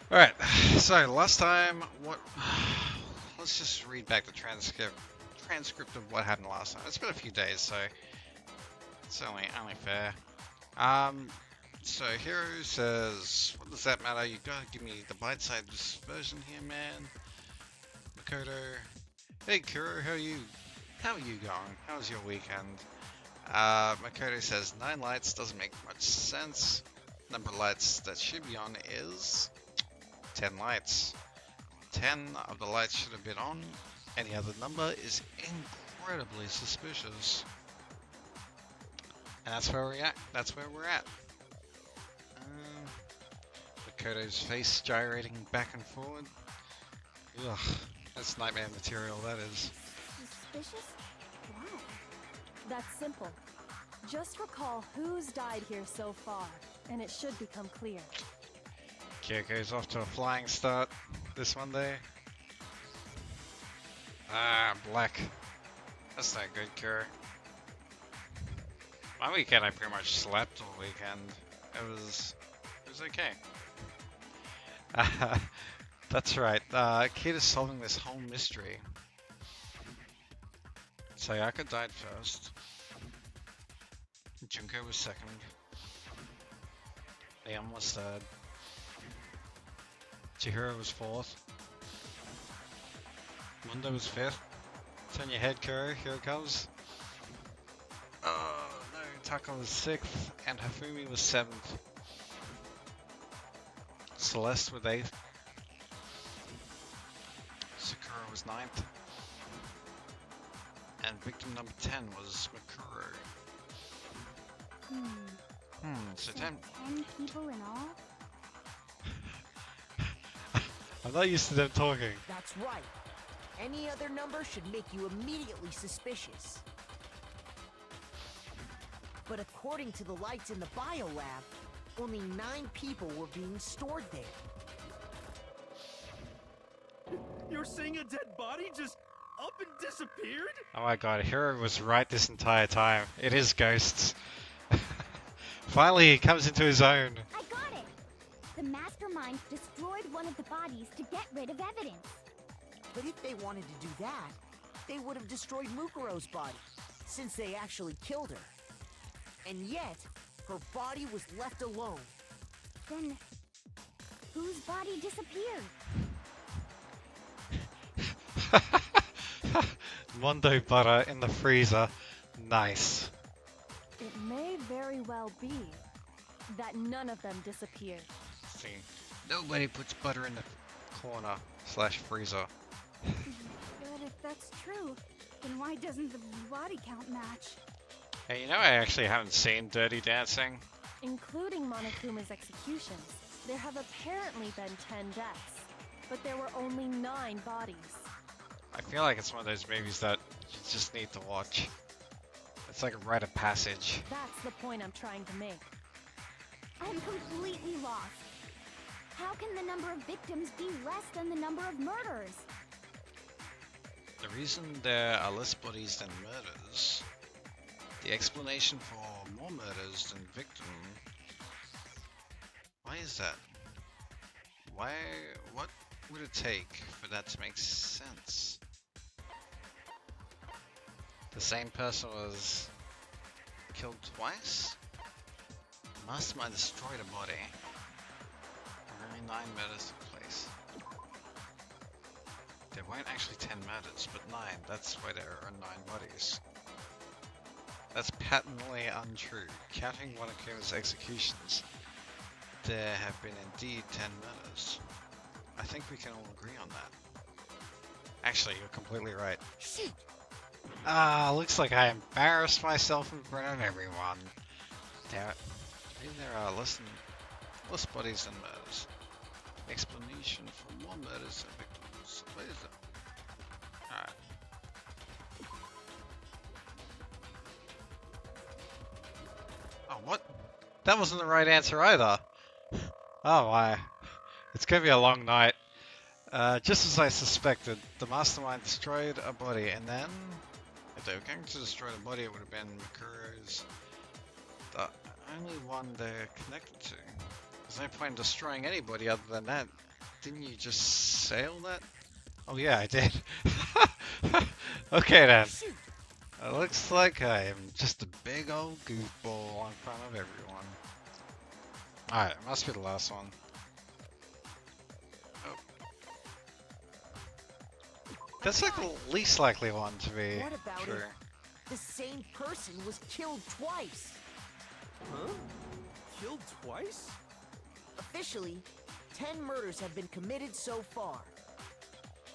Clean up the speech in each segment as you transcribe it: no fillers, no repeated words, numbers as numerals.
Alright, so last time, what? Let's just read back the transcript of what happened last time. It's been a few days, so it's only fair. Um, so Hero says, what does that matter? You gotta give me the bite-sized version here, man. Makoto, hey Kuro, How are you going? How was your weekend? Makoto says 9 lights doesn't make much sense. Number of lights that should be on is 10 lights. 10 of the lights should have been on. Any other number is incredibly suspicious. And that's where we're at. Makoto's face gyrating back and forward. Ugh, that's nightmare material, that is. Suspicious? Why? That's simple. Just recall who's died here so far, and it should become clear. Kyoko's off to a flying start this Monday. Ah, black. That's not good, Kuro. My weekend, I pretty much slept all weekend. It was okay. That's right. Kid is solving this whole mystery. Sayaka died first. Junko was second. Leon was third. Chihiro was fourth. Mundo was fifth. Turn your head, Kuro. Here it comes. Oh no, Taka was sixth, and Hifumi was seventh. Celeste was eighth. Sakura was ninth. And victim number 10 was Makuro. So 10 people in all? I'm not used to them talking. That's right. Any other number should make you immediately suspicious. But according to the lights in the biolab, only 9 people were being stored there. You're saying a dead body just up and disappeared? Oh my god, Hero was right this entire time. It is ghosts. Finally, he comes into his own. I got it! The mastermind destroyed one of the bodies to get rid of evidence. But if they wanted to do that, they would have destroyed Mukuro's body, since they actually killed her. And yet, her body was left alone. Then, whose body disappeared? Mondo butter in the freezer. Nice. It may very well be that none of them disappeared. See, nobody puts butter in the corner / freezer. But if that's true, then why doesn't the body count match? Hey, you know I actually haven't seen Dirty Dancing? Including Monokuma's executions, there have apparently been 10 deaths, but there were only 9 bodies. I feel like it's one of those movies that you just need to watch. It's like a rite of passage. That's the point I'm trying to make. I'm completely lost. How can the number of victims be less than the number of murders? The reason there are less bodies than murders, the explanation for more murders than victims. Why is that? What would it take for that to make sense? The same person was killed twice? Mastermind destroyed a body. Only 9 murders took place. There weren't actually 10 murders, but 9. That's why there are 9 bodies. That's patently untrue. Counting Wanakuma's executions, there have been indeed 10 murders. I think we can all agree on that. Actually, you're completely right. Shoot! Looks like I embarrassed myself in front of everyone. Damn it. Maybe there are less bodies than murders. Explanation for more murders than victims. What is that? Alright. Oh, what? That wasn't the right answer either. Oh my. It's gonna be a long night. Just as I suspected, the mastermind destroyed a body, and then if they were going to destroy the body, it would have been Makuro's, the only one they're connected to. There's no point in destroying anybody other than that. Didn't you just say all that? Oh yeah, I did. Okay then. Shoot! It looks like I am just a big old goofball in front of everyone. Alright, it must be the last one. Oh. That's like the least likely one to be What about true. if the same person was killed twice? Huh? Killed twice? Officially, 10 murders have been committed so far.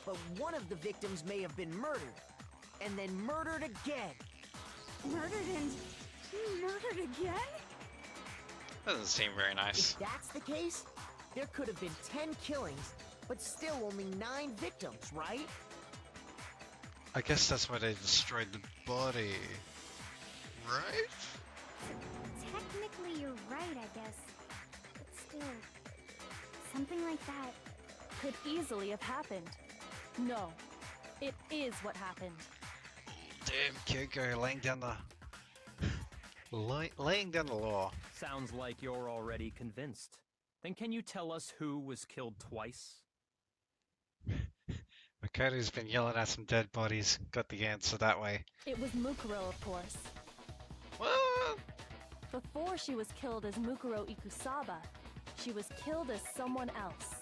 But one of the victims may have been murdered, and then murdered again. Murdered and murdered again? Doesn't seem very nice. If that's the case, there could have been 10 killings, but still only 9 victims, right? I guess that's why they destroyed the body. Right? Technically, you're right, I guess. But still, something like that. Could easily have happened. No, it is what happened. Damn, Kyoko laying down the laying down the law. Sounds like you're already convinced. Then can you tell us who was killed twice? Makoto's been yelling at some dead bodies. Got the answer that way. It was Mukuro, of course. What? Before she was killed as Mukuro Ikusaba, she was killed as someone else.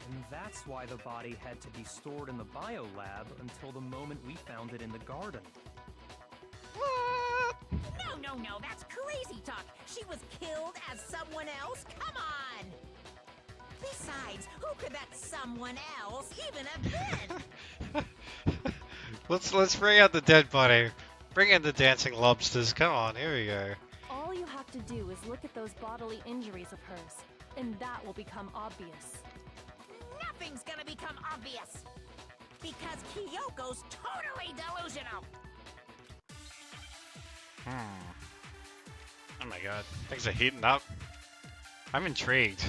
And that's why the body had to be stored in the biolab until the moment we found it in the garden. What? No, that's crazy talk. She was killed as someone else? Come on! Besides, who could that someone else even have been? Let's bring out the dead body. Bring in the dancing lobsters. Come on, here we go. All you have to do is look at those bodily injuries of hers, and that will become obvious. Nothing's gonna become obvious. Because Kyoko's totally delusional. Oh my god, things are heating up. I'm intrigued.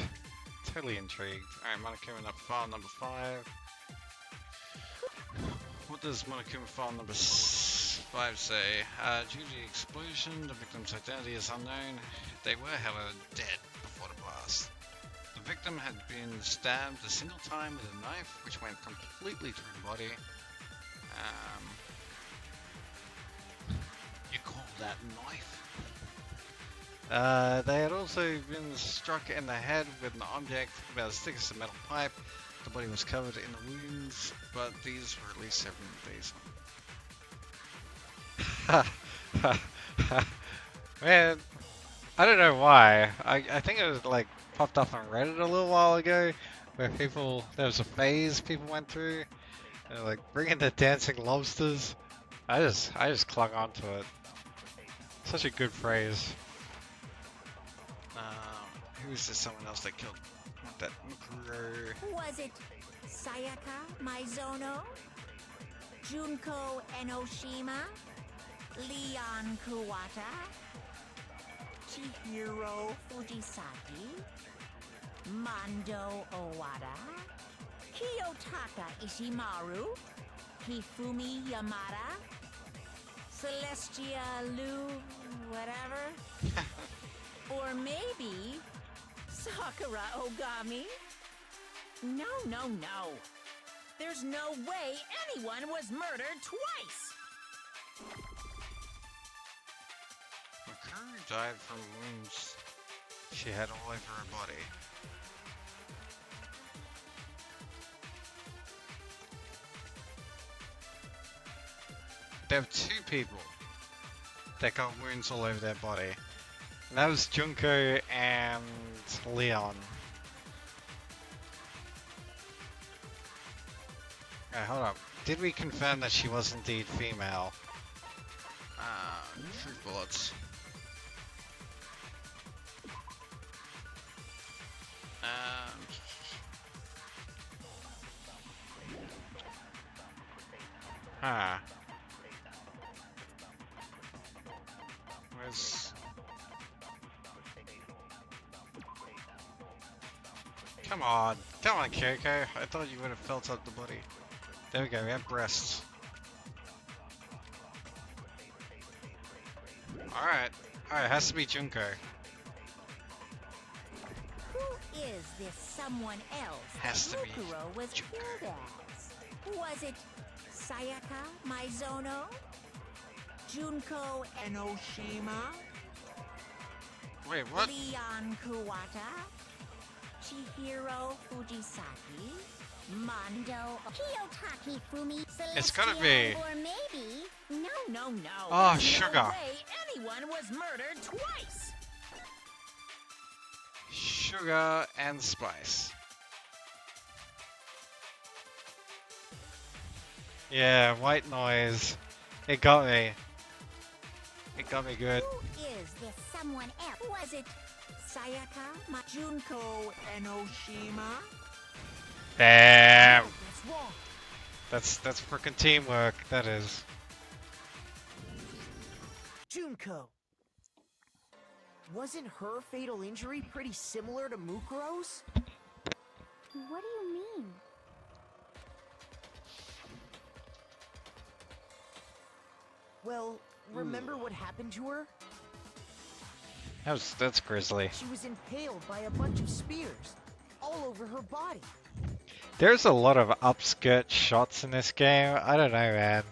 Totally intrigued. Alright, Monokuma file number 5. What does Monokuma file number 5 say? Due to the explosion, the victim's identity is unknown. They were, however, dead before the blast. The victim had been stabbed a single time with a knife, which went completely through the body. You call that knife? They had also been struck in the head with an object about as thick as a metal pipe. The body was covered in wounds, but these were at least 7 days. Man, I don't know why. I think it was like popped up on Reddit a little while ago, where there was a phase people went through, and like bringing the dancing lobsters. I just clung onto it. Such a good phrase. Who is this? Someone else that killed that Mukuro? Was it Sayaka Maizono? Junko Enoshima? Leon Kuwata? Chihiro Fujisaki? Mando Owada? Kiyotaka Ishimaru? Hifumi Yamada? Celestia Lu... whatever? Or maybe... Sakura Ogami? No. There's no way anyone was murdered twice! Mukuro died from wounds she had all over her body. There were 2 people that got wounds all over their body. And that was Junko and Leon. Okay, hold up. Did we confirm that she was indeed female? True bullets. Where's... Come on, Kyoko. I thought you would have felt up the body. There we go, we have breasts. Alright, it has to be Junko. Who is this someone else Has that to be Mukuro was killed as? Was it Sayaka Maizono? Junko Enoshima? Wait, what? Leon Kuwata? Chihiro Fujisaki? Mondo Kiyotaki Fumi. It's gotta Celestial, be- Or maybe. No. Oh, There's sugar. No way anyone was murdered twice. Sugar and spice. Yeah, white noise. It got me. It got me good. Who is this someone else? Was it Sayaka Junko Enoshima? Damn. That's wrong. That's freaking teamwork. That is. Junko. Wasn't her fatal injury pretty similar to Mukuro's? What do you mean? Well, remember what happened to her? That's grisly. She was impaled by a bunch of spears all over her body. There's a lot of upskirt shots in this game. I don't know, man.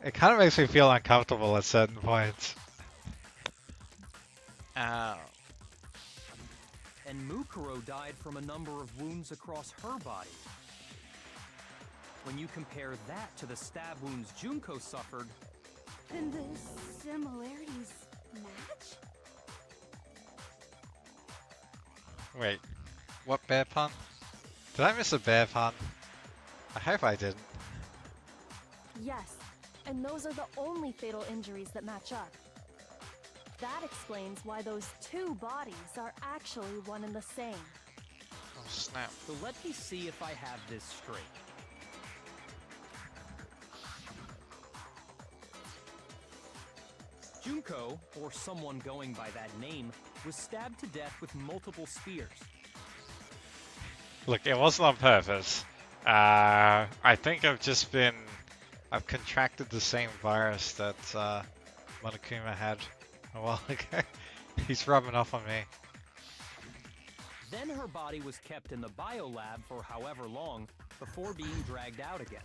It kind of makes me feel uncomfortable at certain points. Ow. And Mukuro died from a number of wounds across her body. When you compare that to the stab wounds Junko suffered, And the similarities match? Wait, what bear pun? Did I miss a bear pun? I hope I didn't. Yes, and those are the only fatal injuries that match up. That explains why those two bodies are actually one and the same. Oh snap. so let me see if I have this straight. Junko, or someone going by that name, was stabbed to death with multiple spears. Look, it wasn't on purpose. I think I've contracted the same virus that Monokuma had a while ago. He's rubbing off on me. Then her body was kept in the biolab for however long before being dragged out again.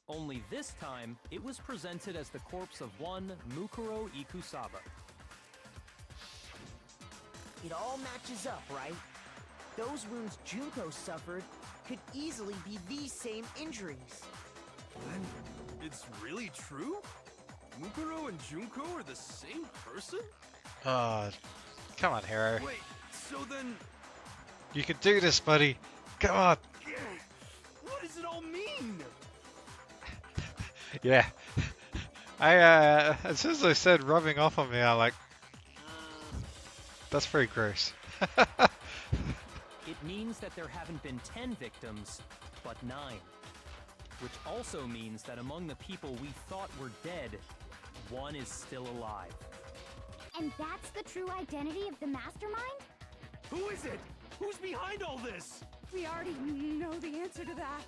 Only this time, it was presented as the corpse of one Mukuro Ikusaba. It all matches up, right? Those wounds Junko suffered could easily be these same injuries. Then it's really true? Mukuro and Junko are the same person? Oh, come on, Hero. Wait, so then... You can do this, buddy. Come on. What does it all mean? Yeah. As soon as I said rubbing off on me, I'm like, that's very gross. It means that there haven't been 10 victims, but 9. Which also means that among the people we thought were dead, one is still alive. And that's the true identity of the mastermind? Who is it? Who's behind all this? We already know the answer to that.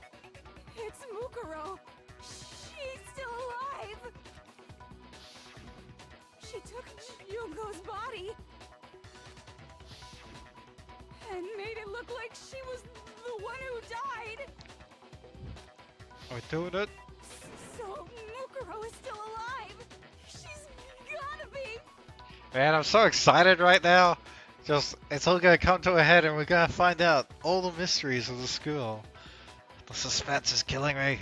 It's Mukuro. She's still alive. She took Junko's body and made it look like she was the one who died. Are we doing it? So Mukuro is still alive. She's gotta be. Man, I'm so excited right now. It's all gonna come to a head and we're gonna find out all the mysteries of the school. The suspense is killing me.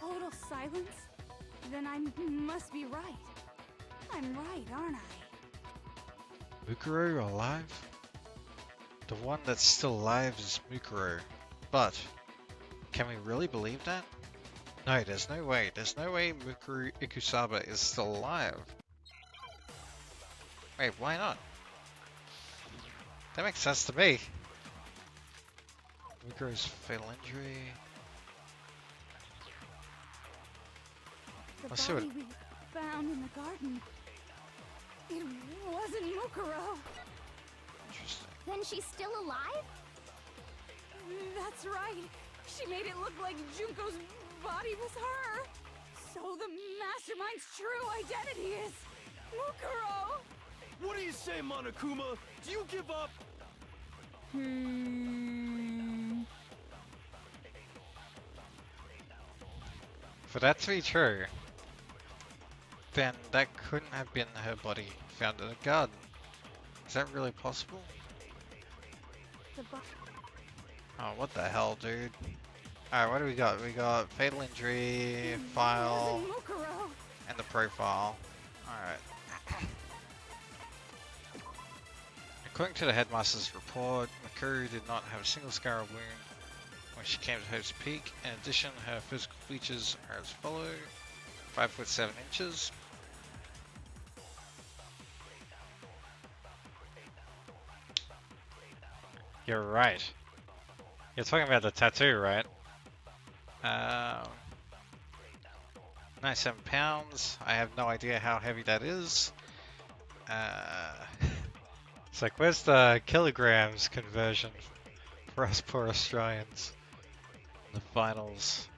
Total silence? Then I must be right. I'm right, aren't I? Mukuro alive? The one that's still alive is Mukuro. But, can we really believe that? No, there's no way. There's no way Mukuro Ikusaba is still alive. Wait, why not? That makes sense to me. Mukuro's fatal injury. The Let's see what- body we found in the garden. It wasn't Mukuro. Interesting. Then she's still alive? That's right. She made it look like Junko's body was her. So the mastermind's true identity is Mukuro. What do you say, Monokuma? Do you give up? For that to be true, then that couldn't have been her body found in a garden. Is that really possible? The bo- Oh, what the hell, dude? Alright, what do we got? We got fatal injury, file, Mukuro. and the profile. Alright. According to the headmaster's report, Makuru did not have a single scar or wound when she came to Hope's Peak. In addition, her physical features are as follow: 5'7". You're right. You're talking about the tattoo, right? 97 pounds. I have no idea how heavy that is. It's like, where's the kilograms conversion for us poor Australians in the finals?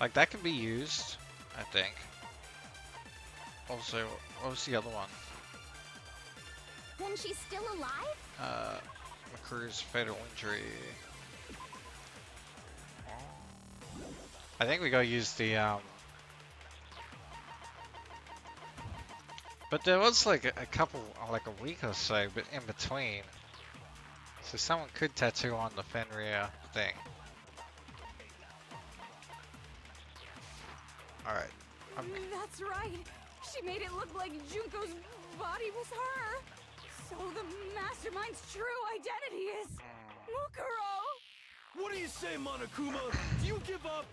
Like, that can be used, I think. Also, what was the other one? Then she's still alive? McCrew's fatal injury. I think we gotta use the, but there was like a couple, like a week or so, but in between. So someone could tattoo on the Fenrir thing. Alright. That's right. She made it look like Junko's body was her. So the mastermind's true identity is Mukuro. What do you say, Monokuma? Do you give up?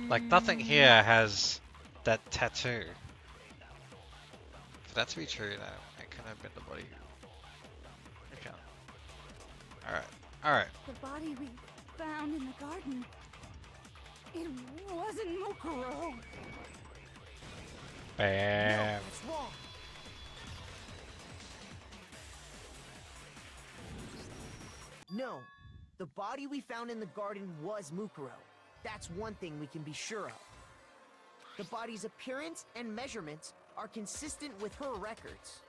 Like, nothing here has that tattoo. For that to be true, though, it couldn't have been the body. Okay. Alright. Alright. The body we found in the garden. It wasn't Mukuro. Bam. That's wrong. No, the body we found in the garden was Mukuro. That's one thing we can be sure of. The body's appearance and measurements are consistent with her records.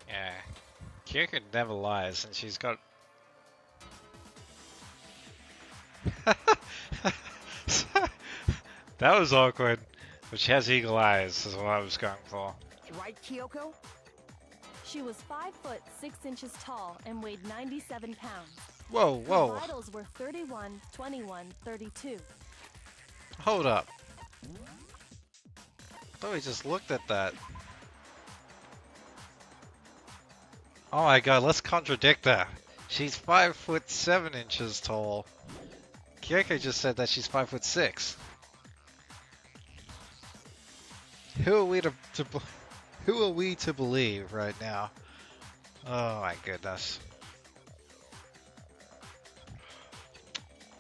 Yeah. Kyoko never lies, and she's got... That was awkward, but she has eagle eyes, is what I was going for. Right, Kyoko? She was 5 foot 6 inches tall and weighed 97 pounds. Whoa, Her whoa. vitals were 31, 21, 32. Hold up. I thought we just looked at that. Oh my god, let's contradict her. She's 5 foot 7 inches tall. Kyoko just said that she's 5 foot 6. Who are we who are we to believe right now? Oh my goodness.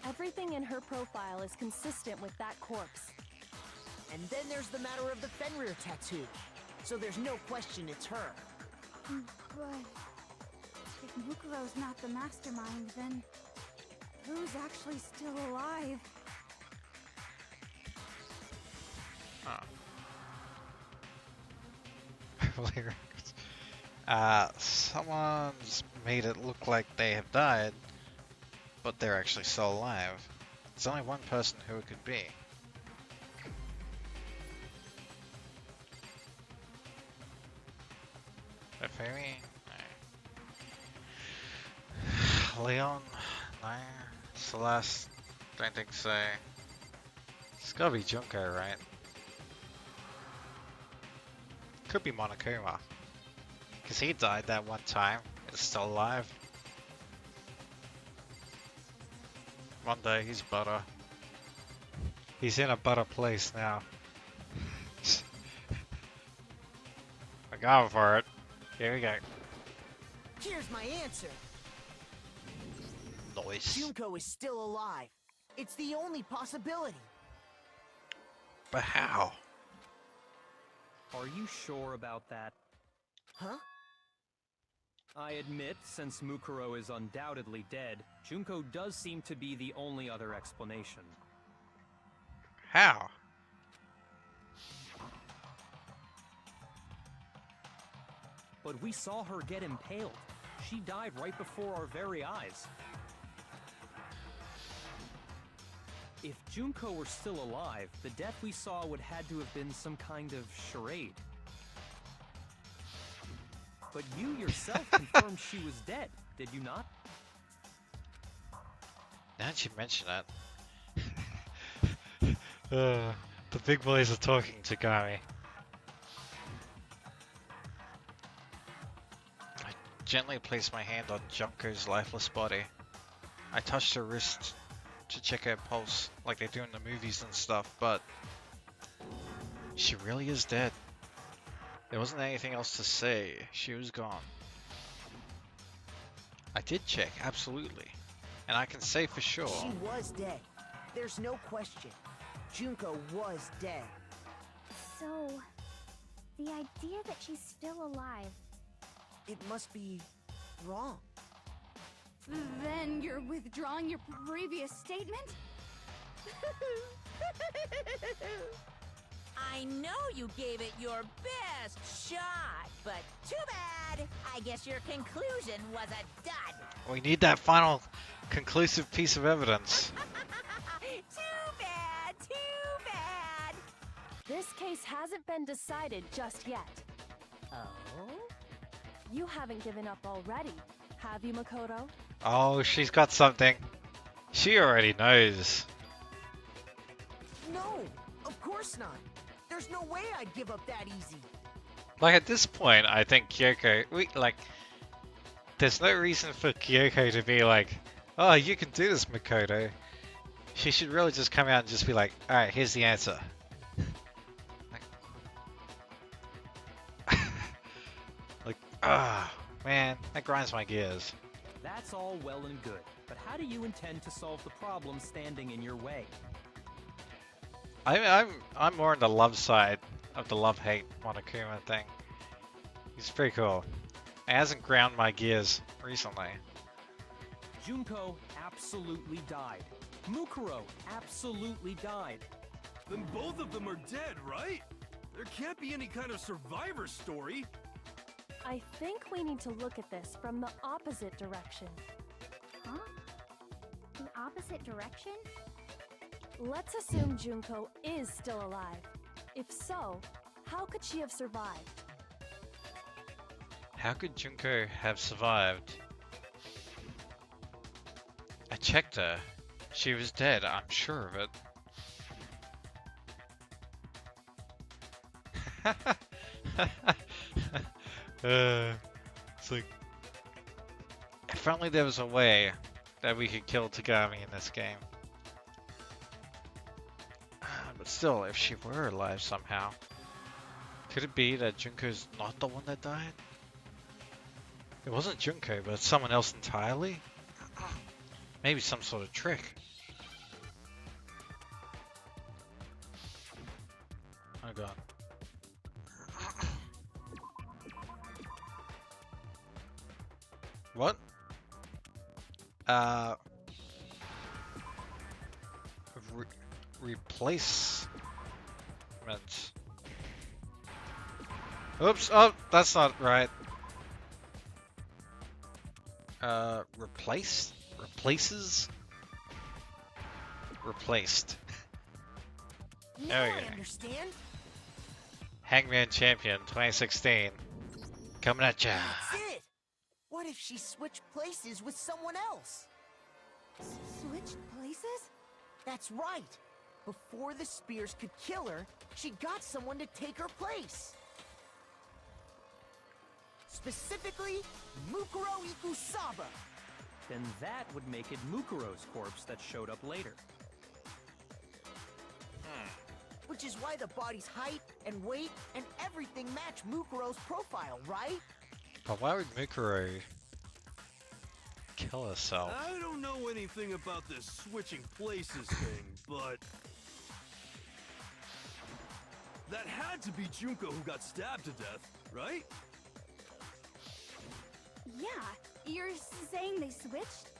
Everything in her profile is consistent with that corpse. And then there's the matter of the Fenrir tattoo. So there's no question it's her. But if Mukuro's not the mastermind, then who's actually still alive? Someone's made it look like they have died, but they're actually still alive. There's only one person who it could be. Femi? No. Leon? No. Celeste? Don't think so. It's gotta be Junko, right? Could be Monokuma. Because he died that one time. He's still alive. One day he's butter. He's in a better place now. I'm going for it. Here we go. Here's my answer. Nice. Junko is still alive. It's the only possibility. But how? Are you sure about that? Huh? I admit, since Mukuro is undoubtedly dead, Junko does seem to be the only other explanation. How? But we saw her get impaled. She died right before our very eyes. If Junko were still alive, the death we saw would had to have been some kind of charade. But you yourself confirmed she was dead, did you not? Now that you mention it. The big boys are talking to Gami. I gently placed my hand on Junko's lifeless body. I touched her wrist to check her pulse, like they do in the movies and stuff, but she really is dead. There wasn't anything else to say. She was gone. I did check, absolutely. And I can say for sure. She was dead. There's no question. Junko was dead. So, the idea that she's still alive. It must be wrong. Then you're withdrawing your previous statement? I know you gave it your best shot, but too bad. I guess your conclusion was a dud. We need that final conclusive piece of evidence. Too bad, too bad. This case hasn't been decided just yet. Oh? You haven't given up already, have you, Makoto? Oh, she's got something. She already knows. No, of course not. There's no way I'd give up that easy. Like at this point, I think Kyoko, there's no reason for Kyoko to be like, oh, you can do this, Makoto. She should really just come out and just be like, alright, here's the answer. Man, that grinds my gears. That's all well and good, but how do you intend to solve the problem standing in your way? I'm more on the love side of the love-hate Monokuma thing. He's pretty cool. It hasn't ground my gears recently. Junko absolutely died. Mukuro absolutely died. Then both of them are dead, right? There can't be any kind of survivor story. I think we need to look at this from the opposite direction. Huh? The opposite direction? Let's assume Junko is still alive. If so, how could she have survived? How could Junko have survived? I checked her. She was dead, I'm sure of it. It's like, if only there was a way that we could kill Tagami in this game. But still, if she were alive somehow, could it be that Junko's not the one that died? It wasn't Junko, but someone else entirely? Maybe some sort of trick. Oh god. What? Replacement. Oops, oh, that's not right. Replace? Replaces? Replaced. Now There we I go. understand. Hangman Champion 2016. Coming at ya. That's it. What if she switched places with someone else? Switched places? That's right. Before the spears could kill her, she got someone to take her place. Specifically, Mukuro Ikusaba. Then that would make it Mukuro's corpse that showed up later. Which is why the body's height and weight and everything match Mukuro's profile, right? But why would Mukuro kill herself? I don't know anything about this switching places thing, but that had to be Junko who got stabbed to death, right? Yeah, you're saying they switched?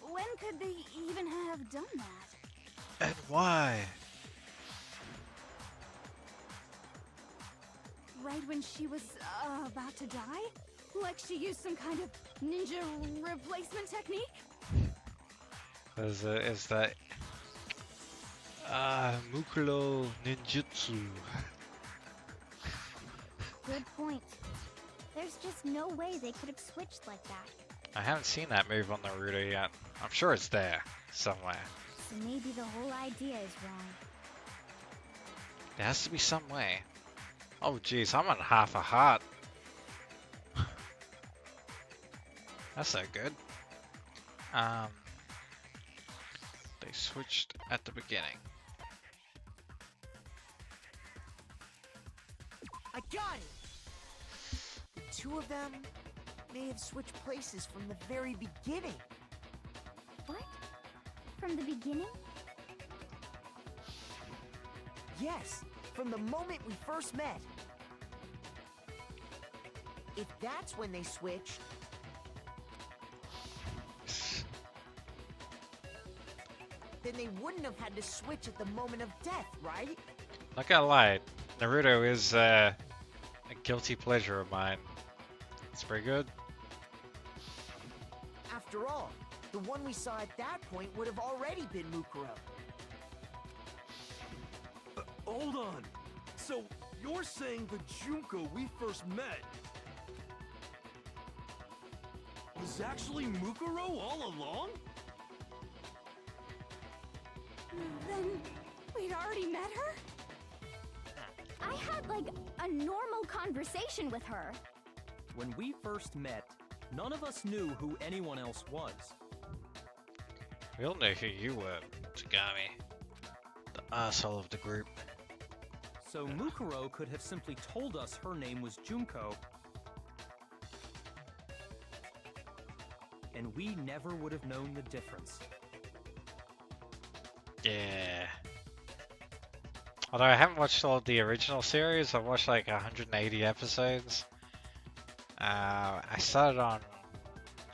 When could they even have done that? And why? Right when she was about to die? Like she used some kind of ninja replacement technique? Is that Mukuro Ninjutsu? Good point. There's just no way they could have switched like that. I haven't seen that move on Naruto yet. I'm sure it's there somewhere. So maybe the whole idea is wrong. There has to be some way. Oh jeez, I'm on half a heart. That's so good. They switched at the beginning. I got it! The two of them may have switched places from the very beginning. What? From the beginning? Yes, from the moment we first met. If that's when they switched, then they wouldn't have had to switch at the moment of death, right? Not gonna lie, Naruto is a guilty pleasure of mine. It's pretty good. After all, the one we saw at that point would have already been Mukuro. Hold on. So, you're saying the Junko we first met was actually Mukuro all along? Then we'd already met her? I had like a normal conversation with her. When we first met, none of us knew who anyone else was. We all know who you were, Tagami. The arsehole of the group. So Mukuro could have simply told us her name was Junko, and we never would have known the difference. Yeah. Although I haven't watched all of the original series, I've watched like 180 episodes. I started on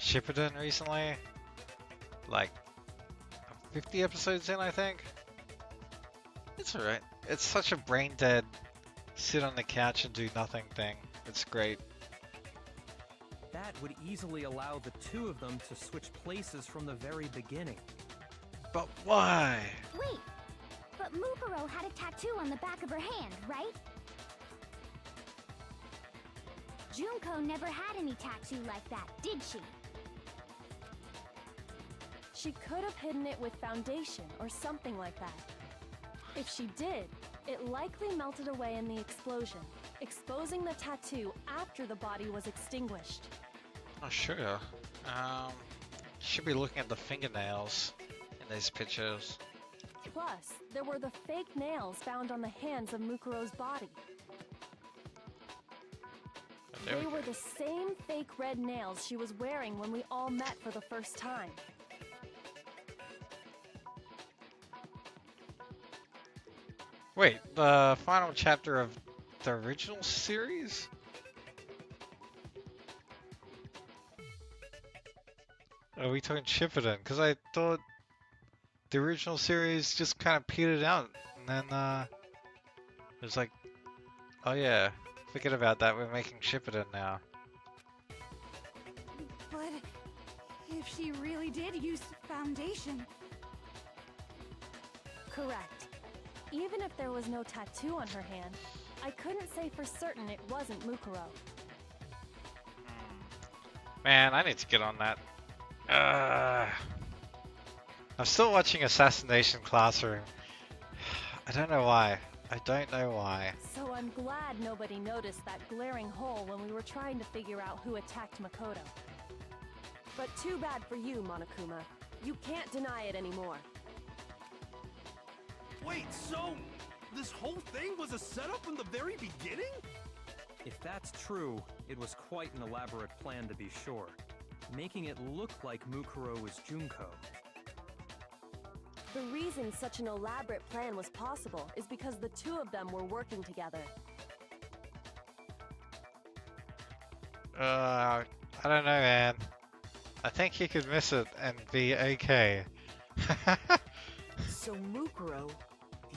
Shippuden recently, like 50 episodes in, I think. It's alright. It's such a brain dead, sit on the couch and do nothing thing. It's great. That would easily allow the two of them to switch places from the very beginning. But why? Wait, but Mukuro had a tattoo on the back of her hand, right? Junko never had any tattoo like that, did she? She could have hidden it with foundation or something like that. If she did, it likely melted away in the explosion, exposing the tattoo after the body was extinguished. Oh, sure. Should be looking at the fingernails in these pictures. Plus, there were the fake nails found on the hands of Mukuro's body. Oh, there They we were go. the same fake red nails she was wearing when we all met for the first time. Wait, the final chapter of the original series? Are we talking Shippuden? Because I thought the original series just kind of petered out, and then it was like, oh yeah, forget about that, we're making Shippuden now. But if she really did use foundation... Correct. Even if there was no tattoo on her hand, I couldn't say for certain it wasn't Mukuro. Man, I need to get on that. I'm still watching Assassination Classroom. I don't know why. I don't know why. So I'm glad nobody noticed that glaring hole when we were trying to figure out who attacked Makoto. But too bad for you, Monokuma. You can't deny it anymore. Wait, so this whole thing was a setup from the very beginning? If that's true, it was quite an elaborate plan to be sure, making it look like Mukuro was Junko. The reason such an elaborate plan was possible is because the two of them were working together. I I don't know, man. I think he could miss it and be okay. So Mukuro,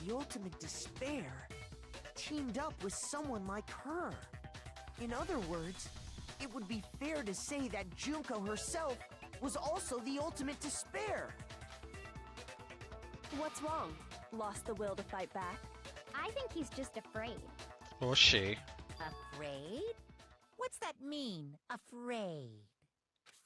the ultimate despair, teamed up with someone like her. In other words, it would be fair to say that Junko herself was also the ultimate despair. What's wrong? Lost the will to fight back? I think he's just afraid. Or she. Afraid? What's that mean, afraid?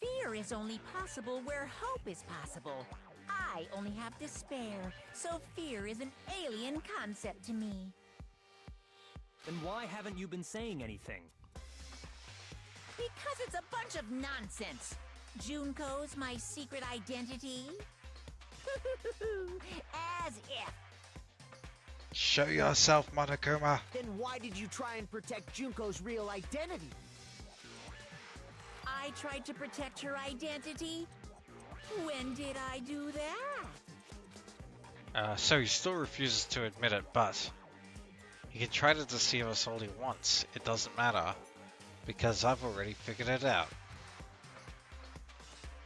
Fear is only possible where hope is possible. I only have despair, so fear is an alien concept to me. Then why haven't you been saying anything? Because it's a bunch of nonsense. Junko's my secret identity? As if. Show yourself, Monokuma. Then why did you try and protect Junko's real identity? I tried to protect her identity? When did I do that? So he still refuses to admit it, but he can try to deceive us all he wants. It doesn't matter, because I've already figured it out.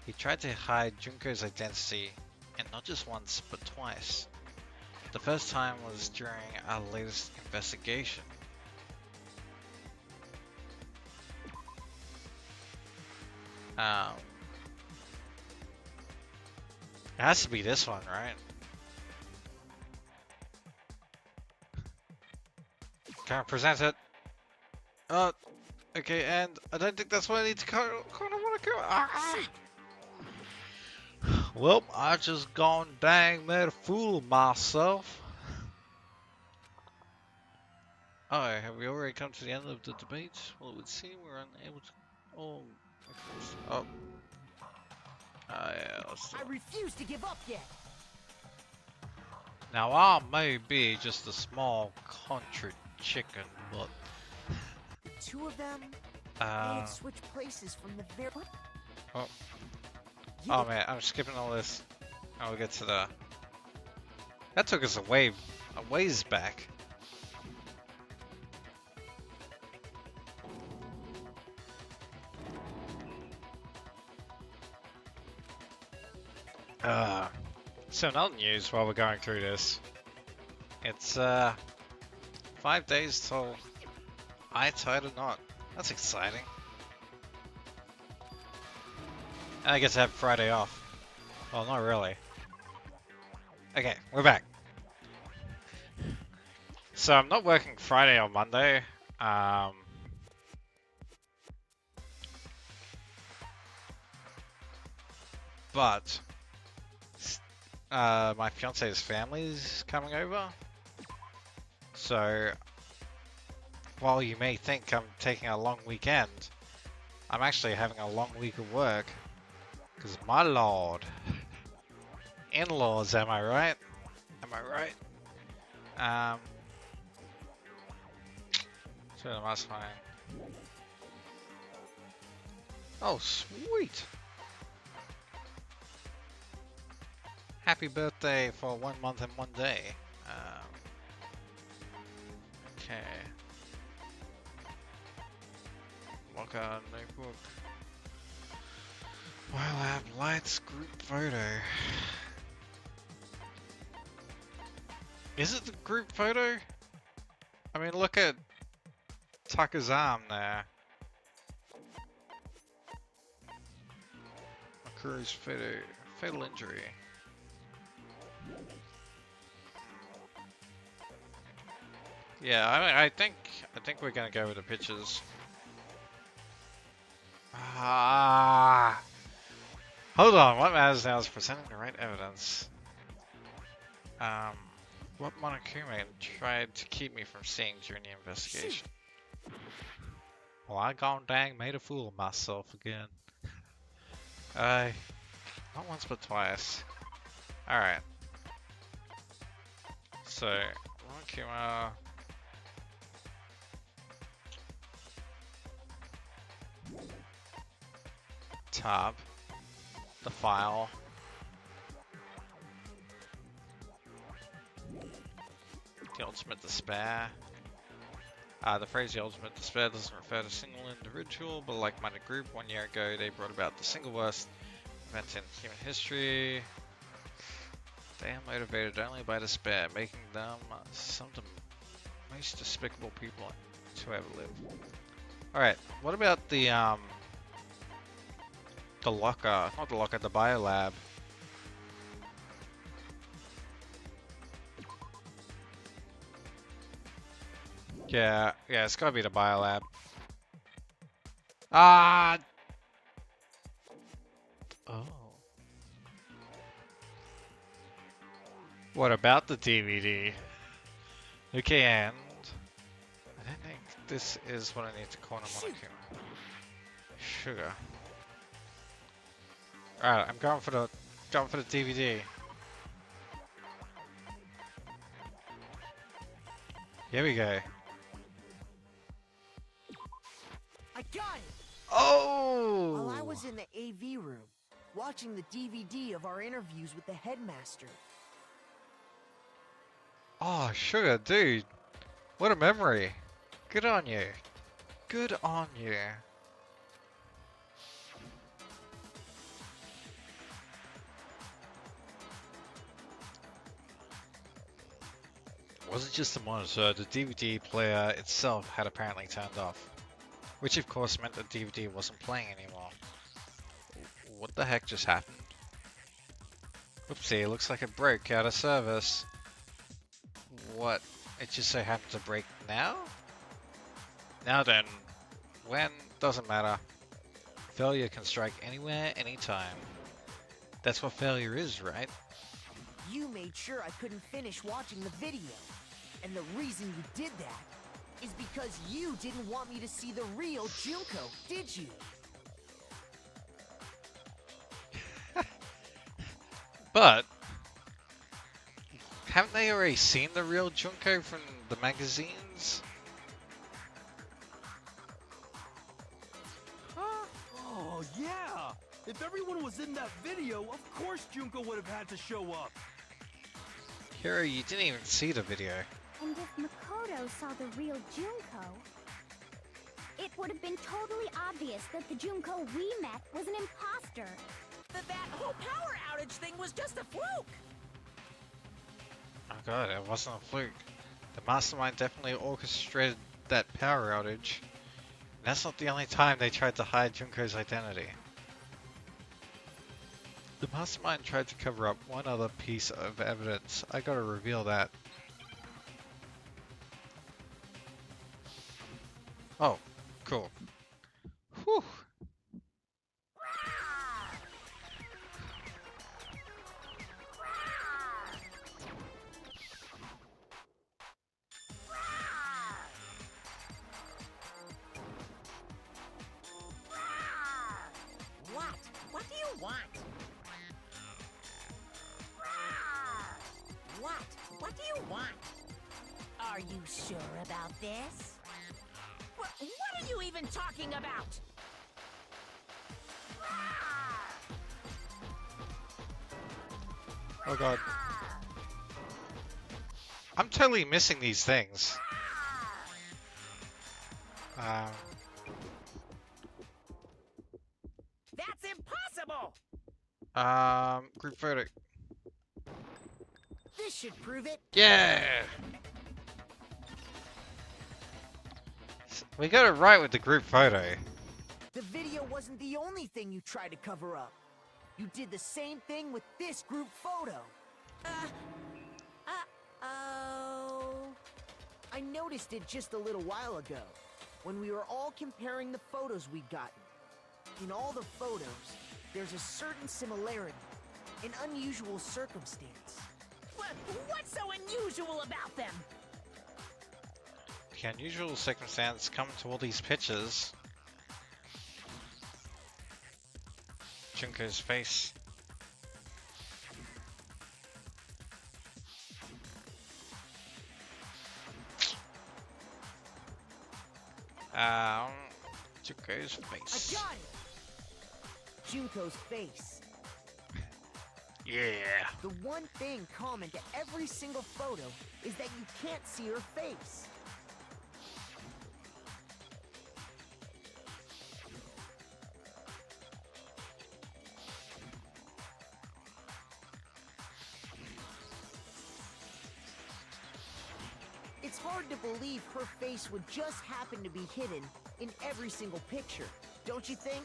He tried to hide Junko's identity, and not just once, but twice. The first time was during our latest investigation. It has to be this one, right? Can I present it? Okay, and I don't think that's what I need to kind of want to go. Well, I just gone dang made a fool of myself. Oh, have we already come to the end of the debate? Well, it would seem we're unable to. Oh, of course. Oh. Yeah, let's do I it. refuse to give up yet. Now, I may be just a small country chicken, but The two of them, they uh, had switched places from the very. oh. Yeah, Oh man, I'm skipping all this. And we'll get to the. That took us a ways back. So another news while we're going through this. It's 5 days till I tied a knot. That's exciting. And I get to have Friday off. Well, not really. Okay, we're back. So I'm not working Friday or Monday. But my fiance's family is coming over. So while you may think I'm taking a long weekend, I'm actually having a long week of work. Because my lord. In-laws, am I right? Am I right? So the must find. Oh, sweet! Happy birthday for 1 month and 1 day. Okay. Look out, notebook. While I have lights group photo. Is it the group photo? I mean, look at Tucker's arm there. Makuro's fatal injury. Yeah, I think we're gonna go with the pictures. Hold on. What matters now is presenting the right evidence. What Monokuma tried to keep me from seeing during the investigation? Well, I gone dang made a fool of myself again. Not once but twice. Alright. So, Monokuma. Tab. The file. The ultimate despair. The phrase the ultimate despair doesn't refer to a single individual, but a like-minded group. 1 year ago, they brought about the single worst event in human history. They are motivated only by despair, making them some of the most despicable people to ever live. Alright, what about the locker, not the locker, the biolab? Yeah, it's gotta be the biolab. Ah! Oh. What about the DVD? Okay, and I don't think this is what I need to corner Monokuma. Sugar. Alright, I'm going for the DVD. Here we go. I got it! Oh! While I was in the AV room, watching the DVD of our interviews with the headmaster. Oh, Sugar, dude. What a memory. Good on you. Good on you. It wasn't just the monitor, the DVD player itself had apparently turned off. Which of course meant the DVD wasn't playing anymore. What the heck just happened? Oopsie, looks like it broke out of service. What? It just so happened to break now? Now then, when? Doesn't matter. Failure can strike anywhere, anytime. That's what failure is, right? You made sure I couldn't finish watching the video. And the reason you did that is because you didn't want me to see the real Junko, did you? But haven't they already seen the real Junko from the magazines? Huh? Oh, yeah! If everyone was in that video, of course Junko would have had to show up. Hiro, you didn't even see the video. And if Makoto saw the real Junko, it would have been totally obvious that the Junko we met was an imposter. That whole power outage thing was just a fluke. Oh god, it wasn't a fluke. The mastermind definitely orchestrated that power outage. And that's not the only time they tried to hide Junko's identity. The mastermind tried to cover up one other piece of evidence. I gotta reveal that. Oh, cool. Whew. What? What do you want? What do you want? Are you sure about this? What are you even talking about? Oh god. I'm totally missing these things. That's impossible! Group photo. This should prove it. Yeah! We got it right with the group photo. The video wasn't the only thing you tried to cover up. You did the same thing with this group photo. Uh-oh. I noticed it just a little while ago, when we were all comparing the photos we'd gotten. In all the photos, there's a certain similarity, an unusual circumstance. What's so unusual about them? The unusual circumstance come to all these pictures. Junko's face. Junko's face. I got it! Junko's face. Yeah. The one thing common to every single photo is that you can't see her face. hard to believe her face would just happen to be hidden in every single picture, don't you think?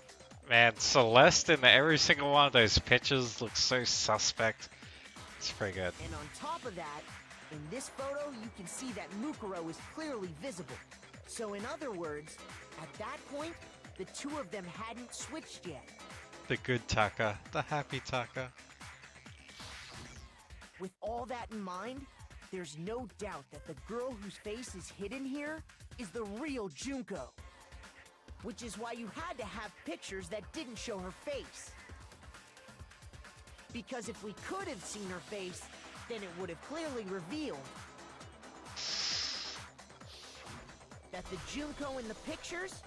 Man, Celeste in every single one of those pictures looks so suspect. It's pretty good. And on top of that, in this photo, you can see that Mukuro is clearly visible. So in other words, at that point, the two of them hadn't switched yet. The good Taka, the happy Taka. With all that in mind, there's no doubt that the girl whose face is hidden here is the real Junko. Which is why you had to have pictures that didn't show her face. Because if we could have seen her face, then it would have clearly revealed that the Junko in the pictures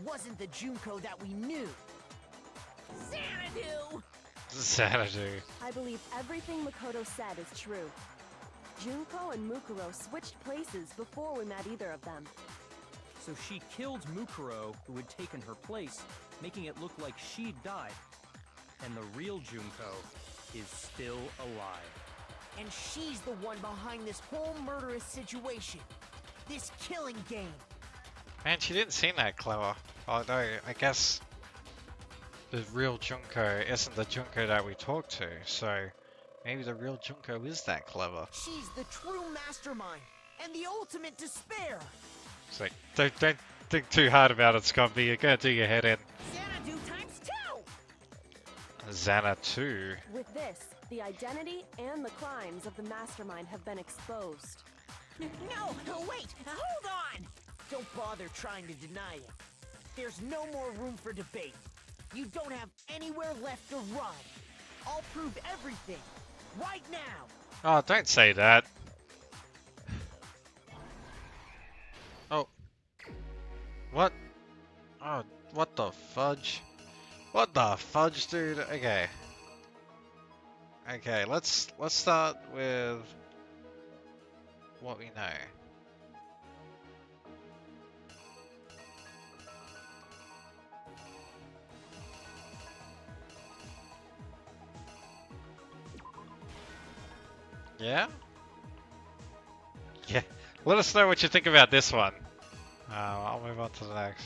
wasn't the Junko that we knew. Xanadu! Xanadu. I believe everything Makoto said is true. Junko and Mukuro switched places before we met either of them. So she killed Mukuro, who had taken her place, making it look like she'd died. And the real Junko is still alive. And she's the one behind this whole murderous situation. This killing game. Man, she didn't seem that clever. Although, I guess the real Junko isn't the Junko that we talked to, so maybe the real Junko is that clever. She's the true mastermind and the ultimate despair. It's like, don't think too hard about it, Scumby. You're gonna do your head in. Xanadu times 2! Xanadu. With this, the identity and the crimes of the mastermind have been exposed. No, wait, hold on! Don't bother trying to deny it. There's no more room for debate. You don't have anywhere left to run. I'll prove everything, right now. Oh, don't say that. Oh. What? Oh, what the fudge? What the fudge, dude? Okay. Okay, let's start with what we know. Yeah? Yeah. Let us know what you think about this one. I'll move on to the next.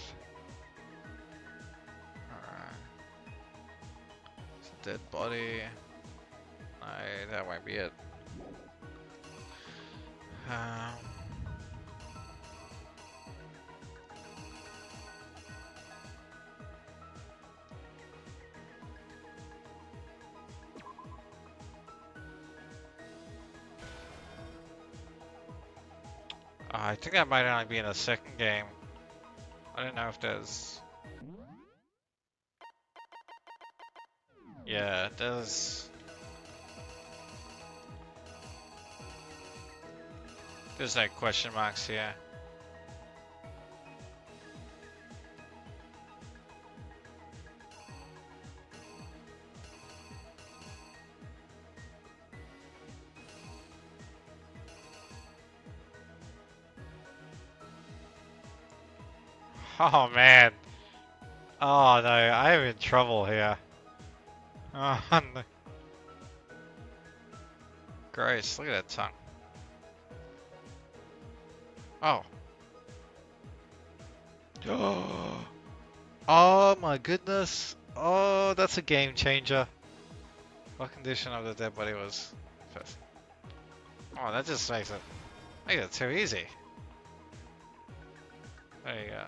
Alright. It's a dead body. No, that won't be it. I think that might only be in the second game. I don't know if there's... Yeah, there's no question marks here. Oh man. Oh no, I am in trouble here. Oh no. Gross, look at that tongue. Oh. Oh my goodness. Oh, that's a game changer. What condition of the dead body was first? Oh, that just makes it too easy. There you go.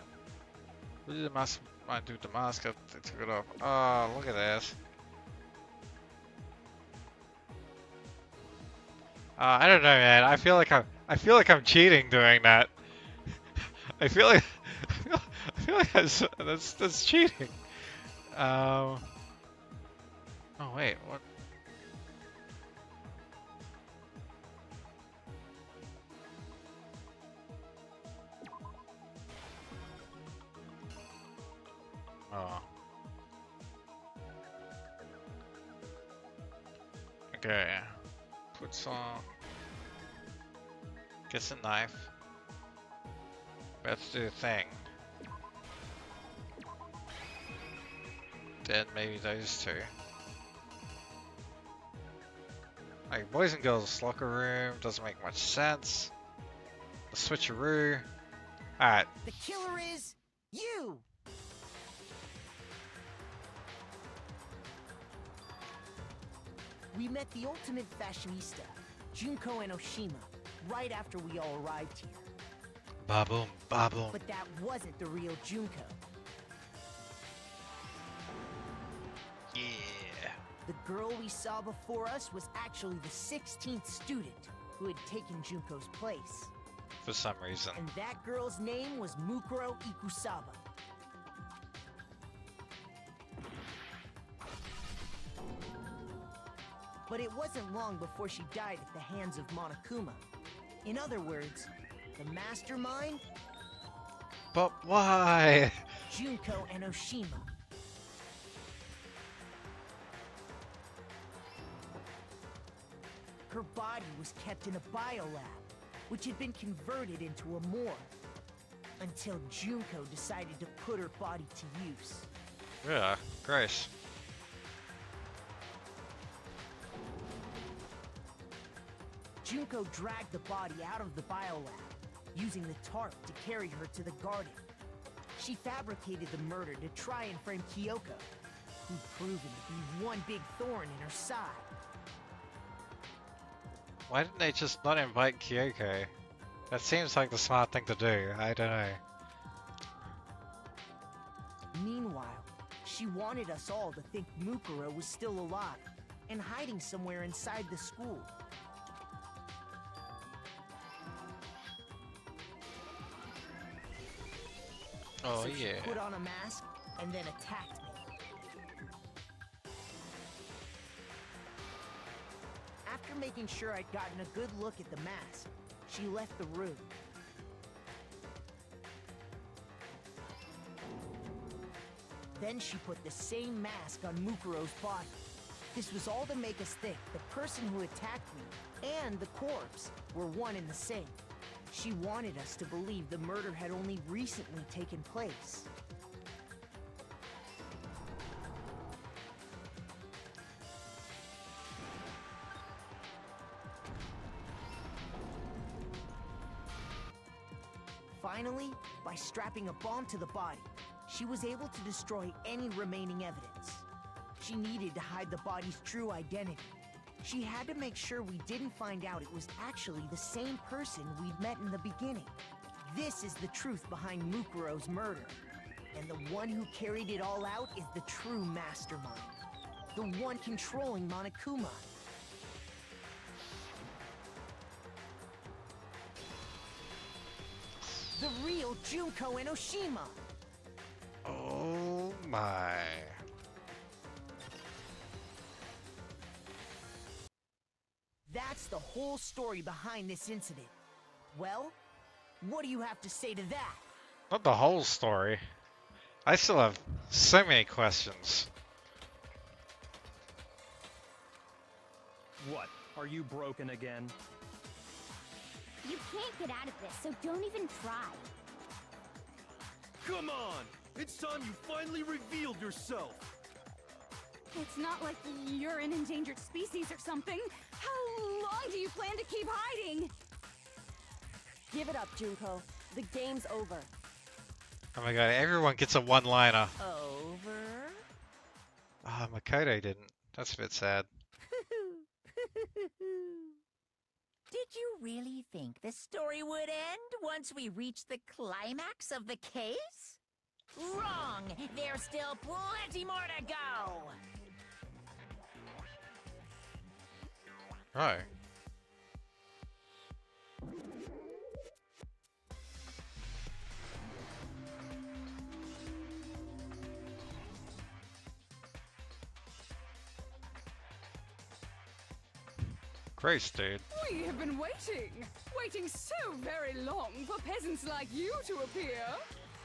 Who did the mask? Might do the mask. They took it off. Oh, look at that. I don't know, man. I feel like I'm cheating doing that. I feel like that's cheating. Oh wait, what? Oh. Okay. Puts on. Gets a knife. Let's do the thing. Then maybe those two. Like boys and girls locker room doesn't make much sense. The switcheroo. Alright. The killer is you! We met the ultimate fashionista, Junko and Oshima, right after we all arrived here. Ba-boom, ba-boom. But that wasn't the real Junko. Yeah. The girl we saw before us was actually the 16th student who had taken Junko's place. For some reason. And that girl's name was Mukuro Ikusaba. But it wasn't long before she died at the hands of Monokuma. In other words, the mastermind, But why? Junko and Oshima. Her body was kept in a biolab, which had been converted into a morgue, until Junko decided to put her body to use. Yeah, gross. Junko dragged the body out of the biolab, using the tarp to carry her to the garden. She fabricated the murder to try and frame Kyoko, who'd proven to be one big thorn in her side. Why didn't they just not invite Kyoko? That seems like the smart thing to do. I don't know. Meanwhile, she wanted us all to think Mukuro was still alive and hiding somewhere inside the school. Oh So she yeah. put on a mask and then attacked me. After making sure I'd gotten a good look at the mask, she left the room. Then she put the same mask on Mukuro's body. This was all to make us think the person who attacked me and the corpse were one and the same. She wanted us to believe the murder had only recently taken place. Finally, by strapping a bomb to the body, she was able to destroy any remaining evidence. She needed to hide the body's true identity. She had to make sure we didn't find out it was actually the same person we'd met in the beginning. This is the truth behind Mukuro's murder. And the one who carried it all out is the true mastermind. The one controlling Monokuma. The real Junko and Oshima. Oh my. That's the whole story behind this incident. Well, what do you have to say to that? Not the whole story. I still have so many questions. What? Are you broken again? You can't get out of this, so don't even try. Come on! It's time you finally revealed yourself! It's not like you're an endangered species or something. How long do you plan to keep hiding? Give it up, Junko. The game's over. Oh my god, everyone gets a one-liner. Over? Ah, Makoto didn't. That's a bit sad. Did you really think the story would end once we reached the climax of the case? Wrong! There's still plenty more to go! Right. Grace, dude. We have been waiting so very long for peasants like you to appear.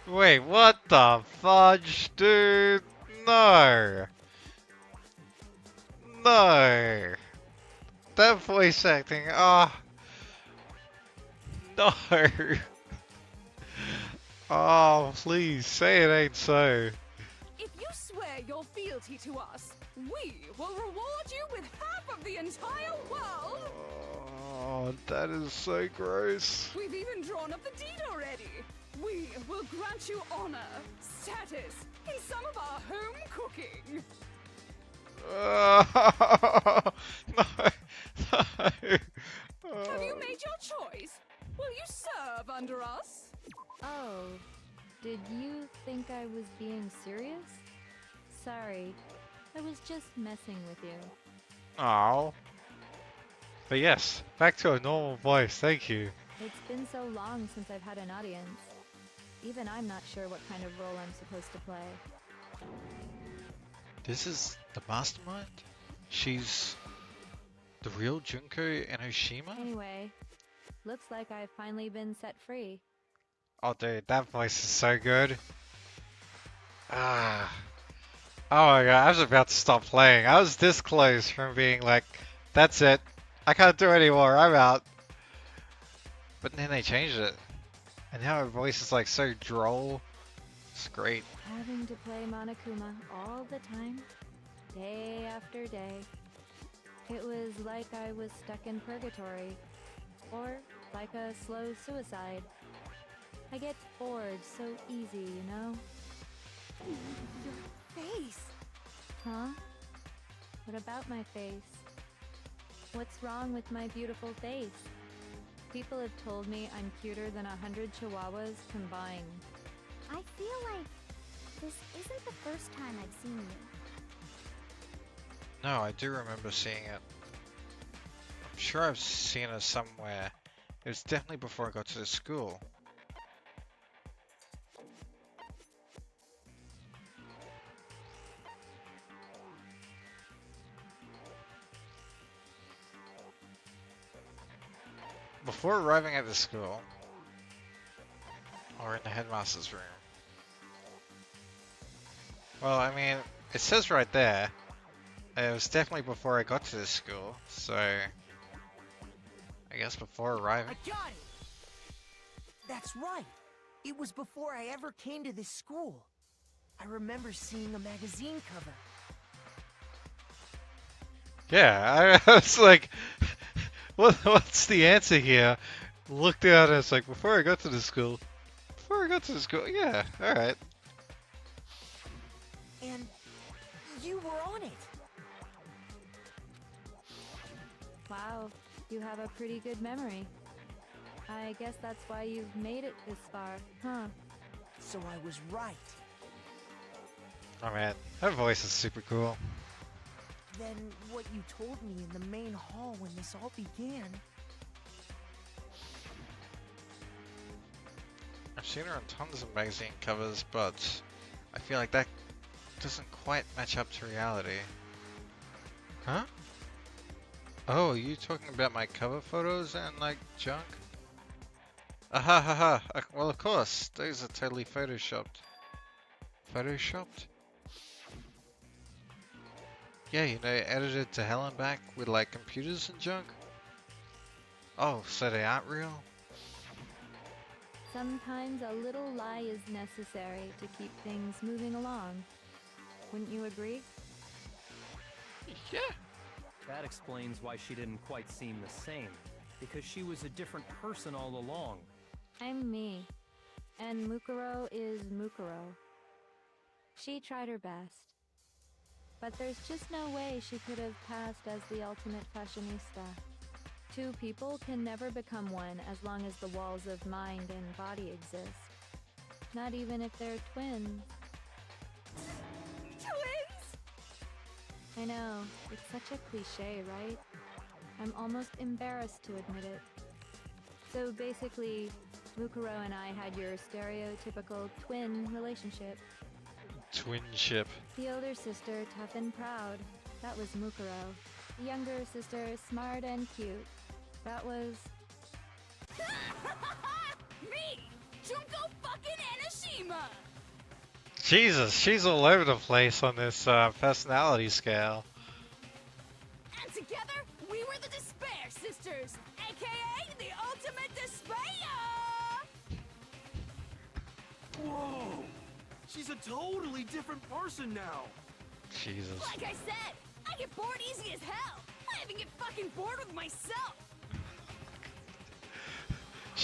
Wait, what the fudge, dude? No. No. That voice acting, ah. No. Oh, please, say it ain't so. If you swear your fealty to us, we will reward you with half of the entire world. Oh, that is so gross. We've even drawn up the deed already. We will grant you honor, status, in some of our home cooking. No, no. Have you made your choice? Will you serve under us? Oh, did you think I was being serious? Sorry, I was just messing with you. Oh. But yes, back to a normal voice, thank you. It's been so long since I've had an audience. Even I'm not sure what kind of role I'm supposed to play. This is the mastermind? She's the real Junko Enoshima? Anyway, looks like I've finally been set free. Oh dude, that voice is so good. Ah. Oh my god, I was about to stop playing. I was this close from being like, that's it. I can't do it anymore, I'm out. But then they changed it. And now her voice is like so droll. It's great. Having to play Monokuma all the time, day after day. It was like I was stuck in purgatory. Or like a slow suicide. I get bored so easy, you know? Your face. Huh? What about my face? What's wrong with my beautiful face? People have told me I'm cuter than 100 chihuahuas combined. I feel like this isn't the first time I've seen you. No, I do remember seeing it. I'm sure I've seen it somewhere. It was definitely before I got to the school. Before arriving at the school, or in the headmaster's room. Well, I mean, it says right there, it was definitely before I got to the school, so I guess before arriving. I got it! That's right. It was before I ever came to this school. I remember seeing a magazine cover. Yeah, I was like, what's the answer here? Looked out and it's like, before I got to the school. Before I got to the school, yeah, alright. And you were on it. Wow, you have a pretty good memory. I guess that's why you've made it this far, huh? So I was right. Oh man, her voice is super cool. Then what you told me in the main hall when this all began. I've seen her on tons of magazine covers, but I feel like that doesn't quite match up to reality. Huh? Oh, are you talking about my cover photos and like junk? Aha ha ha. Well, of course, those are totally photoshopped. Photoshopped? Yeah, you know, edited to hell and back with like computers and junk. Oh, so they aren't real? Sometimes a little lie is necessary to keep things moving along. Wouldn't you agree? Yeah. That explains why she didn't quite seem the same. Because she was a different person all along. I'm me. And Mukuro is Mukuro. She tried her best. But there's just no way she could have passed as the ultimate fashionista. Two people can never become one as long as the walls of mind and body exist. Not even if they're twins. Twins? I know, it's such a cliche, right? I'm almost embarrassed to admit it. So basically, Mukuro and I had your stereotypical twin relationship. Twinship. The older sister, tough and proud. That was Mukuro. The younger sister, smart and cute. That was... Me! Junko fucking Enoshima! Jesus, she's all over the place on this personality scale. And together, we were the Despair Sisters, aka the Ultimate Despair! Whoa! She's a totally different person now. Jesus. Like I said, I get bored easy as hell. I even get fucking bored with myself.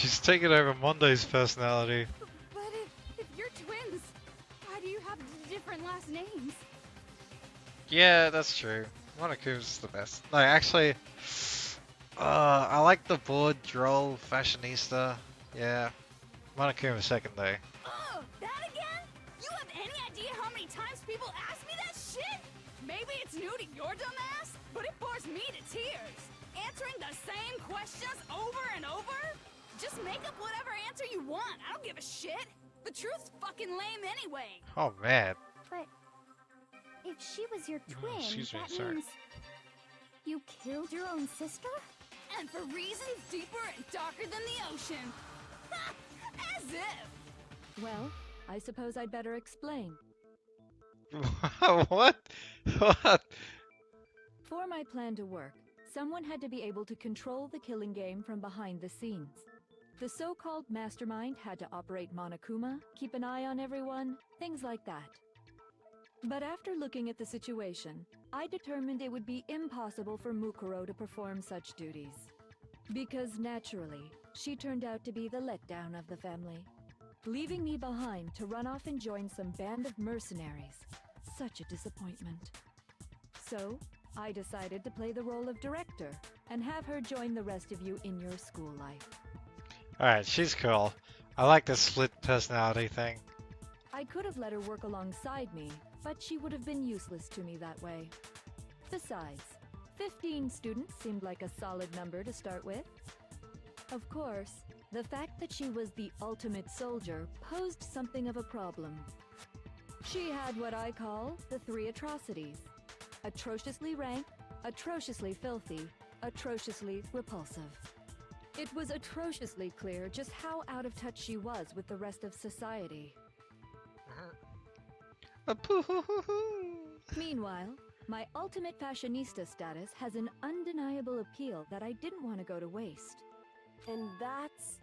She's taken over Mondo's personality. But if you're twins, why do you have different last names? Yeah, that's true. Monokuma's the best. No, actually, I like the bored droll fashionista. Yeah, Monokuma's second though. Oh, that again? You have any idea how many times people ask me that shit? Maybe it's new to your dumb ass, but it bores me to tears. Answering the same questions over and over? Just make up whatever answer you want. I don't give a shit. The truth's fucking lame anyway. Oh man. But if she was your twin, excuse me, that sorry. means you killed your own sister? And for reasons deeper and darker than the ocean. Ha! As if. Well, I suppose I'd better explain. What? What? For my plan to work, someone had to be able to control the killing game from behind the scenes. The so-called mastermind had to operate Monokuma, keep an eye on everyone, things like that. But after looking at the situation, I determined it would be impossible for Mukuro to perform such duties. Because naturally, she turned out to be the letdown of the family, leaving me behind to run off and join some band of mercenaries. Such a disappointment. So, I decided to play the role of director and have her join the rest of you in your school life. Alright, she's cool. I like the split personality thing. I could have let her work alongside me, but she would have been useless to me that way. Besides, 15 students seemed like a solid number to start with. Of course, the fact that she was the ultimate soldier posed something of a problem. She had what I call the 3 atrocities. Atrociously rank, atrociously filthy, atrociously repulsive. It was atrociously clear just how out of touch she was with the rest of society. Meanwhile, my ultimate fashionista status has an undeniable appeal that I didn't want to go to waste. And that's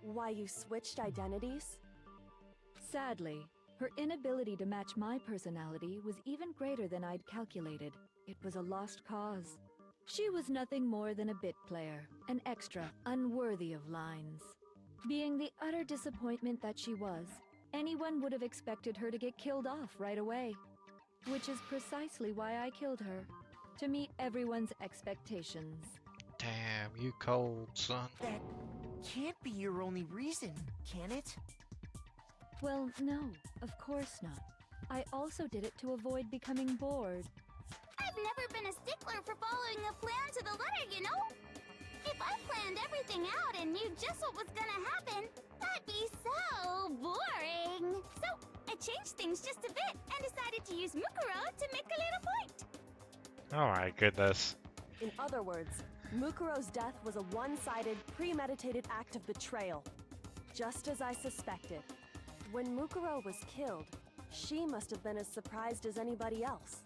why you switched identities? Sadly, her inability to match my personality was even greater than I'd calculated. It was a lost cause. She was nothing more than a bit player, an extra unworthy of lines. Being the utter disappointment that she was, anyone would have expected her to get killed off right away. Which is precisely why I killed her, to meet everyone's expectations. Damn, you cold, son. That can't be your only reason, can it? Well, no, of course not. I also did it to avoid becoming bored. I've never been a stickler for following a plan to the letter, you know? If I planned everything out and knew just what was gonna happen, that'd be so boring. So, I changed things just a bit and decided to use Mukuro to make a little point. Oh my goodness. In other words, Mukuro's death was a one-sided, premeditated act of betrayal. Just as I suspected. When Mukuro was killed, she must have been as surprised as anybody else.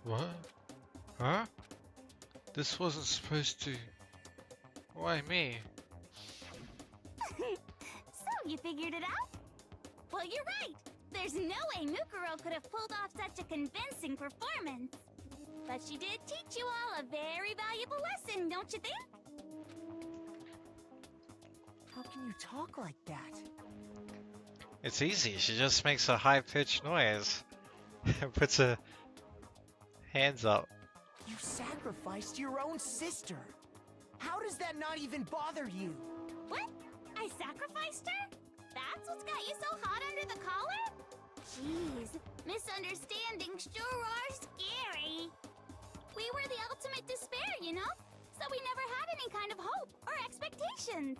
What? Huh? This wasn't supposed to... Why me? So, you figured it out? Well, you're right. There's no way Mukuro could have pulled off such a convincing performance. But she did teach you all a very valuable lesson, don't you think? How can you talk like that? It's easy. She just makes a high-pitched noise and puts her hands up. You sacrificed your own sister. How does that not even bother you? What? I sacrificed her? That's what's got you so hot under the collar? Jeez, misunderstandings sure are scary. We were the ultimate despair, you know? So we never had any kind of hope or expectations.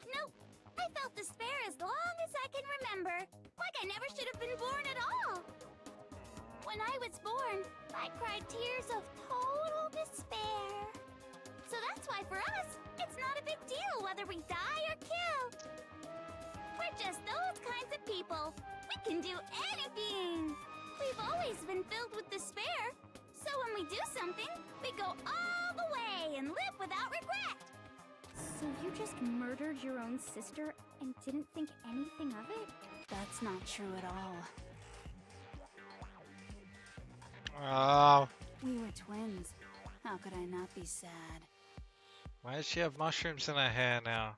Nope, I felt despair as long as I can remember. Like I never should have been born at all. When I was born, I cried tears of total despair. So that's why for us, it's not a big deal whether we die or kill. We're just those kinds of people. We can do anything. We've always been filled with despair. So when we do something, we go all the way and live without regret. So you just murdered your own sister and didn't think anything of it? That's not true at all. Oh. We were twins. How could I not be sad? Why does she have mushrooms in her hair now?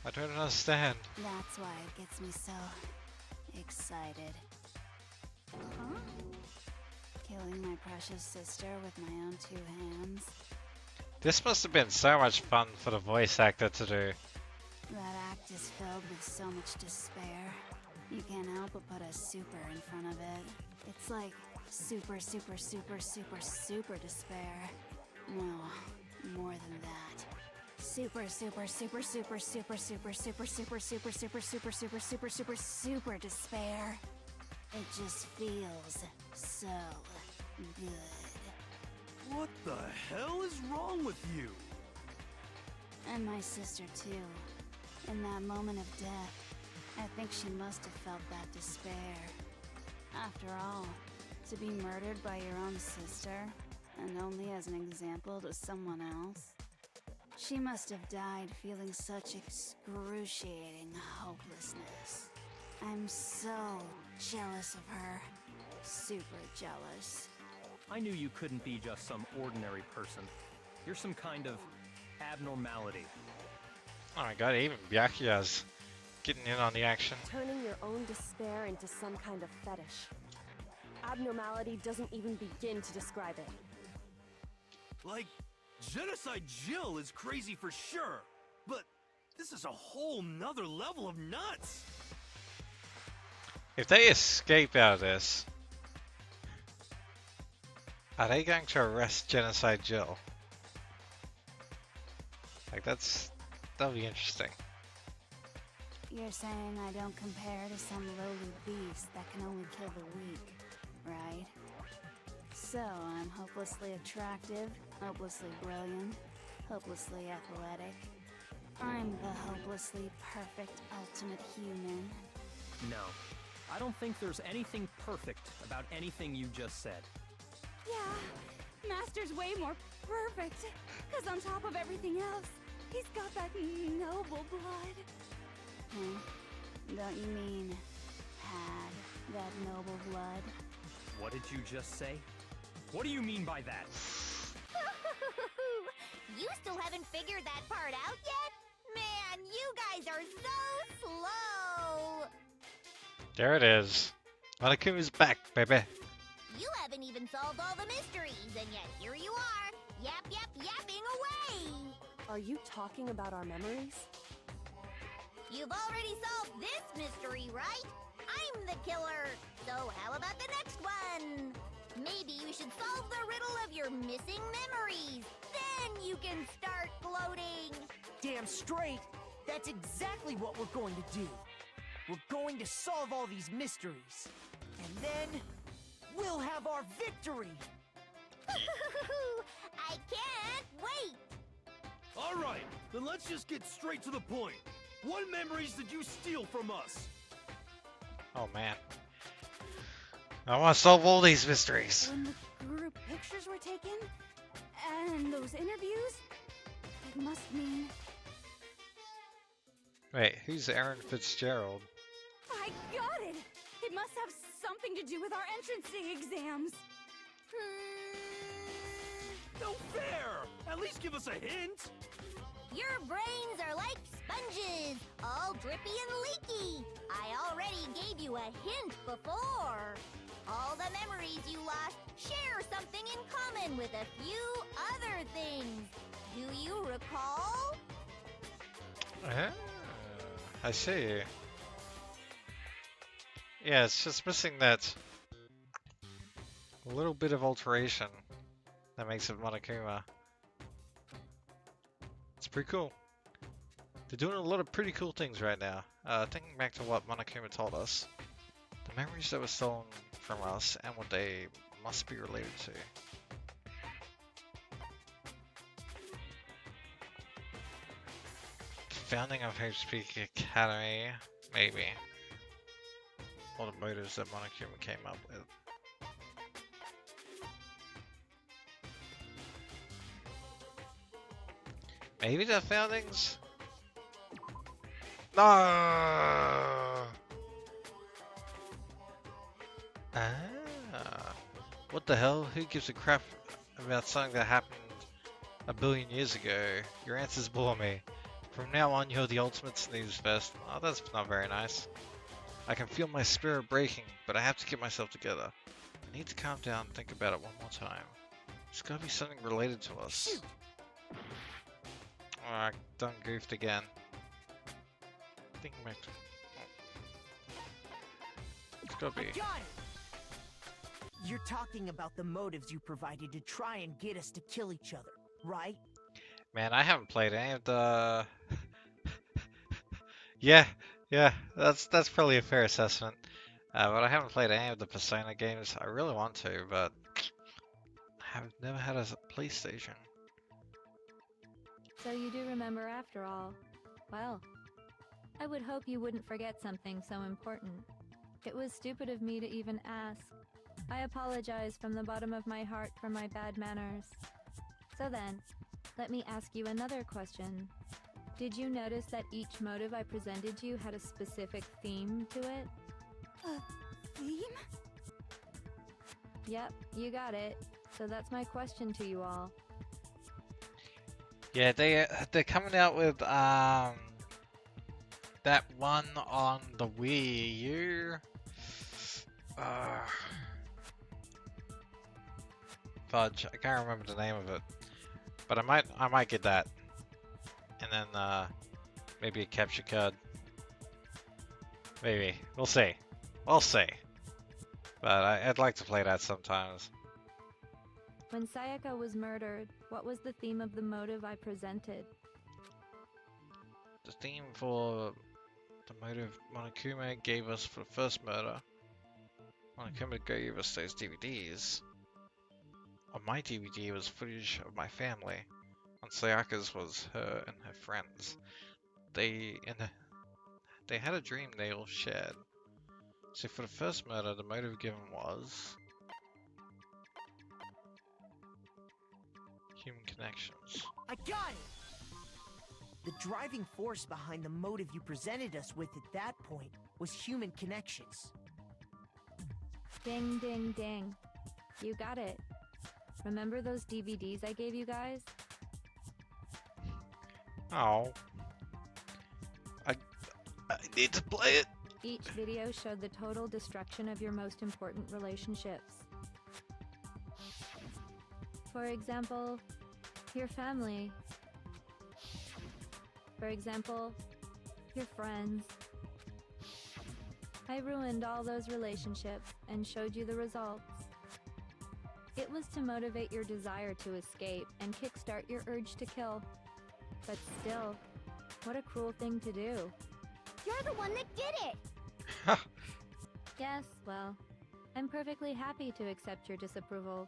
I don't understand. That's why it gets me so excited. Huh? Killing my precious sister with my own 2 hands. This must have been so much fun for the voice actor to do. That act is filled with so much despair. You can't help but put a super in front of it. It's like super, super, super, super, super despair. No, more than that. Super, super, super, super, super, super, super, super, super, super, super, super, super, super, super despair. It just feels so good. What the hell is wrong with you? And my sister too. In that moment of death, I think she must have felt that despair. After all, to be murdered by your own sister, and only as an example to someone else, she must have died feeling such excruciating hopelessness. I'm so jealous of her. Super jealous. I knew you couldn't be just some ordinary person. You're some kind of abnormality. Oh my god, even Byakuya's getting in on the action. Turning your own despair into some kind of fetish. Abnormality doesn't even begin to describe it. Like, Genocide Jill is crazy for sure, but this is a whole nother level of nuts. If they escape out of this, are they going to arrest Genocide Jill? Like that'll be interesting. You're saying I don't compare to some lowly beast that can only kill the weak, right? So I'm hopelessly attractive, hopelessly brilliant, hopelessly athletic. I'm the hopelessly perfect ultimate human. No, I don't think there's anything perfect about anything you just said. Yeah, Master's way more perfect. Cause on top of everything else, he's got that noble blood. Huh? Don't you mean had that noble blood? What did you just say? What do you mean by that? You still haven't figured that part out yet? Man, you guys are so slow! There it is. Monokuma's back, baby. You haven't even solved all the mysteries, and yet here you are, yapping away! Are you talking about our memories? You've already solved this mystery, right? I'm the killer, so how about the next one? Maybe you should solve the riddle of your missing memories. Then you can start gloating. Damn straight! That's exactly what we're going to do. We're going to solve all these mysteries. And then, we'll have our victory! I can't wait! Alright, then let's just get straight to the point. What memories did you steal from us? Oh man. I want to solve all these mysteries. When the group pictures were taken, and those interviews, it must mean Wait, who's Aaron Fitzgerald? I got it! It must have something to do with our entrancing exams. No fair! At least give us a hint! Your brains are like sponges, all drippy and leaky. I already gave you a hint before. All the memories you lost share something in common with a few other things. Do you recall? I see. Yeah, it's just missing that little bit of alteration that makes it Monokuma. It's pretty cool. They're doing a lot of pretty cool things right now. Thinking back to what Monokuma told us, the memories that were stolen from us and what they must be related to. Founding of HP Academy, maybe. All the motives that Monokuma came up with. Maybe the foundings? No! Ah. What the hell? Who gives a crap about something that happened a billion years ago. Your answers bore me. From now on, you're the ultimate snooze fest. Oh, that's not very nice. I can feel my spirit breaking, but I have to get myself together. I need to calm down and think about it one more time. There's gotta be something related to us. Shoot. Oh, I done goofed again. Think back to... It's gotta be... I got it! You're talking about the motives you provided to try and get us to kill each other, right? Man, I haven't played any of the... yeah, that's probably a fair assessment. But I haven't played any of the Persona games. I really want to, but I've never had a PlayStation. So you do remember after all. Well, I would hope you wouldn't forget something so important. It was stupid of me to even ask. I apologize from the bottom of my heart for my bad manners. So then, let me ask you another question. Did you notice that each motive I presented you had a specific theme to it? Theme? Yep, you got it. So that's my question to you all. Yeah, they're coming out with that one on the Wii U. Fudge, I can't remember the name of it, but I might get that, and then maybe a capture card. Maybe we'll see. We'll see. But I'd like to play that sometimes. When Sayaka was murdered, what was the theme of the motive I presented? The theme for the motive Monokuma gave us for the first murder. Monokuma gave us those DVDs. On my DVD was footage of my family. On Sayaka's was her and her friends. They had a dream they all shared. So for the first murder, the motive given was human connections. I got it! The driving force behind the motive you presented us with at that point was human connections. Ding, ding, ding. You got it. Remember those DVDs I gave you guys? Oh. I need to play it. Each video showed the total destruction of your most important relationships. For example, your family. For example, your friends. I ruined all those relationships and showed you the results. It was to motivate your desire to escape and kickstart your urge to kill. But still, what a cruel thing to do. You're the one that did it! Yes, well, I'm perfectly happy to accept your disapproval.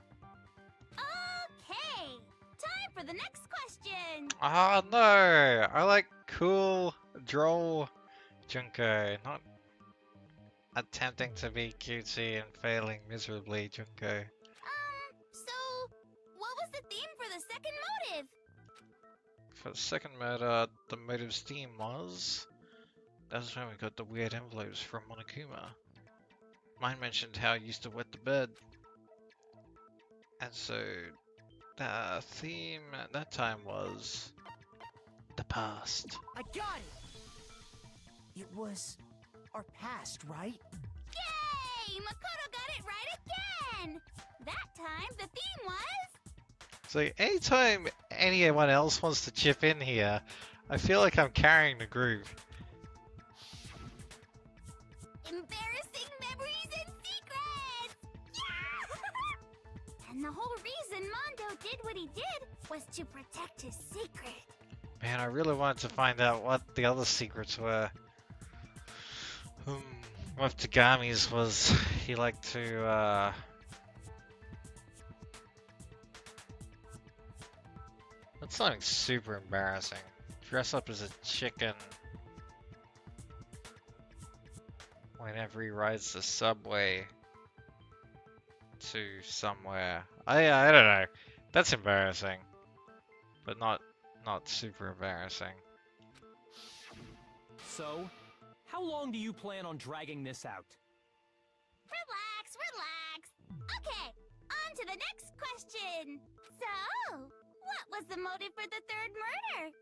Okay! Time for the next question! Oh no! I like cool, droll Junko, not attempting to be cutesy and failing miserably Junko. So, what was the theme for the second motive? For the second murder, the motive's theme was... That's when we got the weird envelopes from Monokuma. Mine mentioned how he used to wet the bed. And so, the theme at that time was... the past. I got it! It was our past, right? Yay! Makoto got it right again! That time, the theme was... So anytime anyone else wants to chip in here, I feel like I'm carrying the group. embarrassing memories and secrets! Yeah! And the whole reason Mondo did what he did was to protect his secret. Man, I really wanted to find out what the other secrets were. One of Tagami's was he liked to, That's something super embarrassing. Dress up as a chicken whenever he rides the subway to somewhere. I don't know. That's embarrassing, but not super embarrassing. So, how long do you plan on dragging this out? Relax, relax. Okay, on to the next question. So, what was the motive for the third murder?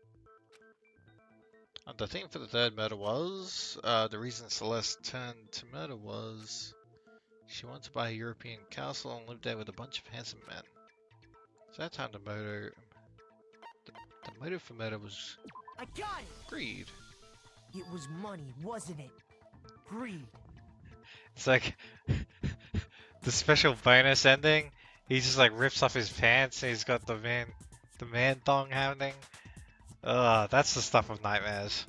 The theme for the third murder was the reason Celeste turned to murder was she wanted to buy a European castle and live there with a bunch of handsome men. So that time the motive for murder was I got it! greed. It was money, wasn't it? Greed. It's like the special bonus ending. He just like rips off his pants and he's got the man thong happening. Ugh, that's the stuff of nightmares.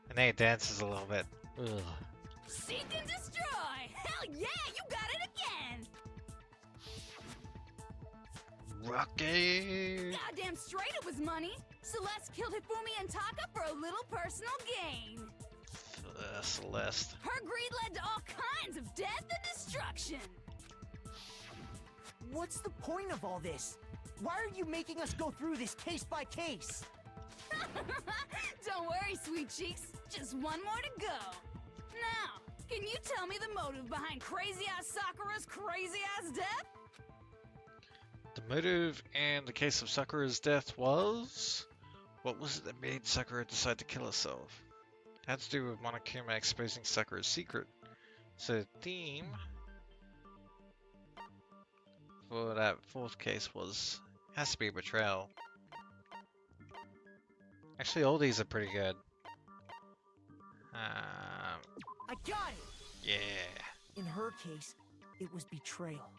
And then he dances a little bit. Ugh. Seek and destroy! Hell yeah, you got it again! Rocky! Goddamn straight it was money! Celeste killed Hifumi and Taka for a little personal gain. Celeste. Her greed led to all kinds of death and destruction. What's the point of all this? Why are you making us go through this case by case? Don't worry, sweet cheeks. Just one more to go. Now, can you tell me the motive behind crazy-ass Sakura's crazy-ass death? The motive in the case of Sakura's death was... What was it that made Sakura decide to kill herself? It had to do with Monokuma exposing Sakura's secret. So the theme for that fourth case has to be betrayal. Actually, all these are pretty good. I got it! Yeah. In her case, it was betrayal.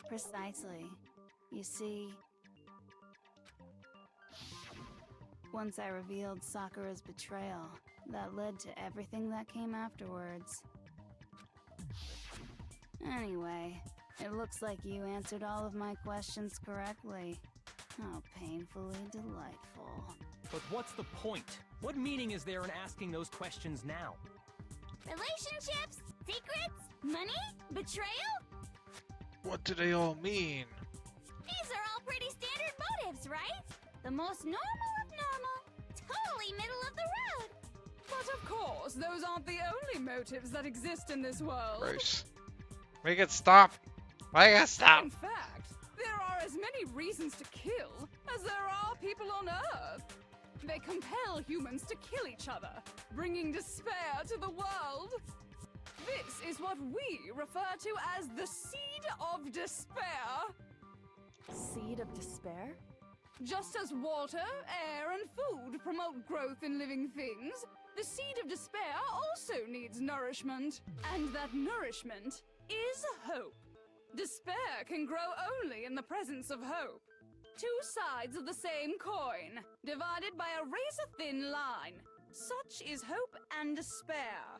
Precisely. You see, once I revealed Sakura's betrayal, that led to everything that came afterwards. Anyway, it looks like you answered all of my questions correctly. How painfully delightful. But what's the point? What meaning is there in asking those questions now? Relationships? Secrets? Money? Betrayal? What do they all mean? These are all pretty standard motives, right? The most normal of normal. Totally middle of the road. But of course, those aren't the only motives that exist in this world. Gross. Make it stop! Make it stop! In fact, there are as many reasons to kill as there are people on Earth. They compel humans to kill each other, bringing despair to the world. This is what we refer to as the seed of despair. Seed of despair? Just as water, air, and food promote growth in living things, the seed of despair also needs nourishment. And that nourishment is hope. Despair can grow only in the presence of hope. Two sides of the same coin, divided by a razor-thin line. Such is hope and despair.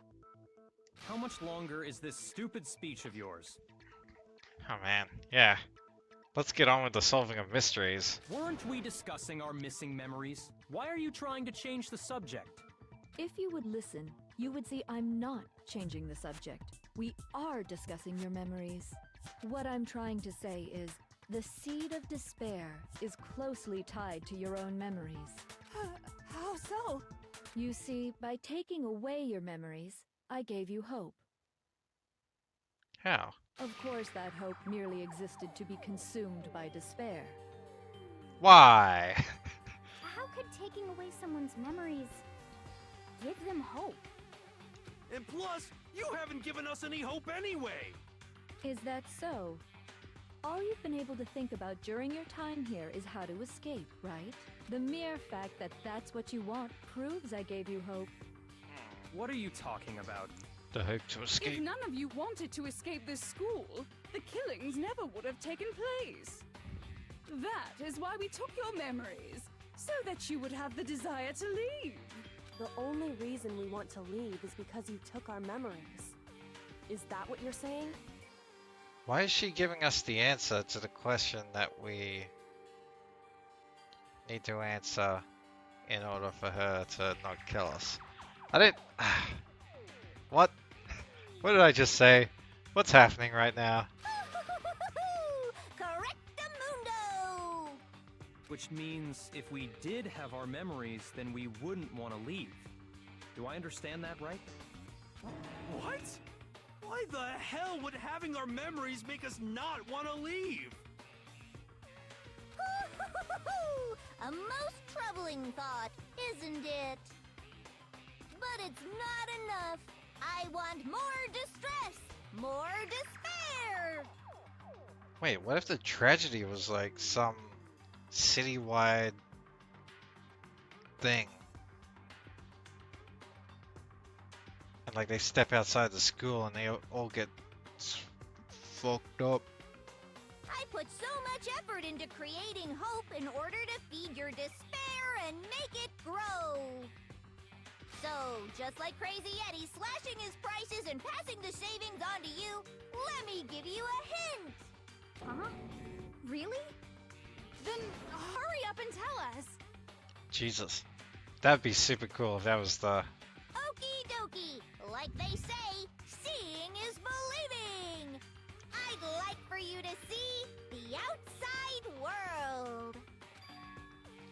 How much longer is this stupid speech of yours? Oh man, yeah. Let's get on with the solving of mysteries. Weren't we discussing our missing memories? Why are you trying to change the subject? If you would listen, you would see I'm not changing the subject. We are discussing your memories. What I'm trying to say is, the seed of despair is closely tied to your own memories. How so? You see, by taking away your memories, I gave you hope. How? Of course, that hope merely existed to be consumed by despair. Why? How could taking away someone's memories give them hope? And plus, you haven't given us any hope anyway! Is that so? All you've been able to think about during your time here is how to escape, right? The mere fact that that's what you want proves I gave you hope. What are you talking about? The hope to If escape. none of you wanted to escape this school, the killings never would have taken place. That is why we took your memories, so that you would have the desire to leave. The only reason we want to leave is because you took our memories. Is that what you're saying? Why is she giving us the answer to the question that we need to answer in order for her to not kill us? I didn't... What? What did I just say? What's happening right now? Correctamundo! Which means if we did have our memories, then we wouldn't want to leave. Do I understand that right? What? Why the hell would having our memories make us not want to leave? A most troubling thought, isn't it? But it's not enough. I want more distress, more despair. Wait, what if the tragedy was like some citywide thing? And like they step outside the school and they all get fucked up. I put so much effort into creating hope in order to feed your despair and make it grow. So, just like Crazy Eddie slashing his prices and passing the savings on to you, let me give you a hint. Huh? Really? Then hurry up and tell us. Jesus. That'd be super cool if that was the... Okie dokie. Like they say, seeing is believing. I'd like for you to see the outside world.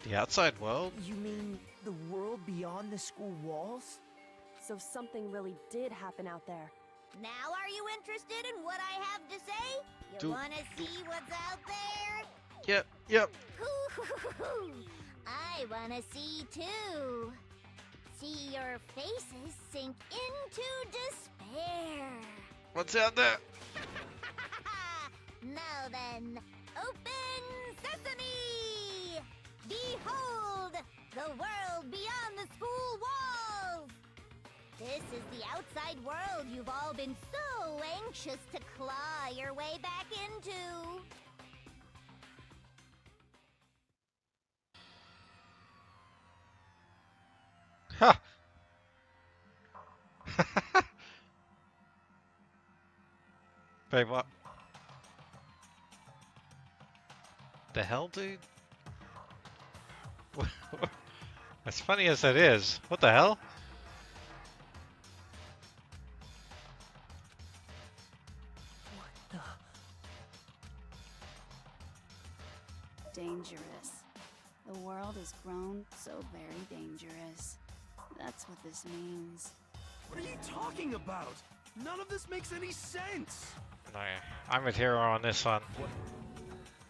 The outside world? You mean the world beyond the school walls? So something really did happen out there. Now are you interested in what I have to say? You Do- wanna see what's out there? Yep. Hoo-hoo-hoo-hoo. I wanna see too. See your faces sink into despair. What's out there? Now then, open sesame! Behold, the world beyond the school walls! This is the outside world you've all been so anxious to claw your way back into. Ha! Wait, what? The hell, dude? As funny as that is, what the hell? Dangerous. The world has grown so very dangerous. That's what this means. What are you talking about? None of this makes any sense. No, I'm with Hero on this one.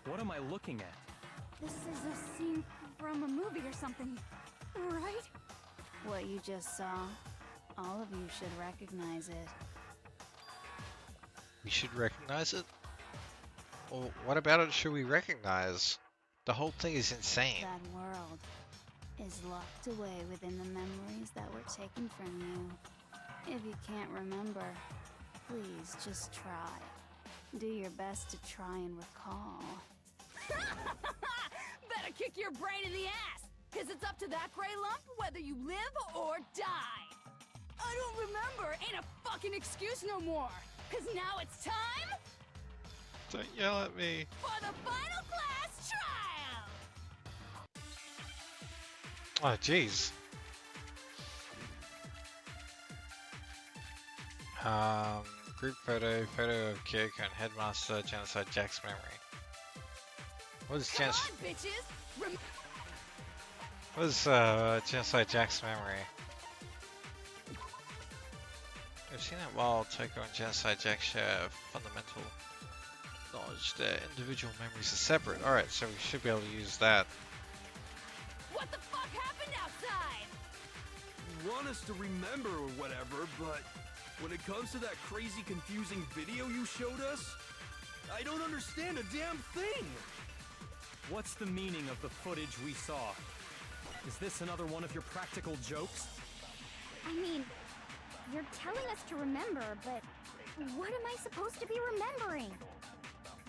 What am I looking at? This is a scene from a movie or something, right? What you just saw, all of you should recognize it. We should recognize it? Well, what about it should we recognize? The whole thing is insane. That world is locked away within the memories that were taken from you. If you can't remember, please just try. Do your best to try and recall. Better kick your brain in the ass, because it's up to that gray lump whether you live or die. I don't remember ain't a fucking excuse no more, because now it's time Don't yell at me. for the final class trial. Oh, jeez. Group photo of Kyoko and Headmaster Genocide Jack's memory. What is Come on, bitches. Genocide Jack's memory? I've seen that while Toko and Genocide Jack share fundamental knowledge, their individual memories are separate. Alright, so we should be able to use that. What the fuck happened outside? You want us to remember or whatever, but when it comes to that crazy confusing video you showed us, I don't understand a damn thing! What's the meaning of the footage we saw? Is this another one of your practical jokes? I mean, you're telling us to remember, but what am I supposed to be remembering?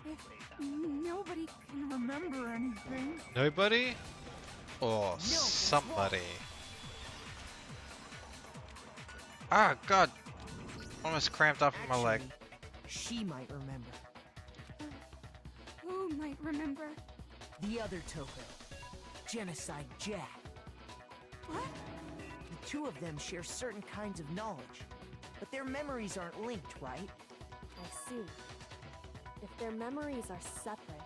If nobody can remember anything. Nobody? Or somebody? Ah, God! Almost cramped up in my leg. She might remember. Who might remember? The other Toko. Genocide Jack. What? The two of them share certain kinds of knowledge, but their memories aren't linked, right? I see. If their memories are separate,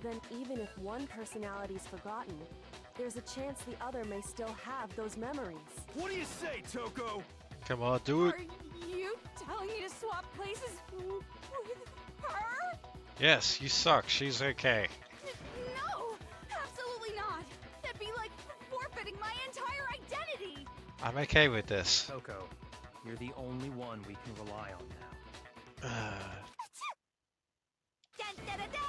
then even if one personality's forgotten, there's a chance the other may still have those memories. What do you say, Toko? Come on, do it. Are you telling me to swap places with her? Yes, you suck. She's okay. No, absolutely not. giving my entire identity! I'm okay with this. Coco, you're the only one we can rely on now. Dun, da, da, da!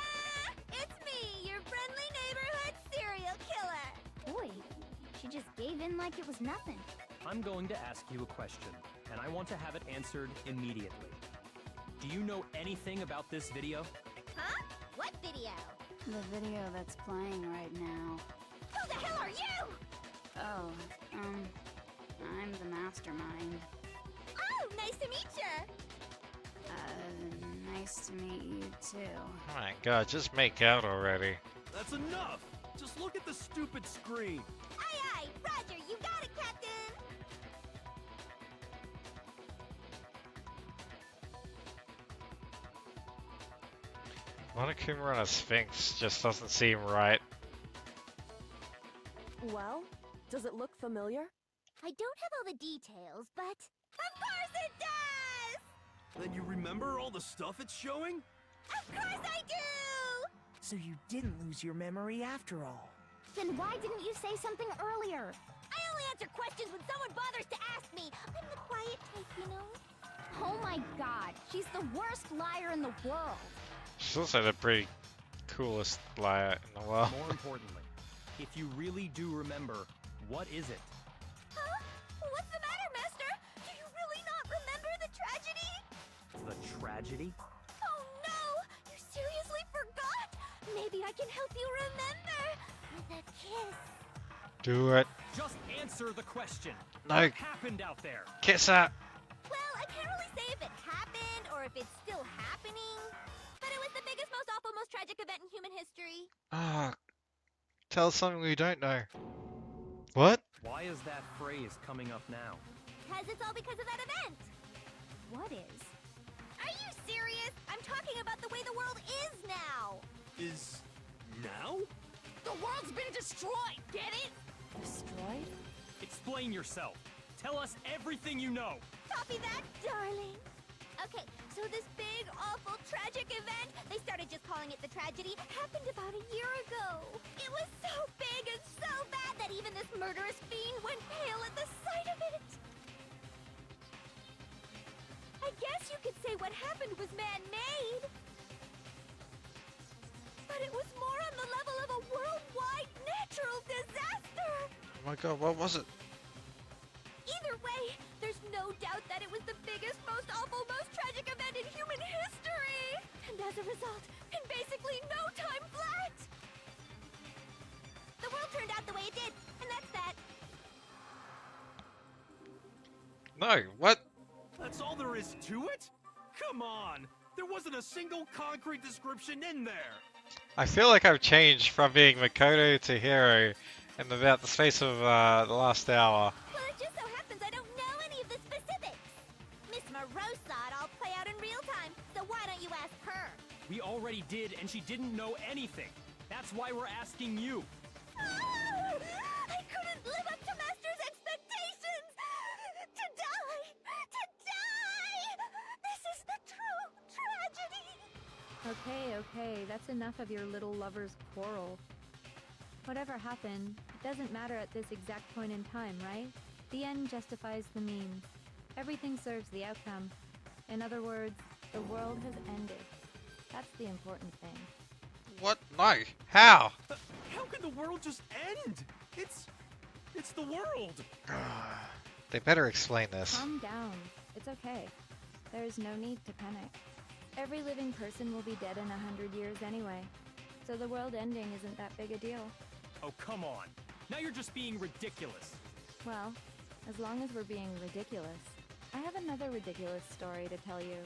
It's me, your friendly neighborhood serial killer! Boy, she just gave in like it was nothing. I'm going to ask you a question, and I want to have it answered immediately. Do you know anything about this video? Huh? What video? The video that's playing right now. Who the hell are you? Oh, I'm the mastermind. Oh, nice to meet you! Nice to meet you too. Oh my god, just make out already. That's enough! Just look at the stupid screen. Aye, aye, Roger, you got it, Captain! Monokuma on a Sphinx just doesn't seem right. Well, does it look familiar? I don't have all the details, but... Of course it does! Then you remember all the stuff it's showing? Of course I do! So you didn't lose your memory after all. Then why didn't you say something earlier? I only answer questions when someone bothers to ask me. I'm the quiet type, you know? Oh my god, she's the worst liar in the world. She's also the pretty coolest liar in the world. More importantly, if you really do remember, what is it? Huh? What's the matter, Master? Do you really not remember the tragedy? The tragedy? Oh no! You seriously forgot? Maybe I can help you remember. With a kiss. Do it. Just answer the question. No. What happened out there? Kiss her. Well, I can't really say if it happened or if it's still happening. But it was the biggest, most awful, most tragic event in human history. Ah, tell us something we don't know. What? Why is that phrase coming up now? Because it's all because of that event. What is? Are you serious? I'm talking about the way the world is now. Is... now? The world's been destroyed, get it? Destroyed? Explain yourself. Tell us everything you know. Copy that, darling. Okay, so this big, awful, tragic event, they started just calling it the tragedy, happened about a year ago. It was so big and so bad that even this murderous fiend went pale at the sight of it. I guess you could say what happened was man-made. But it was more on the level of a worldwide natural disaster. Oh my god, what was it? Either way, there's no doubt that it was the biggest, most awful, most tragic event in human history! And as a result, in basically no time flat! The world turned out the way it did, and that's that. No, what? That's all there is to it? Come on! There wasn't a single concrete description in there! I feel like I've changed from being Makoto to Hero in about the space of the last hour. Well, it just so happens I don't know any of the specifics. Miss Moreau saw it all play out in real time, so why don't you ask her? We already did, and she didn't know anything. That's why we're asking you. I couldn't live up to Master's expectations! To die! To die! This is the true tragedy! Okay, that's enough of your little lover's quarrel. Whatever happened, it doesn't matter at this exact point in time, right? The end justifies the means. Everything serves the outcome. In other words, the world has ended. That's the important thing. What? No. How? How can the world just end? It's the world! They better explain this. Calm down. It's okay. There's no need to panic. Every living person will be dead in 100 years anyway. So the world ending isn't that big a deal. Oh, come on. Now you're just being ridiculous. Well, as long as we're being ridiculous, I have another ridiculous story to tell you.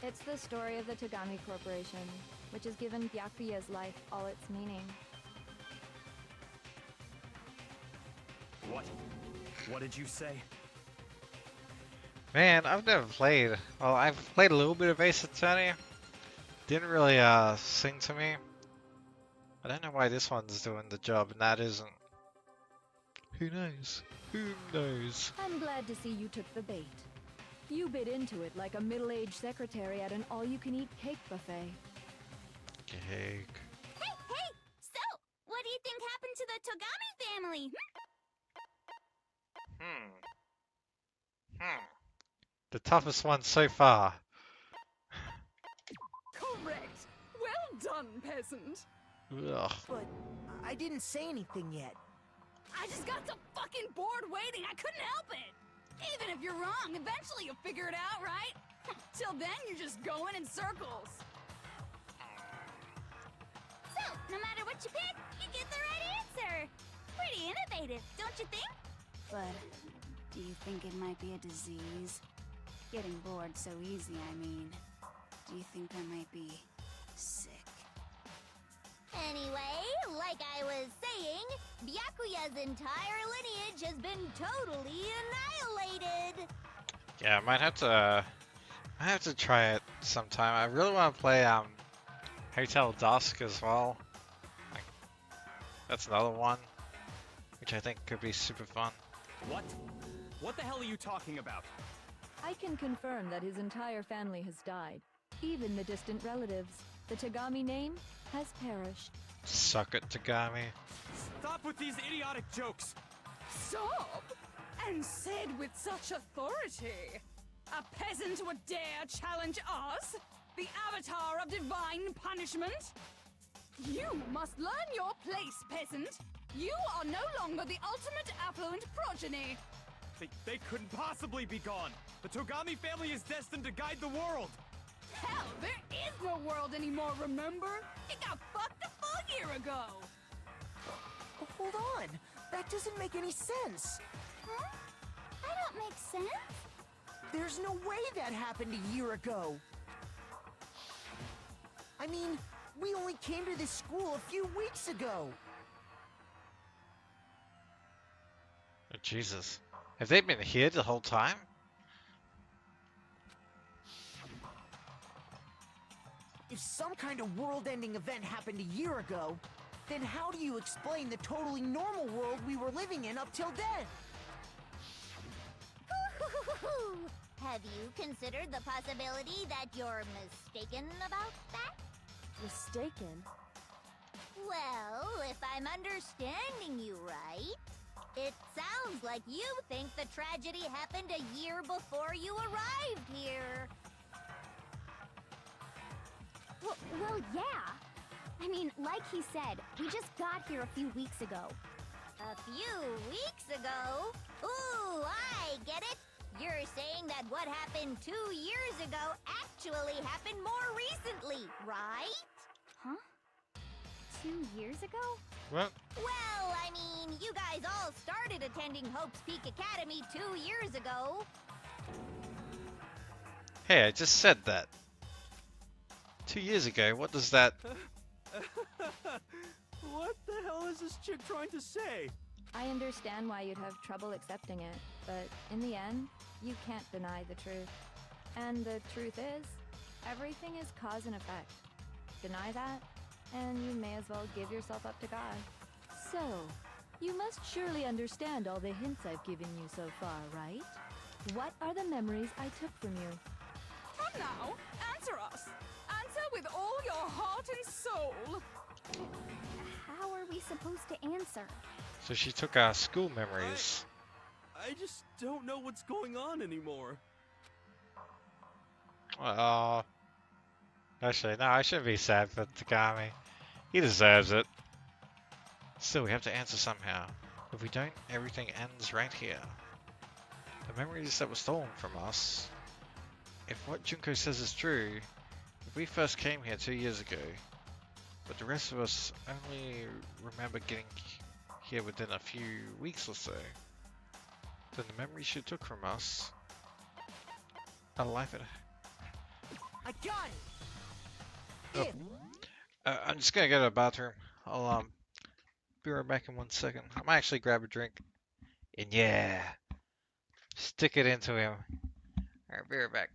It's the story of the Togami Corporation, which has given Byakuya's life all its meaning. What? What did you say? Man, I've never played. Well, I've played a little bit of Ace Attorney. Didn't really sing to me. I don't know why this one's doing the job and that isn't. Who knows? Who knows? I'm glad to see you took the bait. You bit into it like a middle-aged secretary at an all-you-can-eat cake buffet. Cake. Hey! So, what do you think happened to the Togami family? The toughest one so far. Correct. Well done, peasant. Ugh. But I didn't say anything yet. I just got so fucking bored waiting, I couldn't help it. Even if you're wrong, eventually you'll figure it out, right? Till then, you're just going in circles. So, no matter what you pick, you get the right answer. Pretty innovative, don't you think? But do you think it might be a disease? Getting bored so easy, I mean. Do you think I might be sick? Anyway, like I was saying, Byakuya's entire lineage has been totally annihilated. Yeah, I might have to try it sometime. I really want to play Hotel Dusk as well. Like, that's another one, which I think could be super fun. What? What the hell are you talking about? I can confirm that his entire family has died. Even the distant relatives. The Tagami name has perished. Suck it, Tagami. Stop with these idiotic jokes! Stop! And said with such authority. A peasant would dare challenge us? The avatar of divine punishment? You must learn your place, peasant. You are no longer the ultimate affluent progeny. They couldn't possibly be gone! The Togami family is destined to guide the world! Hell, there is no world anymore, remember? It got fucked a full year ago. Oh, hold on. That doesn't make any sense. Huh? I don't make sense. There's no way that happened a year ago. I mean, we only came to this school a few weeks ago. Oh, Jesus. Have they been here the whole time? If some kind of world-ending event happened a year ago, then how do you explain the totally normal world we were living in up till then? Have you considered the possibility that you're mistaken about that? Mistaken? Well, if I'm understanding you right, it sounds like you think the tragedy happened a year before you arrived here. Well, yeah. I mean, like he said, we just got here a few weeks ago. A few weeks ago? Ooh, I get it. You're saying that what happened 2 years ago actually happened more recently, right? Huh? 2 years ago? What? Well, I mean, you guys all started attending Hope's Peak Academy 2 years ago. Hey, I just said that. 2 years ago, what does that... What the hell is this chick trying to say? I understand why you'd have trouble accepting it, but in the end, you can't deny the truth. And the truth is, everything is cause and effect. Deny that, and you may as well give yourself up to God. So, you must surely understand all the hints I've given you so far, right? What are the memories I took from you? Come now, answer us. Answer with all your heart and soul. How are we supposed to answer? So she took our school memories. I just don't know what's going on anymore. Actually, no, I shouldn't be sad for Takami. He deserves it. Still, we have to answer somehow. If we don't, everything ends right here. The memories that were stolen from us. If what Junko says is true, if we first came here 2 years ago, but the rest of us only remember getting here within a few weeks or so, then the memories she took from us are life at... I got it! Oh. I'm just gonna go to the bathroom. I'll be right back in 1 second. I might actually grab a drink. And yeah, stick it into him. Alright, be right back.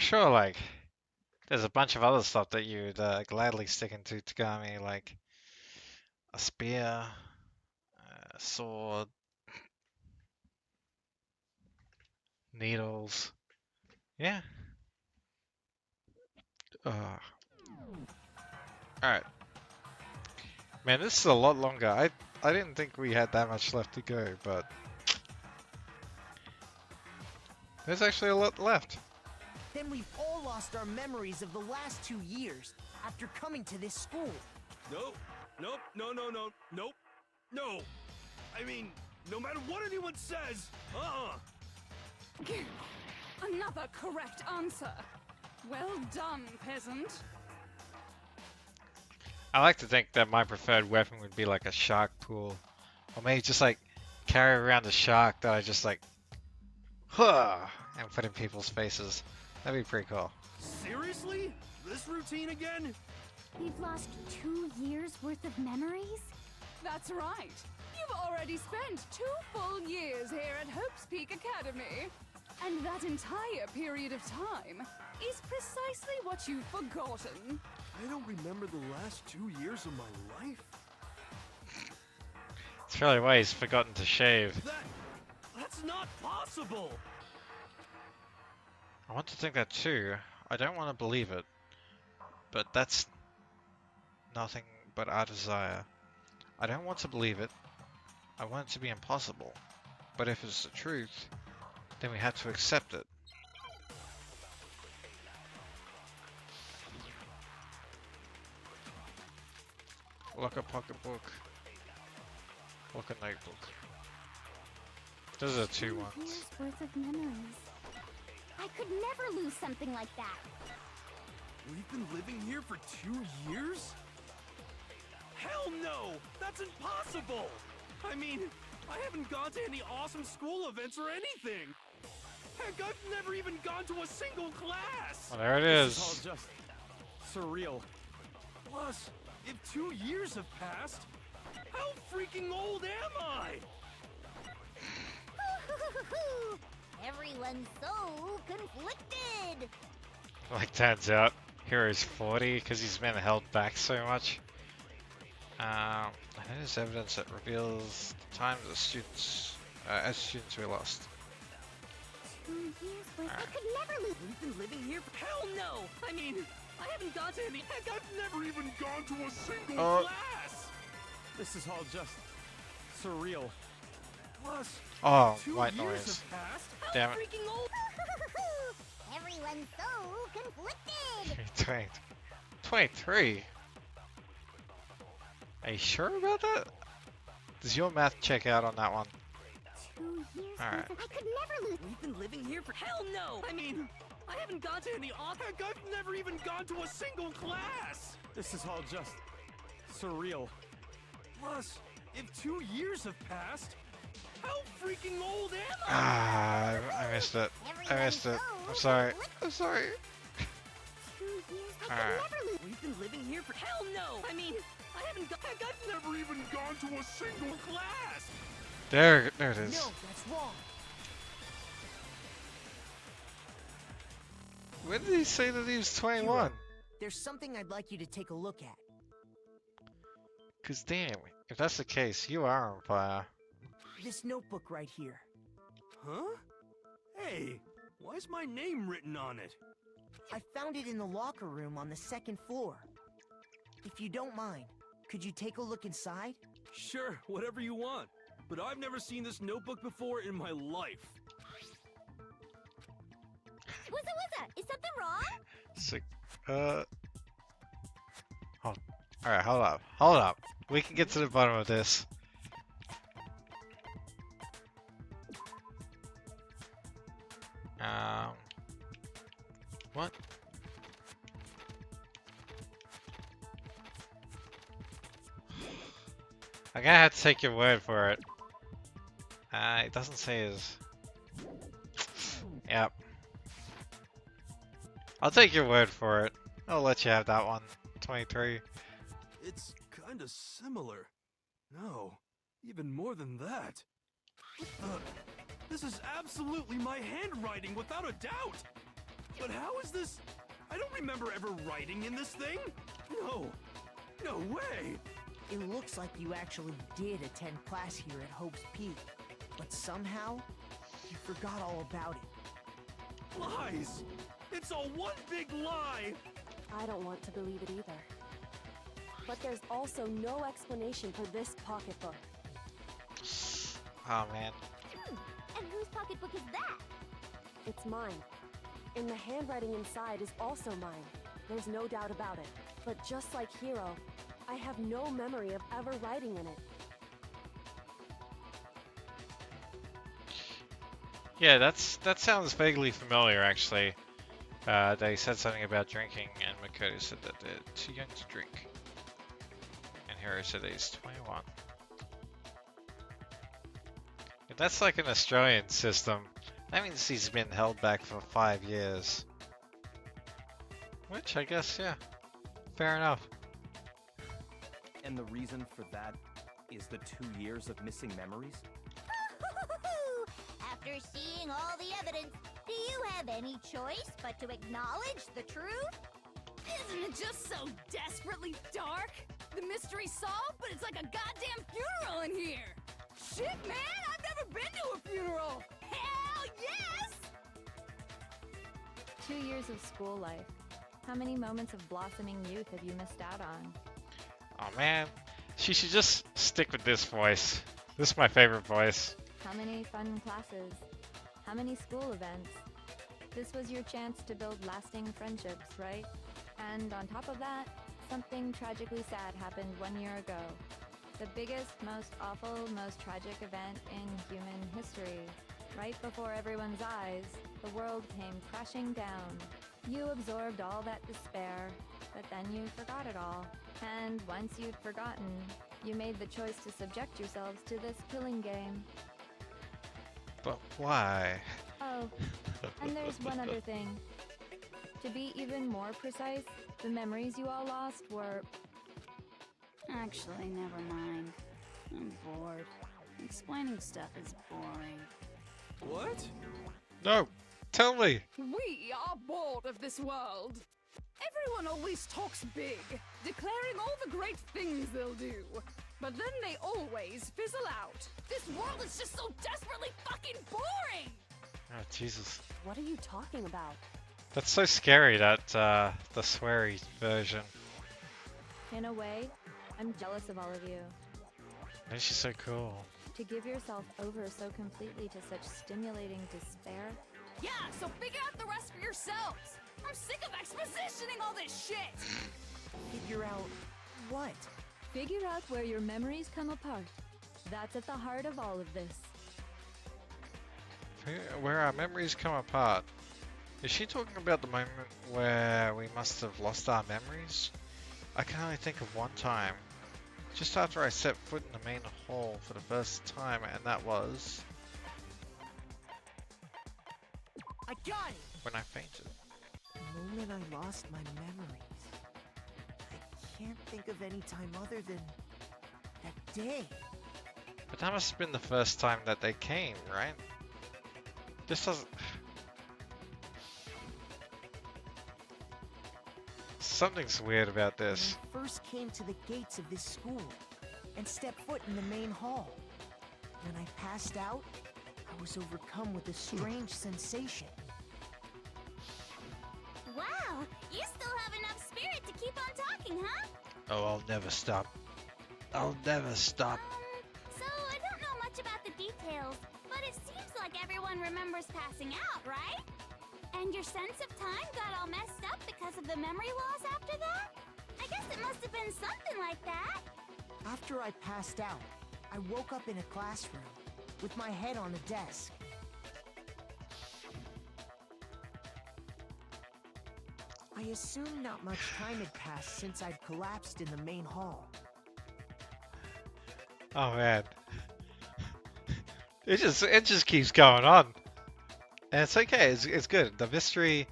sure, like, there's a bunch of other stuff that you'd gladly stick into Tagami, like a spear, a sword, needles. Yeah. Alright. Man, this is a lot longer. I didn't think we had that much left to go, but there's actually a lot left. Then we've all lost our memories of the last 2 years after coming to this school. Nope. Nope. No. Nope. No. I mean, no matter what anyone says, Another correct answer. Well done, peasant. I like to think that my preferred weapon would be like a shark pool. Or maybe just like carry around a shark that I just like, huh, and put in people's faces. That'd be pretty cool. Seriously? This routine again? We've lost 2 years worth of memories? That's right. You've already spent 2 full years here at Hope's Peak Academy. And that entire period of time is precisely what you've forgotten. I don't remember the last 2 years of my life. It's probably why he's forgotten to shave. That's not possible! I want to think that too. I don't want to believe it. But that's nothing but our desire. I don't want to believe it. I want it to be impossible. But if it's the truth, then we have to accept it. Like a pocketbook. Like a notebook. Those are 2 ones. Years worth of memories. I could never lose something like that. We've been living here for 2 years? Hell no! That's impossible! I mean, I haven't gone to any awesome school events or anything! Heck, I've never even gone to a single class! Well, there it This is. is all just surreal. Plus, if 2 years have passed, how freaking old am I? Everyone's so conflicted. Like, turns out, Hero's 40 because he's been held back so much. I know there's evidence that reveals the time that students, as students we lost. 2 years worth. I could never lose. We've been living here for— Hell no! I mean, I haven't gone to any— Heck, I've never even gone to a single class! This is all just surreal. Plus, Oh, 2 white years noise. have passed. How Damn it. freaking old— Everyone's so conflicted. 23. Are you sure about that? Does your math check out on that one? 2 years Alright. worth of. I could never lose. We've been living here for— Hell no! I mean, I haven't gone to any— Heck, I've never even gone to a single class! This is all just surreal. Plus, if 2 years have passed, how freaking old am I? Ah, I missed it. I missed it. I'm sorry. I'm sorry. 2 years. I Alright. could never lose. We've been living here for— Hell no! I mean, I haven't gone— Heck, I've never even gone to a single class! There it is. No, that's wrong. When did he say that he was 21? There's something I'd like you to take a look at. Cause damn, if that's the case, you are on fire. This notebook right here. Huh? Hey, why is my name written on it? I found it in the locker room on the 2nd floor. If you don't mind, could you take a look inside? Sure, whatever you want. But I've never seen this notebook before in my life. What's Is something wrong? Sick. Oh, alright, hold up. Hold up. We can get to the bottom of this. What? I'm gonna have to take your word for it. It doesn't say his. Yep. I'll take your word for it. I'll let you have that one. 23. It's kinda similar. No, even more than that. This is absolutely my handwriting, without a doubt! But how is this? I don't remember ever writing in this thing. No. No way. It looks like you actually did attend class here at Hope's Peak, but somehow, you forgot all about it. Lies! It's all one big lie! I don't want to believe it either. But there's also no explanation for this pocketbook. Oh man. And whose pocketbook is that? It's mine. And the handwriting inside is also mine. There's no doubt about it. But just like Hiro, I have no memory of ever writing in it. Yeah, that sounds vaguely familiar actually. They said something about drinking, and Makoto said that they're too young to drink. And Hiro said he's 21. If that's like an Australian system, that means he's been held back for 5 years. Which, I guess, yeah. Fair enough. And the reason for that is the 2 years of missing memories? After seeing all the evidence, do you have any choice but to acknowledge the truth? Isn't it just so desperately dark? The mystery's solved, but it's like a goddamn funeral in here! Shit, man! I've never been to a funeral! Hell yes! 2 years of school life. How many moments of blossoming youth have you missed out on? Oh man, she should just stick with this voice. This is my favorite voice. How many fun classes? How many school events? This was your chance to build lasting friendships, right? And on top of that, something tragically sad happened 1 year ago. The biggest, most awful, most tragic event in human history. Right before everyone's eyes, the world came crashing down. You absorbed all that despair, but then you forgot it all. And once you'd forgotten, you made the choice to subject yourselves to this killing game. But why? Oh, and there's one other thing. To be even more precise, the memories you all lost were... Actually, never mind. I'm bored. Explaining stuff is boring. What? No, tell me. We are bored of this world. Everyone always talks big, declaring all the great things they'll do. But then they always fizzle out. This world is just so desperately fucking boring! Oh, Jesus. What are you talking about? That's so scary, that, the sweary version. In a way, I'm jealous of all of you. And she's so cool. To give yourself over so completely to such stimulating despair. Yeah, so figure out the rest for yourselves! I'm sick of expositioning all this shit! Figure out what? Figure out where your memories come apart. That's at the heart of all of this. Where our memories come apart. Is she talking about the moment where we must have lost our memories? I can only think of one time. Just after I set foot in the main hall for the first time, and that was... I got it! when I fainted. The moment I lost my memories. I can't think of any time other than that day. But that must have been the first time that they came, right? This doesn't... Something's weird about this. When I first came to the gates of this school and stepped foot in the main hall. When I passed out, I was overcome with a strange sensation. Wow, you still have enough spirit to keep on talking, huh? Oh, I'll never stop. I'll never stop. So I don't know much about the details, but it seems like everyone remembers passing out, right? And your sense of time got all messed up because of the memory loss after that? I guess it must have been something like that. After I passed out, I woke up in a classroom with my head on a desk. I assumed not much time had passed since I'd collapsed in the main hall. Oh man. It just keeps going on. And it's okay, it's good. The mystery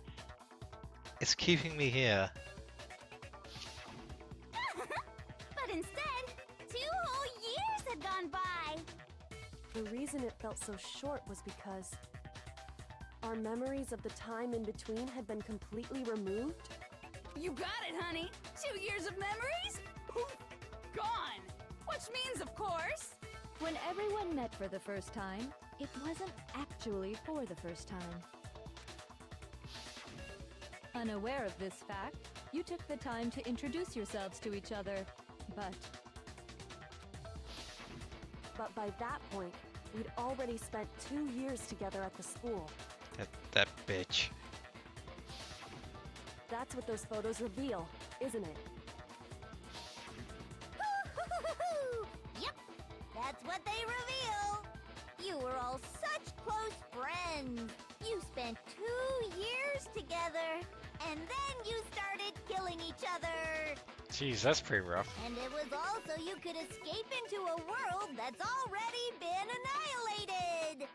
is keeping me here. But instead, 2 whole years had gone by. The reason it felt so short was because Our memories of the time in between had been completely removed? You got it, honey. 2 years of memories? Poof, gone. Which means, of course... When everyone met for the first time, it wasn't actually for the first time. Unaware of this fact, you took the time to introduce yourselves to each other, but by that point, we'd already spent 2 years together at the school. That bitch. That's what those photos reveal, isn't it? Yep, that's what they reveal. You were all such close friends. You spent 2 years together, and then you started killing each other. Jeez, that's pretty rough. And it was all so you could escape into a world that's already been annihilated.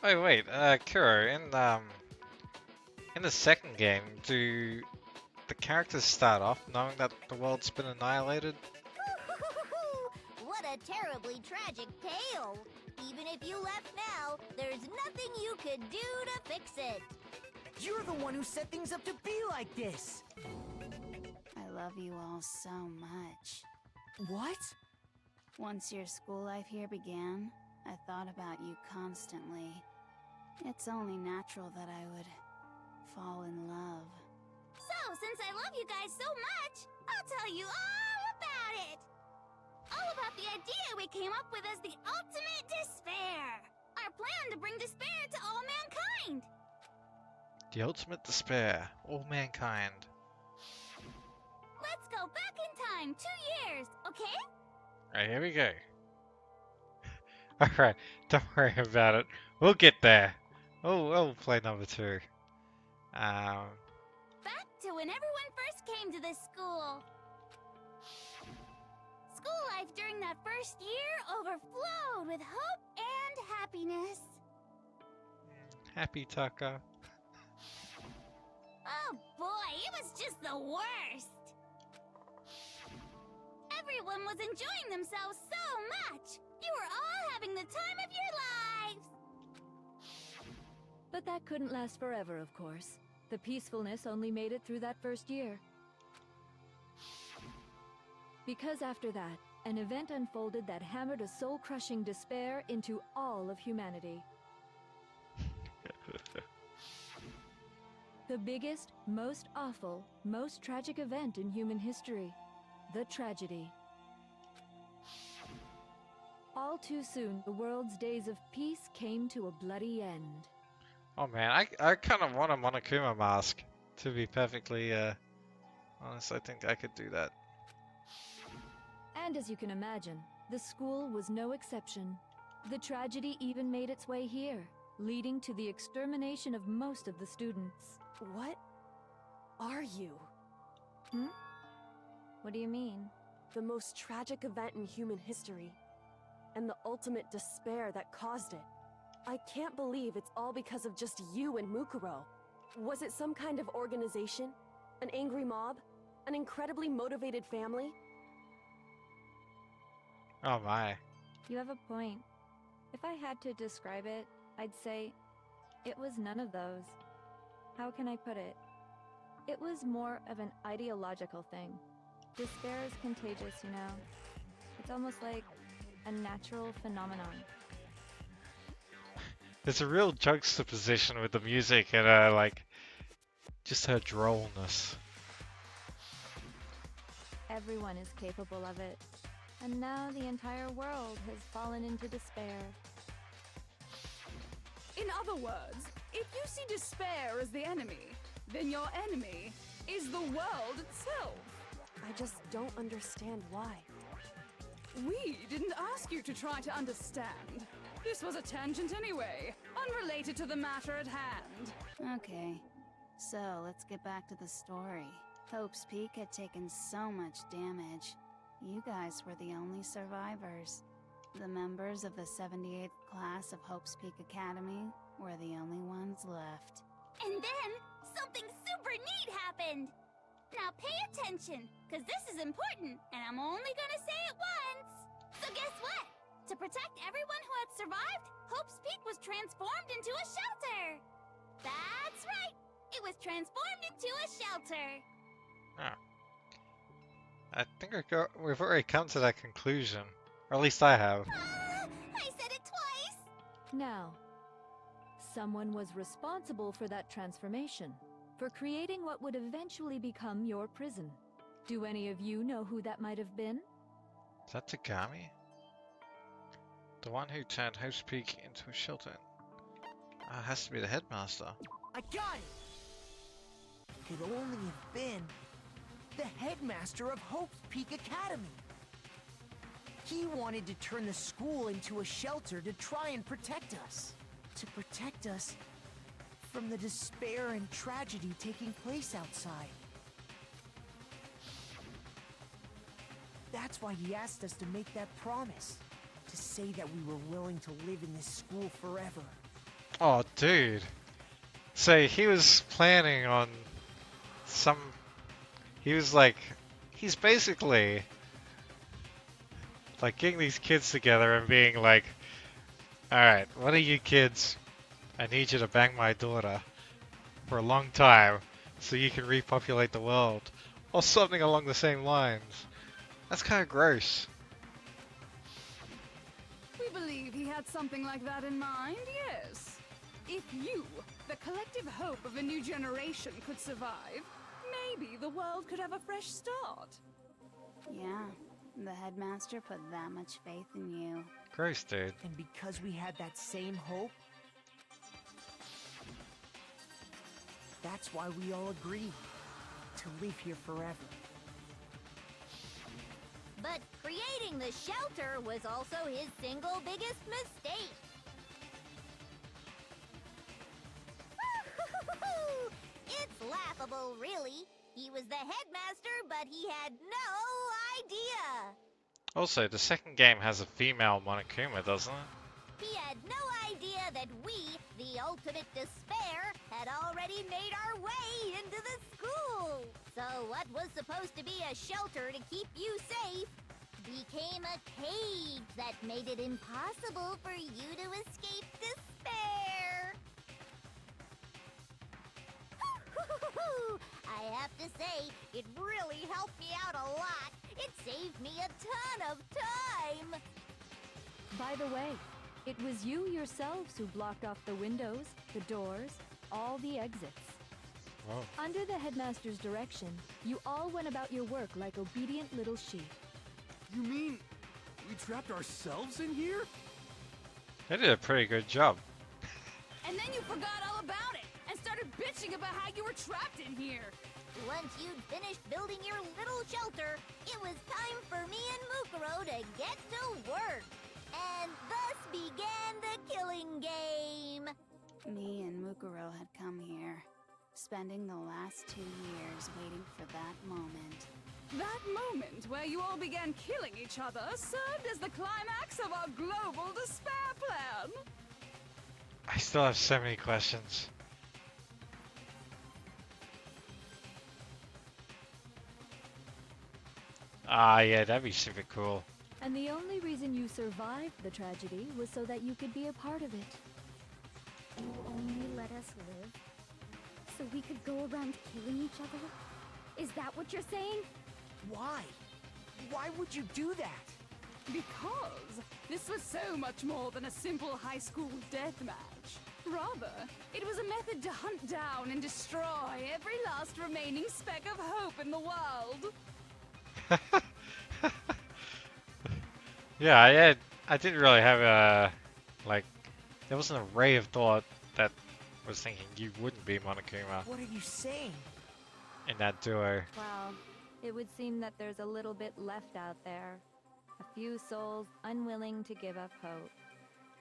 Oh wait, Kuro, in the second game, do the characters start off knowing that the world's been annihilated? What a terribly tragic tale. Even if you left now, there's nothing you could do to fix it. You're the one who set things up to be like this. I love you all so much. What? Once your school life here began, I thought about you constantly. It's only natural that I would fall in love. So, since I love you guys so much, I'll tell you all about it. All about the idea we came up with as the ultimate despair. Our plan to bring despair to all mankind. The ultimate despair, all mankind. Let's go back in time 2 years, okay? Alright, here we go. Alright, don't worry about it. We'll get there. We'll play number 2. Back to when everyone first came to this school. School life during that first year overflowed with hope and happiness. Happy Tucker. Oh boy, it was just the worst. Everyone was enjoying themselves so much. You were all having the time of your lives. But that couldn't last forever, of course. The peacefulness only made it through that first year. Because after that, an event unfolded that hammered a soul-crushing despair into all of humanity. The biggest, most awful, most tragic event in human history. The tragedy. All too soon, the world's days of peace came to a bloody end. Oh man, I kind of want a Monokuma mask, to be perfectly honest. I think I could do that. And as you can imagine, the school was no exception. The tragedy even made its way here, leading to the extermination of most of the students. What are you? What do you mean? The most tragic event in human history, and the ultimate despair that caused it. I can't believe it's all because of just you and Mukuro. Was it some kind of organization? An angry mob? An incredibly motivated family? Oh my. You have a point. If I had to describe it, I'd say it was none of those. How can I put it? It was more of an ideological thing. Despair is contagious, you know. It's almost like a natural phenomenon. There's a real juxtaposition with the music and like just her drollness. Everyone is capable of it. And now the entire world has fallen into despair. In other words, if you see despair as the enemy, then your enemy is the world itself. I just don't understand why. We didn't ask you to try to understand. This was a tangent anyway, unrelated to the matter at hand. Okay, so let's get back to the story. Hope's Peak had taken so much damage. You guys were the only survivors. The members of the 78th class of Hope's Peak Academy were the only ones left. And then, something super neat happened! Now pay attention, because this is important, and I'm only gonna say it once! So guess what? To protect everyone who had survived, Hope's Peak was transformed into a shelter. That's right. It was transformed into a shelter. Oh. I think we've already come to that conclusion. Or at least I have. I said it twice. Now, someone was responsible for that transformation, for creating what would eventually become your prison. Do any of you know who that might have been? Is that Tagami? The one who turned Hope's Peak into a shelter. It has to be the headmaster. I got it! Could only have been the headmaster of Hope's Peak Academy. He wanted to turn the school into a shelter to try and protect us. To protect us from the despair and tragedy taking place outside. That's why he asked us to make that promise. To say that we were willing to live in this school forever. Oh, dude. So he was planning on some... He was like... He's basically... like getting these kids together and being like... Alright, one of you kids, I need you to bang my daughter for a long time so you can repopulate the world. Or something along the same lines. That's kind of gross. We believe he had something like that in mind, yes. If you, the collective hope of a new generation, could survive, maybe the world could have a fresh start. Yeah, the headmaster put that much faith in you. Gross, dude. And because we had that same hope, that's why we all agreed to live here forever. But creating the shelter was also his single biggest mistake. It's laughable, really. He was the headmaster, but he had no idea. Also, the second game has a female Monokuma, doesn't it? He had no idea that we, the ultimate despair, had already made our way into the school. So what was supposed to be a shelter to keep you safe became a cage that made it impossible for you to escape despair. I have to say, it really helped me out a lot. It saved me a ton of time. By the way, it was you yourselves who blocked off the windows, the doors, all the exits. Whoa. Under the headmaster's direction, you all went about your work like obedient little sheep. You mean we trapped ourselves in here? They did a pretty good job. And then you forgot all about it and started bitching about how you were trapped in here. Once you'd finished building your little shelter, it was time for me and Mukuro to get to work. And thus began the killing game. Me and Mukuro had come here, spending the last 2 years waiting for that moment. That moment where you all began killing each other served as the climax of our global despair plan. I still have so many questions. Ah, yeah, that'd be super cool. And the only reason you survived the tragedy was so that you could be a part of it. You only let us live so we could go around killing each other? Is that what you're saying? Why? Why would you do that? Because this was so much more than a simple high school deathmatch. Rather, it was a method to hunt down and destroy every last remaining speck of hope in the world. Yeah, I didn't really have a, like, there wasn't a ray of thought that was thinking you wouldn't be Monokuma What are you saying? in that duo. Well, it would seem that there's a little bit left out there. A few souls unwilling to give up hope.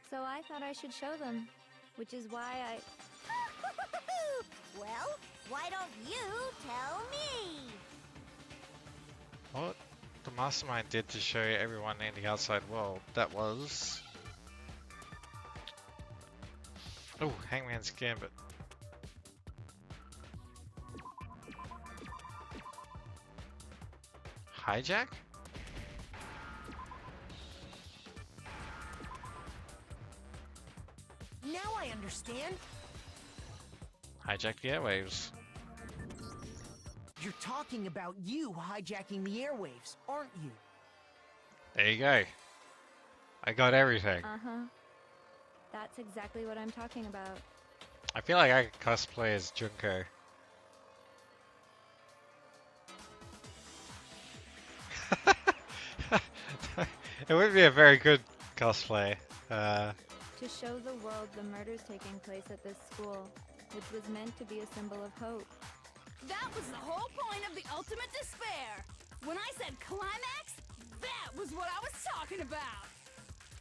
So I thought I should show them, which is why I... Well, why don't you tell me? What the mastermind did to show everyone in the outside world, that was... Oh, Hangman's Gambit. Hijack? Now I understand. Hijack the airwaves. You're talking about you hijacking the airwaves, aren't you? There you go. I got everything. Uh-huh. That's exactly what I'm talking about. I feel like I could cosplay as Junko. It would be a very good cosplay. To show the world the murders taking place at this school, which was meant to be a symbol of hope. That was the whole point of the ultimate despair. When I said climax, that was what I was talking about.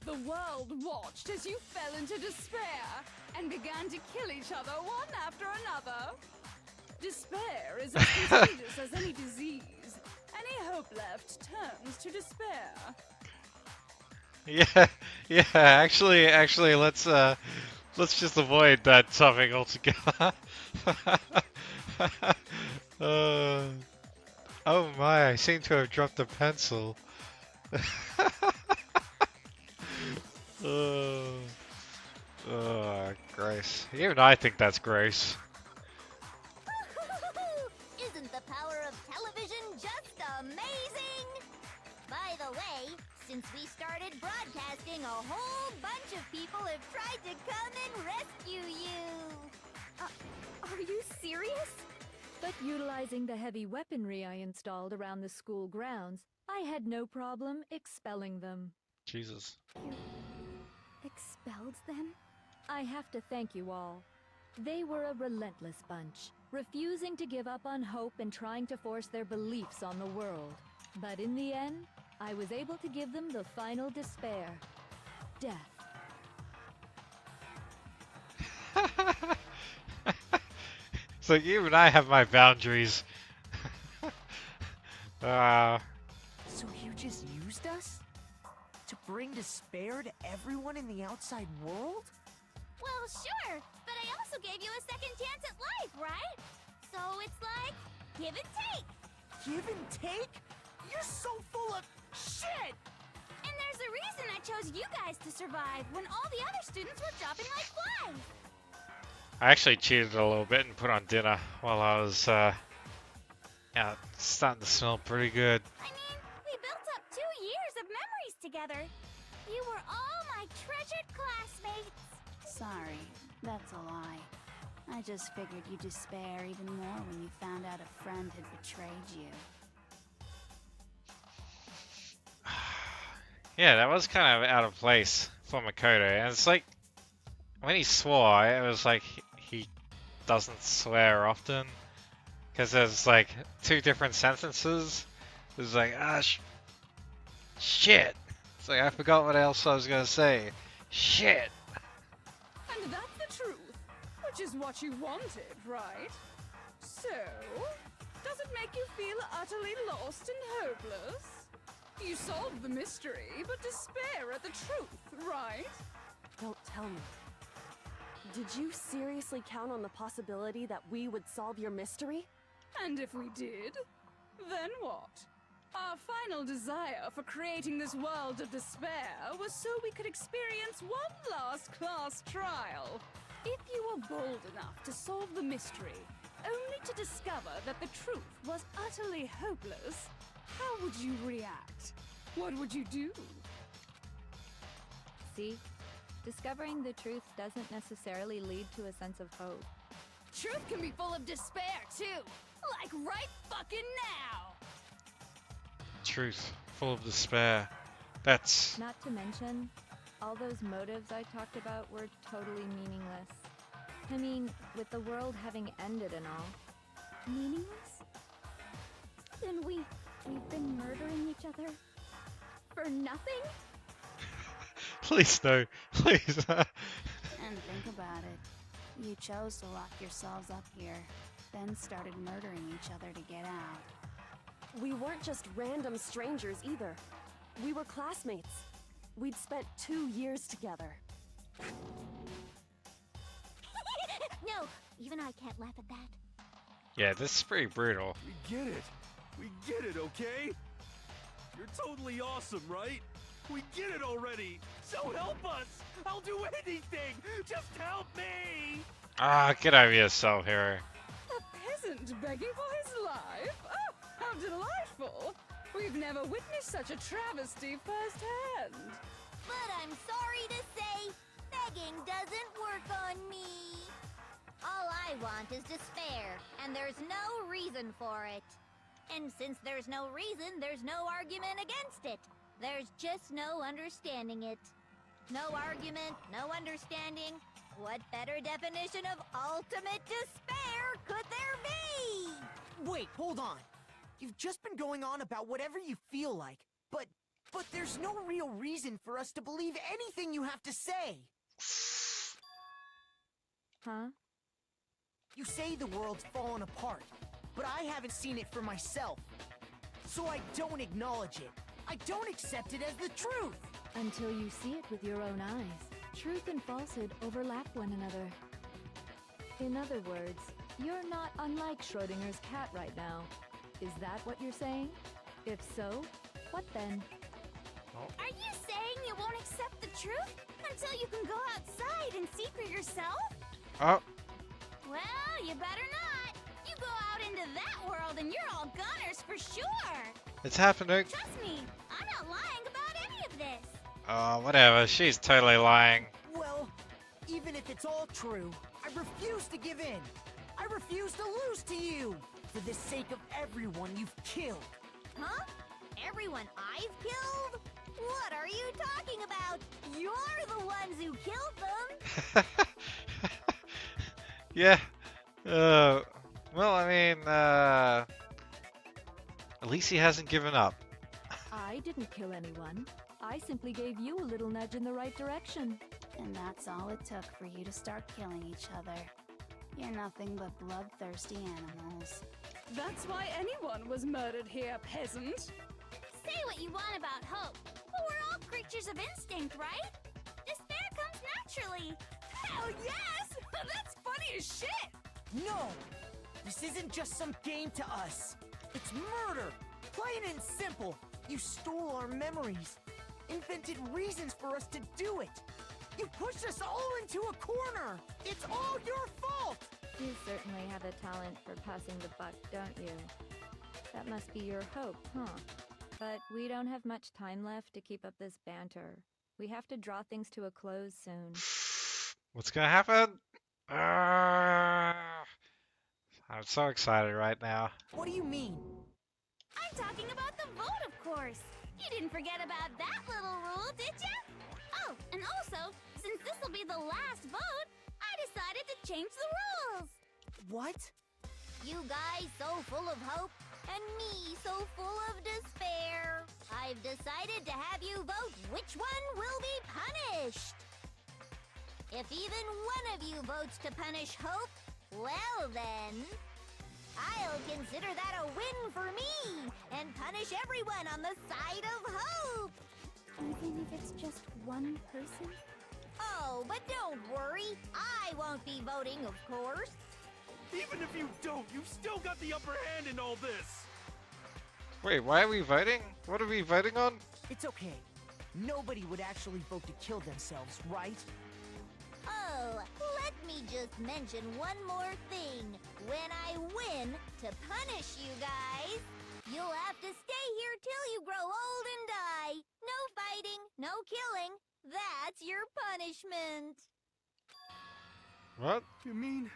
The world watched as you fell into despair and began to kill each other one after another. Despair is as contagious as any disease. Any hope left turns to despair. Yeah. Actually, let's just avoid that topic altogether. Oh my! I seem to have dropped a pencil. Oh, gross. Even I think that's gross. Isn't the power of television just amazing? By the way, since we started broadcasting, a whole bunch of people have tried to come and rescue you. Are you serious? But utilizing the heavy weaponry I installed around the school grounds, I had no problem expelling them. Jesus. Expelled them? I have to thank you all. They were a relentless bunch, refusing to give up on hope and trying to force their beliefs on the world. But in the end, I was able to give them the final despair. Death. So even I have my boundaries. So you just used us? To bring despair to everyone in the outside world? Well, sure, but I also gave you a second chance at life, right? So it's like, give and take. Give and take? You're so full of shit! And there's a reason I chose you guys to survive when all the other students were dropping like flies. I actually cheated a little bit and put on dinner while I was, yeah, it's starting to smell pretty good. I mean, we built up 2 years of memories together. You were all my treasured classmates. Sorry, that's a lie. I just figured you'd despair even more when you found out a friend had betrayed you. Yeah, that was kind of out of place for Makoto. And it's like, when he swore, it was like he doesn't swear often. Because there's like 2 different sentences. It's like, shit. It's like, I forgot what else I was gonna say. Shit. And that's the truth, which is what you wanted, right? So, does it make you feel utterly lost and hopeless? You solved the mystery, but despair at the truth, right? Don't tell me. Did you seriously count on the possibility that we would solve your mystery? And if we did, then what? Our final desire for creating this world of despair was so we could experience one last class trial. If you were bold enough to solve the mystery, only to discover that the truth was utterly hopeless, how would you react? What would you do? See? Discovering the truth doesn't necessarily lead to a sense of hope. Truth can be full of despair, too. Like right fucking now. Truth, full of despair. That's... Not to mention, all those motives I talked about were totally meaningless. I mean, with the world having ended and all. Meaningless? Then we've been murdering each other for nothing? Please no, please. And think about it. You chose to lock yourselves up here, then started murdering each other to get out. We weren't just random strangers either. We were classmates. We'd spent 2 years together. No, even I can't laugh at that. Yeah, this is pretty brutal. We get it. We get it, okay? You're totally awesome, right? We get it already. So help us! I'll do anything! Just help me! Ah, get over yourself, hero. A peasant begging for his life? Oh, how delightful! We've never witnessed such a travesty firsthand. But I'm sorry to say, begging doesn't work on me. All I want is despair, and there's no reason for it. And since there's no reason, there's no argument against it. There's just no understanding it. No argument, no understanding. What better definition of ultimate despair could there be? Wait, hold on. You've just been going on about whatever you feel like, but there's no real reason for us to believe anything you have to say. Huh? You say the world's fallen apart, but I haven't seen it for myself. So I don't acknowledge it. I don't accept it as the truth. Until you see it with your own eyes. Truth and falsehood overlap one another. In other words, you're not unlike Schrodinger's cat right now. Is that what you're saying? If so, what then? Are you saying you won't accept the truth until you can go outside and see for yourself? Oh. Well, you better not. You go out into that world and you're all gunners for sure. It's happening. Trust me, I'm not lying about any of this. Oh, whatever. She's totally lying. Well, even if it's all true, I refuse to give in. I refuse to lose to you. For the sake of everyone you've killed. Huh? Everyone I've killed? What are you talking about? You're the ones who killed them. Yeah. Well, I mean, at least he hasn't given up. I didn't kill anyone. I simply gave you a little nudge in the right direction. And that's all it took for you to start killing each other. You're nothing but bloodthirsty animals. That's why anyone was murdered here, peasant. Say what you want about hope, but we're all creatures of instinct, right? Despair comes naturally. Hell yes! That's funny as shit! No! This isn't just some game to us. It's murder! Plain and simple. You stole our memories. Invented reasons for us to do it. You pushed us all into a corner. It's all your fault! You certainly have a talent for passing the buck, don't you? That must be your hope, huh? But we don't have much time left to keep up this banter. We have to draw things to a close soon. What's gonna happen? I'm so excited right now. What do you mean? I'm talking about the vote, of course. You didn't forget about that little rule, did ya? Oh, and also, since this'll be the last vote, I decided to change the rules. What? You guys so full of hope, and me so full of despair. I've decided to have you vote which one will be punished. If even one of you votes to punish hope, well then, I'll consider that a win for me and punish everyone on the side of hope. Even if it's just one person? Oh, but don't worry. I won't be voting, of course. Even if you don't, you've still got the upper hand in all this. Wait, why are we voting? What are we voting on? It's okay. Nobody would actually vote to kill themselves, right? Oh, let me just mention one more thing. When I win to punish you guys, you'll have to stay here till you grow old and die. No fighting, no killing. That's your punishment. What? You mean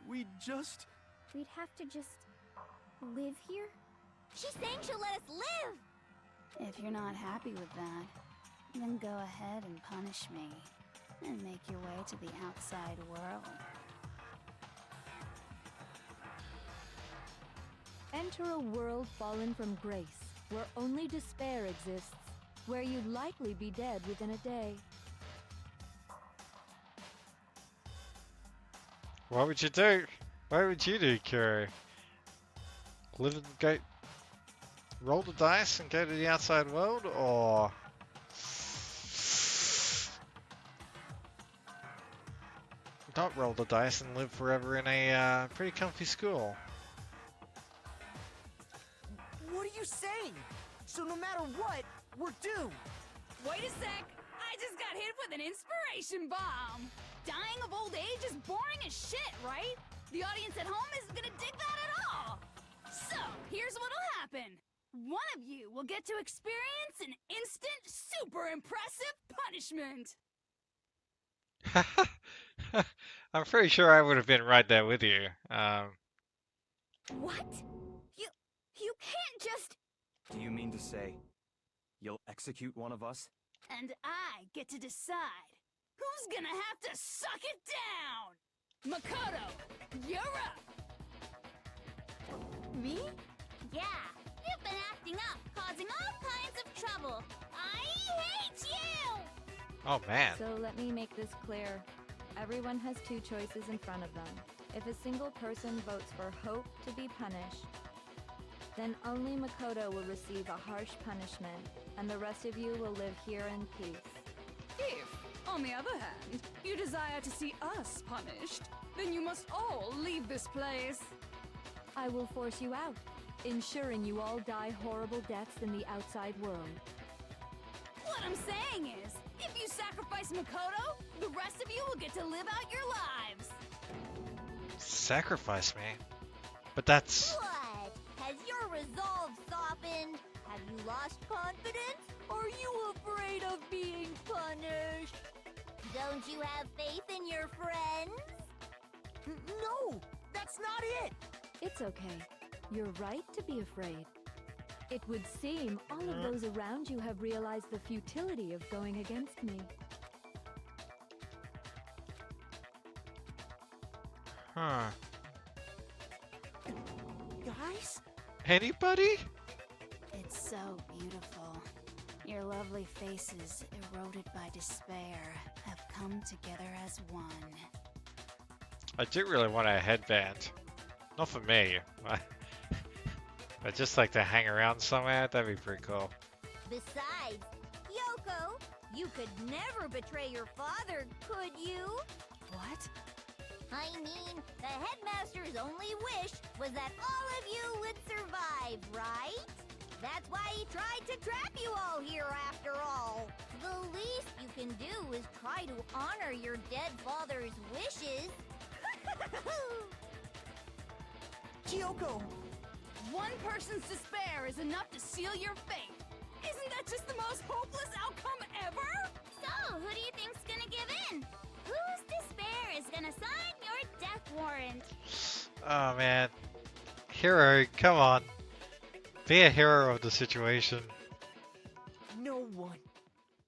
we just... We'd have to just live here? She's saying she'll let us live. If you're not happy with that, then go ahead and punish me. And make your way to the outside world. Enter a world fallen from grace, where only despair exists, where you'd likely be dead within a day. What would you do? What would you do, Kuro? Live and go... Roll the dice and go to the outside world, or... not roll the dice and live forever in a pretty comfy school? What are you saying? So no matter what, we're doomed. Wait a sec! I just got with an inspiration bomb. Dying of old age is boring as shit, right? The audience at home isn't gonna dig that at all. So, here's what'll happen. One of you will get to experience an instant, super impressive punishment. I'm pretty sure I would have been right there with you. What? You can't just... Do you mean to say you'll execute one of us? And I get to decide who's gonna have to suck it down. Makoto, you're up. Me? Yeah, you've been acting up, causing all kinds of trouble. I hate you! Oh man. So let me make this clear. Everyone has two choices in front of them. If a single person votes for Hope to be punished, then only Makoto will receive a harsh punishment, and the rest of you will live here in peace. If, on the other hand, you desire to see us punished, then you must all leave this place. I will force you out, ensuring you all die horrible deaths in the outside world. What I'm saying is, if you sacrifice Makoto, the rest of you will get to live out your lives. Sacrifice me? But that's... What? Has your resolve softened? Have you lost confidence? Are you afraid of being punished? Don't you have faith in your friends? No! That's not it! It's okay. You're right to be afraid. It would seem all of those around you have realized the futility of going against me. Huh. Guys? Anybody? It's so beautiful. Your lovely faces, eroded by despair, have come together as one. I do really want a headband. Not for me. I'd just like to hang around somewhere. That'd be pretty cool. Besides, Yoko, you could never betray your father, could you? What? I mean, the headmaster's only wish was that all of you would survive, right? That's why he tried to trap you all here after all. The least you can do is try to honor your dead father's wishes. Kyoko! One person's despair is enough to seal your fate. Isn't that just the most hopeless outcome ever? So, who do you think's gonna give in? Whose despair is gonna sign your death warrant? Oh man. Hero, come on. Be a hero of the situation. No one.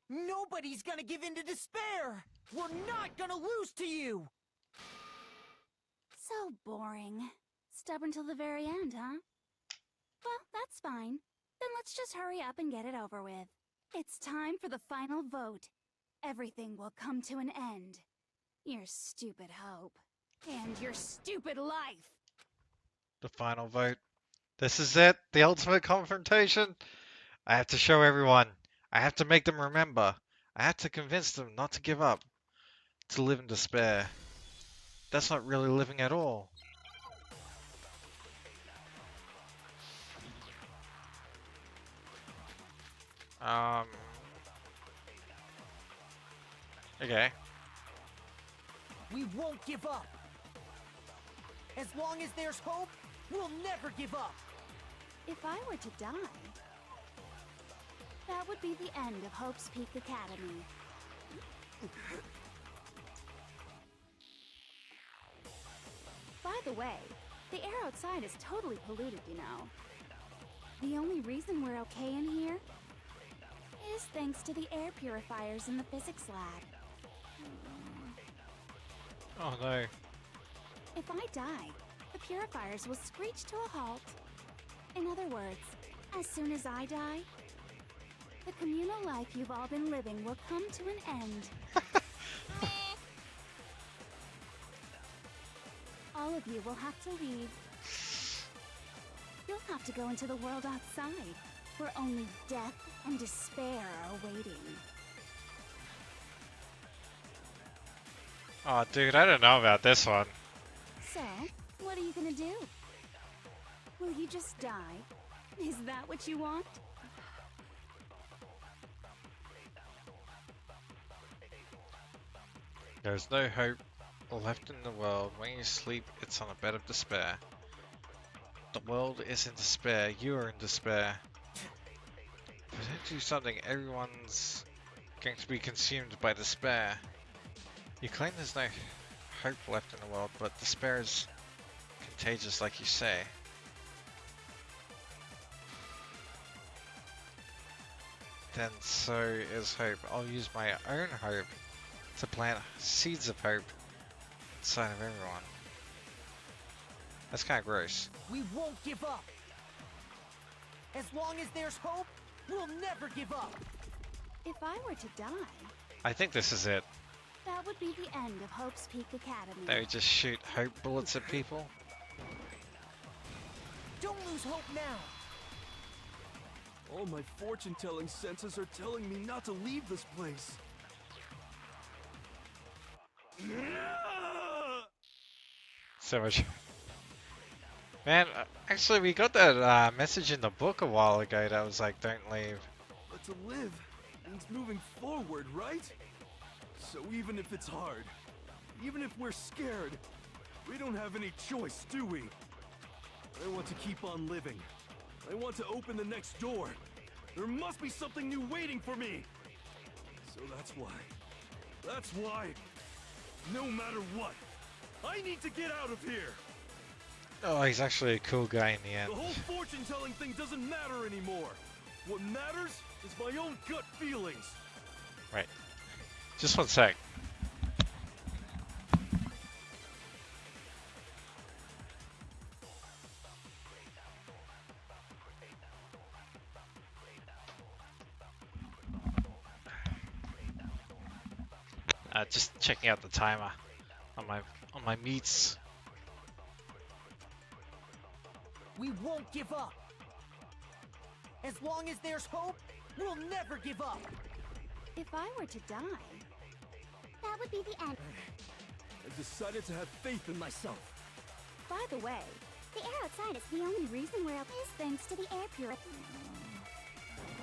Nobody's gonna give in to despair! We're not gonna lose to you! So boring. Stubborn till the very end, huh? Well, that's fine. Then let's just hurry up and get it over with. It's time for the final vote. Everything will come to an end. Your stupid hope. And your stupid life. The final vote. This is it. The ultimate confrontation. I have to show everyone. I have to make them remember. I have to convince them not to give up. To live in despair. That's not really living at all. Okay. We won't give up! As long as there's hope, we'll never give up! If I were to die, that would be the end of Hope's Peak Academy. By the way, the air outside is totally polluted, you know. The only reason we're okay in here is thanks to the air purifiers in the physics lab. Oh no. If I die, the purifiers will screech to a halt. In other words, as soon as I die, the communal life you've all been living will come to an end. All of you will have to leave. You'll have to go into the world outside, where only death and despair are waiting. Oh dude, I don't know about this one. So, what are you gonna do? Will you just die? Is that what you want? There's no hope left in the world. When you sleep, it's on a bed of despair. The world is in despair. You are in despair. If we don't do something, everyone's going to be consumed by despair. You claim there's no hope left in the world, but despair is contagious, like you say. Then so is hope. I'll use my own hope to plant seeds of hope inside of everyone. That's kind of gross. We won't give up. As long as there's hope, we'll never give up. If I were to die, I think this is it. that would be the end of Hope's Peak Academy. They just shoot hope bullets at people. Don't lose hope now. All my fortune-telling senses are telling me not to leave this place. So much. Man, actually we got that message in the book a while ago that was like, don't leave. But to live means moving forward, right? So even if it's hard, even if we're scared, we don't have any choice, do we? I want to keep on living. I want to open the next door. There must be something new waiting for me. So that's why, no matter what, I need to get out of here. Oh, he's actually a cool guy in the end. The whole fortune-telling thing doesn't matter anymore. What matters is my own gut feelings. Right. Just one sec. Just checking out the timer on my meats. We won't give up. As long as there's hope, we'll never give up. If I were to die, That would be the end. I've decided to have faith in myself. by the way, The air outside is the only reason we're up is thanks to the air purifier.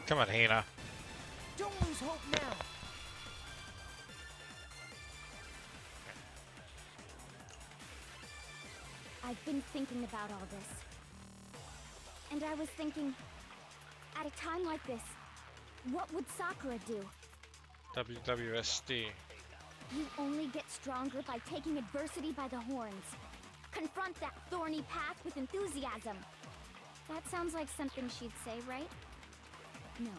Come on, Hina. Don't lose hope now. I've been thinking about all this. And I was thinking, at a time like this, what would Sakura do? WWSD. You only get stronger by taking adversity by the horns. Confront that thorny path with enthusiasm. That sounds like something she'd say, right? No.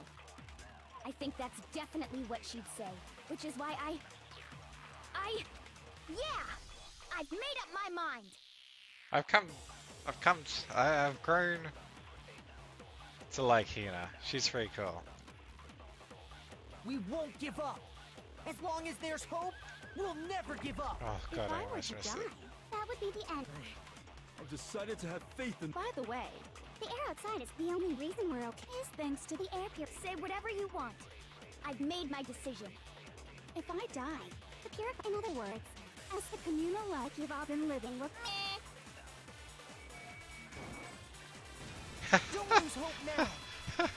I think that's definitely what she'd say, which is why yeah! I've made up my mind! I've grown to like Hina. She's pretty cool. We won't give up. As long as there's hope, we'll never give up. Oh god, If I were almost to missed die, it. that would be the end. I've decided to have faith in... by the way, The air outside is the only reason we're okay is thanks to the air purifier. Say whatever you want. I've made my decision. if I die, The purifier, in other words, as the communal life you've all been living with. Don't lose hope now.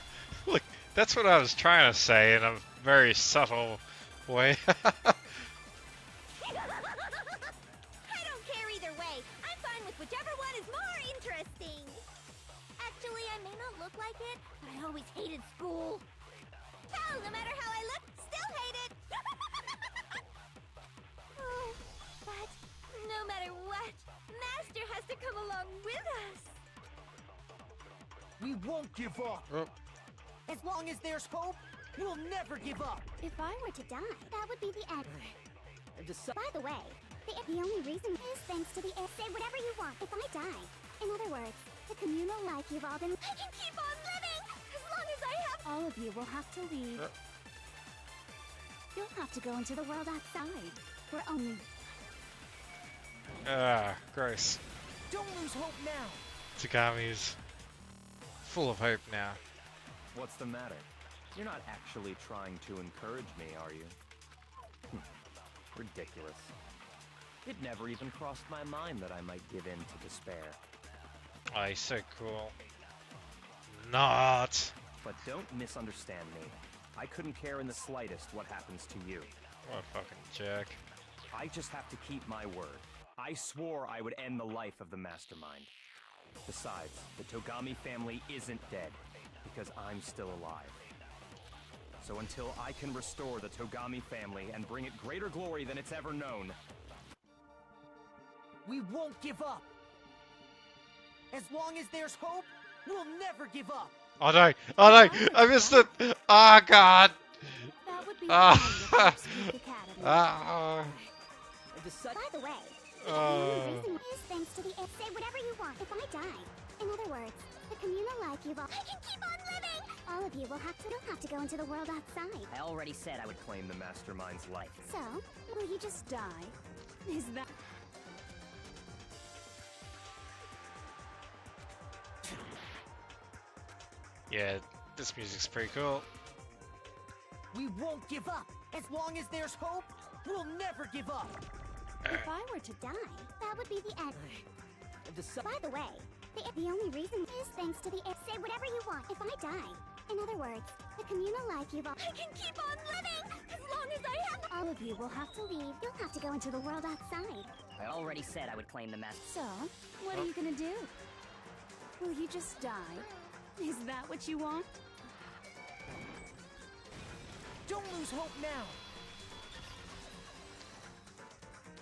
Look, that's what I was trying to say in a very subtle way. I don't care either way. I'm fine with whichever one is more interesting. Actually, I may not look like it, but I always hated school. Hell, no matter how I look, still hate it. Oh, but no matter what, Master has to come along with us. We won't give up. Oh, As long as there's hope, we'll never give up. If I were to die, that would be the end. I've decided. By the way, the only reason is thanks to the air. Say whatever you want. If I die, in other words, the communal life you've all been. I can keep on living as long as I have. all of you will have to leave. You'll have to go into the world outside, where only gross. Don't lose hope now. Tagami's full of hope now. What's the matter? You're not actually trying to encourage me, are you? Ridiculous. It never even crossed my mind that I might give in to despair. Oh, he's so cool. Not. But don't misunderstand me. I couldn't care in the slightest what happens to you. What a fucking jerk. I just have to keep my word. I swore I would end the life of the mastermind. Besides, the Togami family isn't dead, because I'm still alive. So until I can restore the Togami family and bring it greater glory than it's ever known, We won't give up. As long as there's hope, we'll never give up. Oh no! Oh no! I missed it! Oh god! That would be Ah. fun with Hope's Academy. Ah. By the way, the Oh. only reason is thanks to the say whatever you want if I die. In other words, the communal life you've all I can keep on living! All of you will have to go into the world outside. I already said I would claim the mastermind's life. So, Will you just die? Is that... Yeah, this music's pretty cool. We won't give up. As long as there's hope, we'll never give up. if I were to die, that would be the end. By the way, the only reason is thanks to the say whatever you want if I die. In other words, the communal life you've all I can keep on living as long as I have. All of you will have to leave. You'll have to go into the world outside. I already said I would claim the master. So, what are you gonna do? Will you just die? Is that what you want? Don't lose hope now.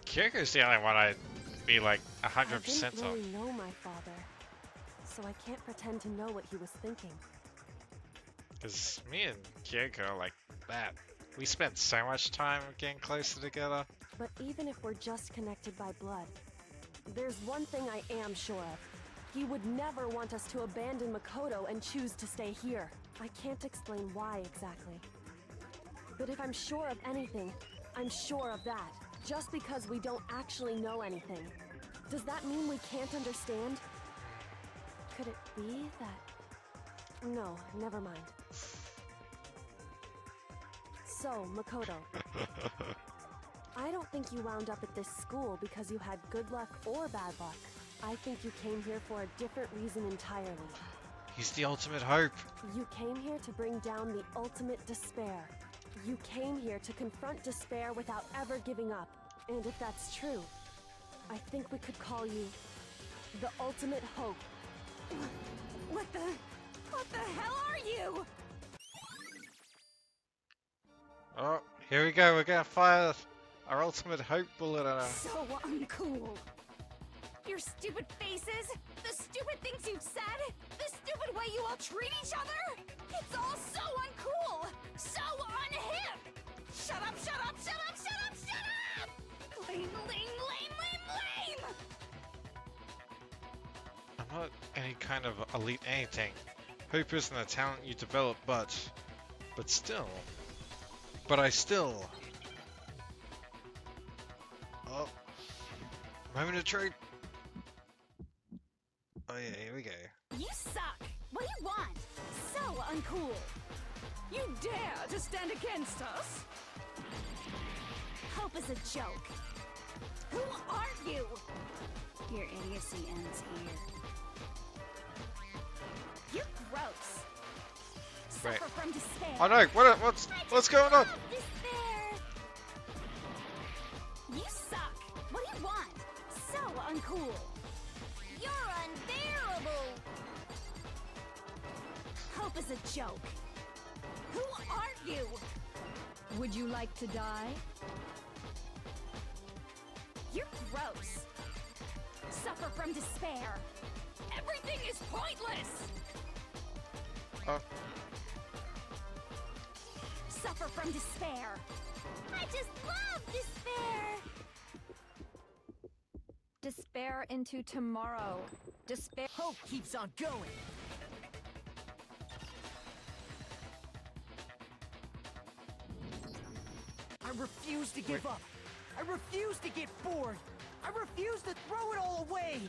Kyoko's the only one I'd be like 100% I didn't on. really know my father, so I can't pretend to know what he was thinking. Because me and Kyoko are like that. We spent so much time getting closer together. But even if we're just connected by blood, there's one thing I am sure of. He would never want us to abandon Makoto and choose to stay here. I can't explain why exactly. But if I'm sure of anything, I'm sure of that. Just because we don't actually know anything. Does that mean we can't understand? Could it be that... No, never mind. So, Makoto. I don't think you wound up at this school because you had good luck or bad luck. I think you came here for a different reason entirely. He's the ultimate hope. You came here to bring down the ultimate despair. You came here to confront despair without ever giving up. And if that's true, I think we could call you the ultimate hope. What the hell are you? Oh, here we go. We're gonna fire our ultimate hope bullet at her. So uncool. Your stupid faces, the stupid things you've said, the stupid way you all treat each other. It's all so uncool, so unhip. Shut up, shut up, shut up, shut up, shut up! Lame, lame, lame, lame, lame! I'm not any kind of elite anything. Hope isn't a talent you develop, but I still. Oh, moment of truth. Oh yeah, here we go. You suck! What do you want? So uncool! You dare to stand against us? Hope is a joke. Who are you? Your idiocy ends here. You're gross. Right. Suffer from despair. Oh no! What's going on? Despair. You suck. What do you want? So uncool. You're unbearable. Hope is a joke. Who are you? Would you like to die? You're gross. Suffer from despair. Everything is pointless. Oh. Suffer from despair. I just love despair. Despair into tomorrow. Despair. Hope keeps on going. I refuse to give up. I refuse to get bored. I refuse to throw it all away.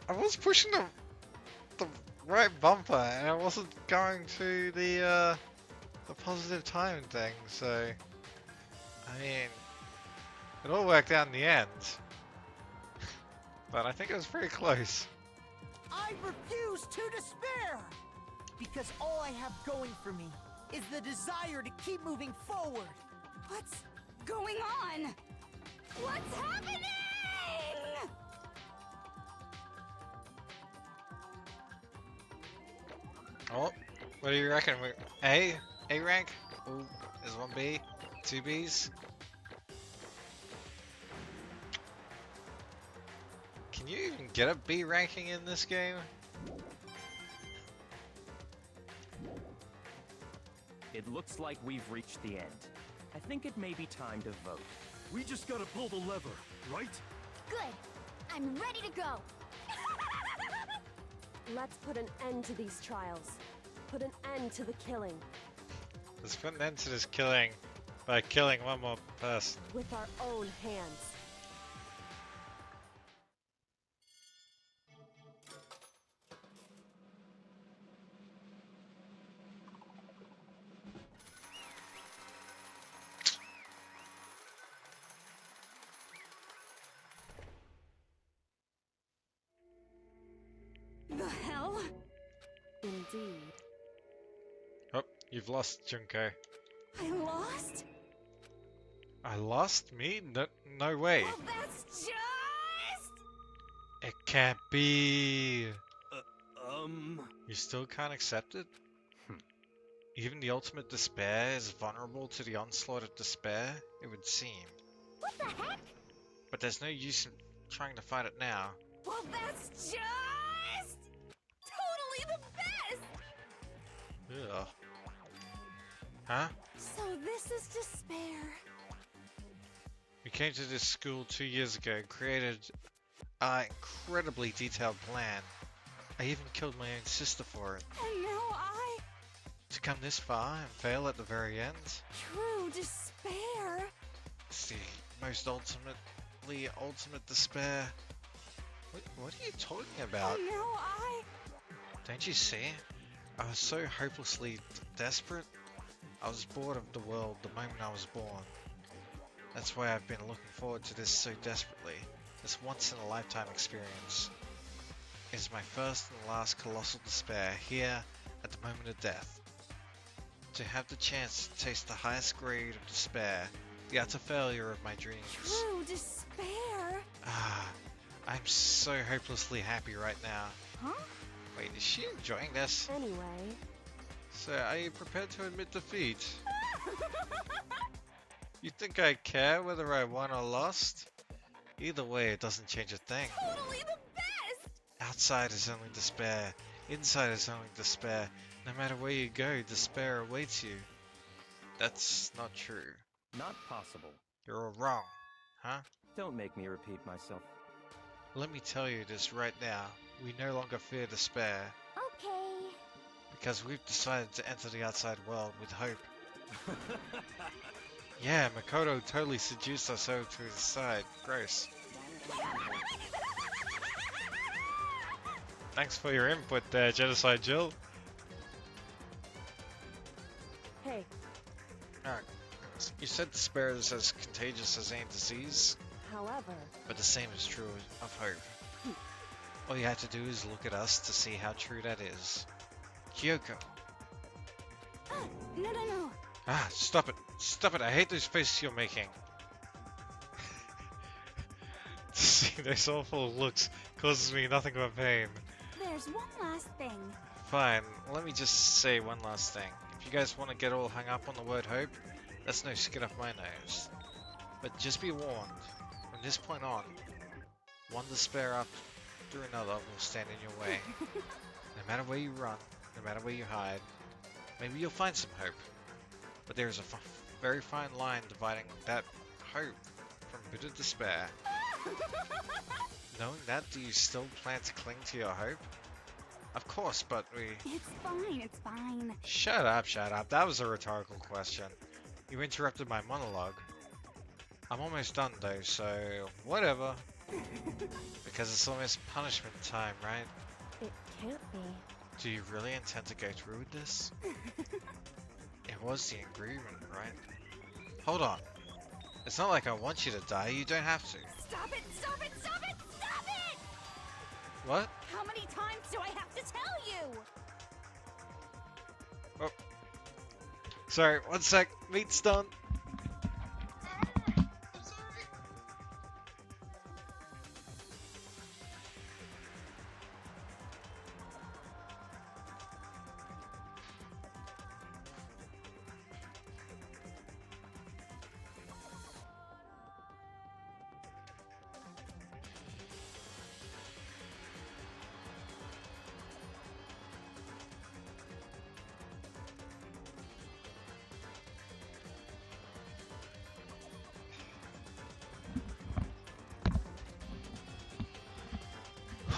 I was pushing the right bumper, and I wasn't going to the positive timing thing. So, I mean, it all worked out in the end. But I think it was pretty close. I refuse to despair. Because all I have going for me is the desire to keep moving forward. What's going on? What's happening? Oh, what do you reckon? A? A rank? Ooh, is one B? Two Bs? Can you even get a B ranking in this game? It looks like we've reached the end. I think it may be time to vote. We just gotta pull the lever, right? Good. I'm ready to go. Let's put an end to these trials. Put an end to the killing. Let's put an end to this killing by killing one more person. With our own hands. The hell? Indeed. Oh, you've lost, Junko. I lost? I lost? Me? No, no way. Well, that's just... It can't be. Uh, You still can't accept it? Even the ultimate despair is vulnerable to the onslaught of despair, it would seem. What the heck? But there's no use in trying to fight it now. Well, that's just... totally the best! Ugh. Huh? So this is despair. We came to this school 2 years ago and created an incredibly detailed plan. I even killed my own sister for it. And now I... To come this far and fail at the very end? True despair. It's the most ultimate despair. What are you talking about? And now I... Don't you see? I was so hopelessly desperate. I was bored of the world the moment I was born. That's why I've been looking forward to this so desperately. This once-in-a-lifetime experience. It's my first and last colossal despair here at the moment of death. To have the chance to taste the highest grade of despair, the utter failure of my dreams. True despair. Ah, I'm so hopelessly happy right now. Huh? Wait, is she enjoying this? Anyway. So, are you prepared to admit defeat? You think I care whether I won or lost? Either way, it doesn't change a thing. Totally the best! Outside is only despair. Inside is only despair. No matter where you go, despair awaits you. That's not true. Not possible. You're all wrong, huh? Don't make me repeat myself. Let me tell you this right now. We no longer fear despair. Okay. Because we've decided to enter the outside world with hope. Yeah, Makoto totally seduced us over to his side. Gross. Thanks for your input there, Genocide Jill. Hey. Alright. You said despair is as contagious as any disease, However. but the same is true of hope. All you have to do is look at us to see how true that is. Kyoko. No. Ah, stop it. Stop it. I hate those faces you're making. To see those awful looks causes me nothing but pain. There's one last thing. Fine, let me just say one last thing. If you guys want to get all hung up on the word hope, that's no skin off my nose. But just be warned, from this point on, one despair after another will stand in your way. No matter where you run, no matter where you hide, maybe you'll find some hope. But there is a very fine line dividing that hope from bitter despair. Knowing that, do you still plan to cling to your hope? Of course, but we... It's fine. Shut up. That was a rhetorical question. You interrupted my monologue. I'm almost done though, so whatever. Because it's almost punishment time, right? It can't be. Do you really intend to go through with this? It was the agreement, right? Hold on. It's not like I want you to die, you don't have to. Stop it! What? How many times do I have to tell you? Oh. Sorry, one sec. Meat's done.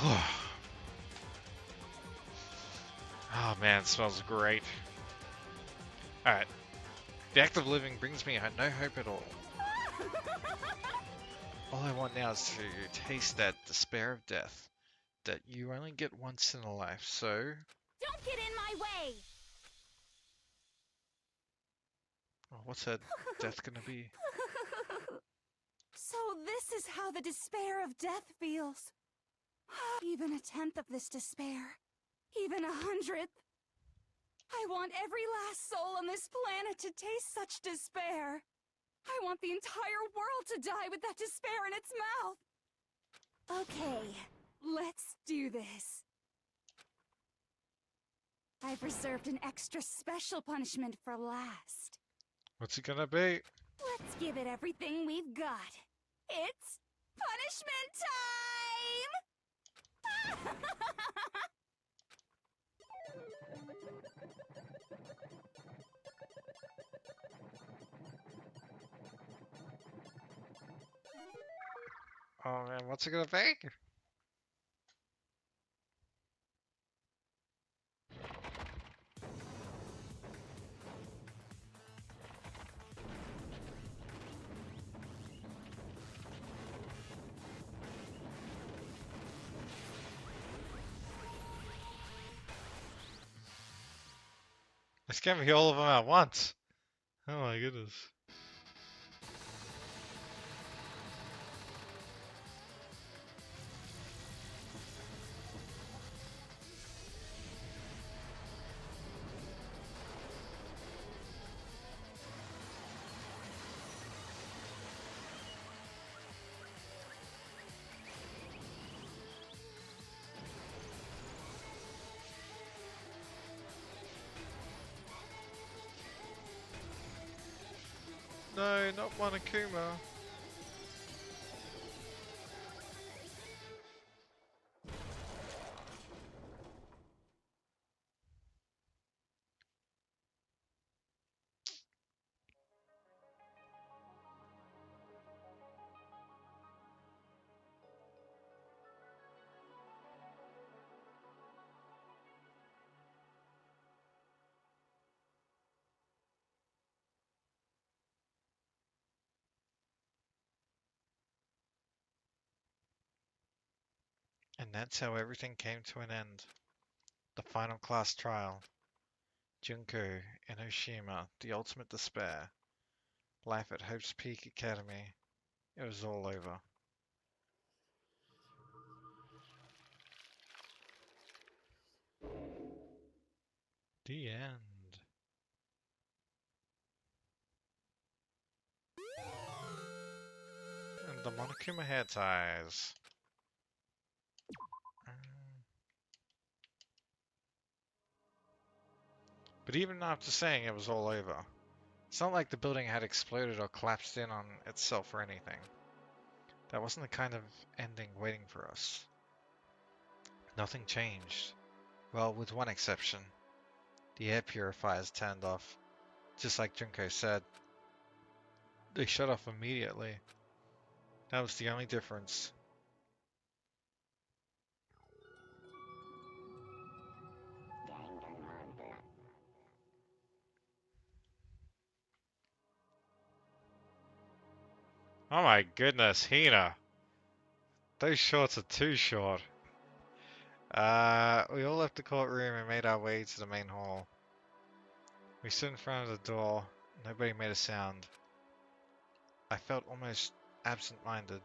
Oh man, it smells great. Alright. The act of living brings me no hope at all. All I want now is to taste that despair of death that you only get once in a life, so... Don't get in my way! Oh, what's that death gonna be? So this is how the despair of death feels. Even a tenth of this despair. Even 100th. I want every last soul on this planet to taste such despair. I want the entire world to die with that despair in its mouth. Okay, let's do this. I've reserved an extra special punishment for last. What's it gonna be? Let's give it everything we've got. It's punishment time! Oh man, what's it gonna be? This can't be all of them at once. Oh my goodness. No, not Monokuma. And that's how everything came to an end. The final class trial. Junko, Enoshima, the ultimate despair. Life at Hope's Peak Academy. It was all over. The end. And the Monokuma hair ties. But even after saying it was all over, it's not like the building had exploded or collapsed in on itself or anything. That wasn't the kind of ending waiting for us. Nothing changed. Well, with one exception. The air purifiers turned off. Just like Junko said. They shut off immediately. That was the only difference. Oh my goodness, Hina. Those shorts are too short. We all left the courtroom and made our way to the main hall. We stood in front of the door. Nobody made a sound. I felt almost absent-minded.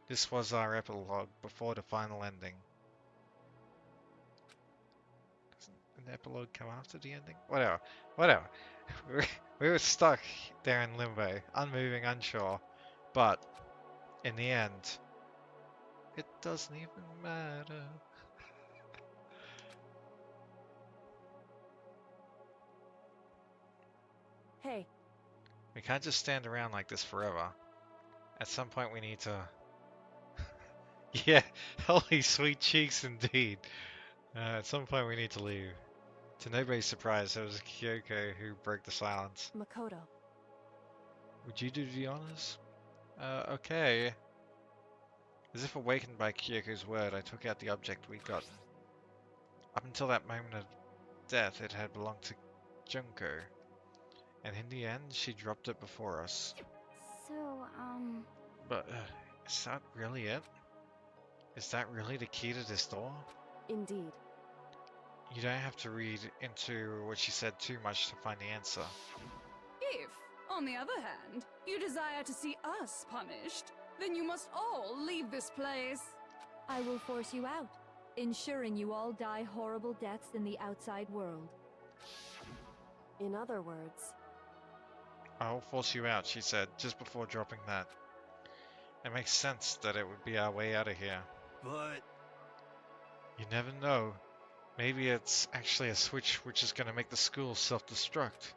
This was our epilogue before the final ending. Doesn't an epilogue come after the ending? Whatever. Whatever. We were stuck there in limbo, unmoving, unsure. But, in the end, it doesn't even matter. Hey. We can't just stand around like this forever. At some point we need to... Yeah, holy sweet cheeks indeed. At some point we need to leave. To nobody's surprise, it was Kyoko who broke the silence. Makoto. Would you do the honors? Okay. As if awakened by Kyoko's word, I took out the object we'd gotten. Up until that moment of death, it had belonged to Junko. And in the end, she dropped it before us. So, But, is that really it? Is that really the key to this door? Indeed. You don't have to read into what she said too much to find the answer. If, on the other hand, you desire to see us punished, then you must all leave this place. I will force you out, ensuring you all die horrible deaths in the outside world. In other words, I'll force you out, she said, just before dropping that. It makes sense that it would be our way out of here. But... You never know. Maybe it's actually a switch which is going to make the school self-destruct.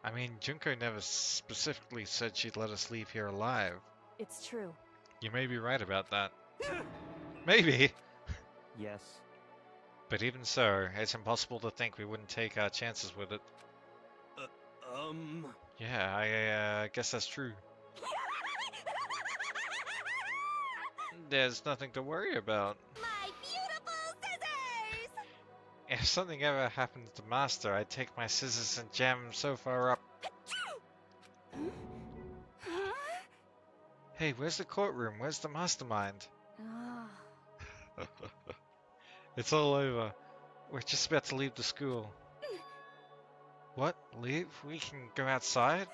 I mean, Junko never specifically said she'd let us leave here alive. it's true. You may be right about that. Maybe. Yes. But even so, it's impossible to think we wouldn't take our chances with it. Yeah, I guess that's true. There's nothing to worry about. My beautiful scissors! If something ever happened to Master, I'd take my scissors and jam him so far up. Hey, where's the courtroom? Where's the mastermind? It's all over. We're just about to leave the school. What? Leave? We can go outside?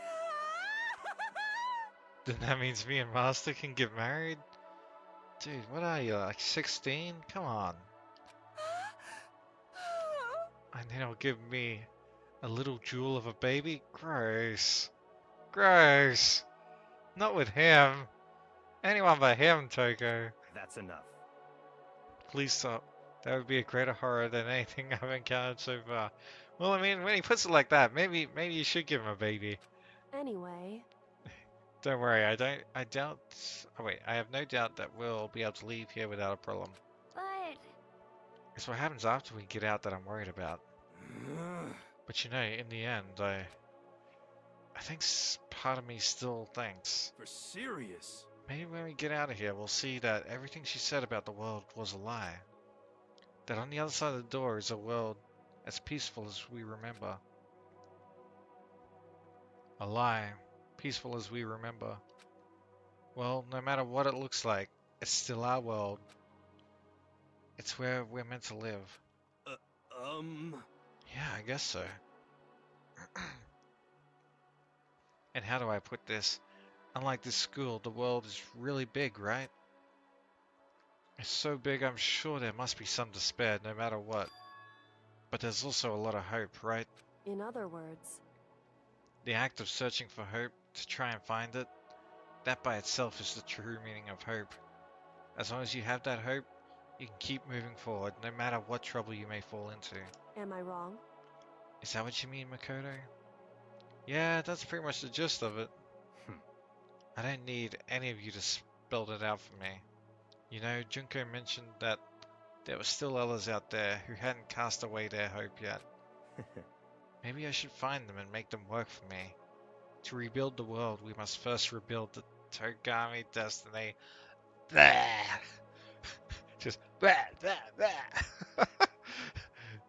Then that means me and Master can get married? Dude, what are you, like 16? Come on. And then he'll give me a little jewel of a baby? Gross. Gross. Not with him. Anyone but him, Toko. That's enough. Please stop. That would be a greater horror than anything I've encountered so far. Well, I mean, when he puts it like that, maybe you should give him a baby. Anyway, Don't worry, I doubt... Oh wait, I have no doubt that we'll be able to leave here without a problem. but It's what happens after we get out that I'm worried about. But you know, in the end, I think part of me still thinks... For serious? Maybe when we get out of here, we'll see that everything she said about the world was a lie. That on the other side of the door is a world as peaceful as we remember. A lie, peaceful as we remember. Well, no matter what it looks like, it's still our world. It's where we're meant to live. Yeah, I guess so. And how do I put this? Unlike this school, the world is really big, right? It's so big, I'm sure there must be some despair, no matter what. But there's also a lot of hope, right? in other words, The act of searching for hope, to try and find it, that by itself is the true meaning of hope. As long as you have that hope, you can keep moving forward, no matter what trouble you may fall into. am I wrong? Is that what you mean, Makoto? Yeah, that's pretty much the gist of it. I don't need any of you to spell it out for me. You know, Junko mentioned that there were still others out there who hadn't cast away their hope yet. Maybe I should find them and make them work for me. To rebuild the world, we must first rebuild the Togami destiny. Blah! Just blah, blah,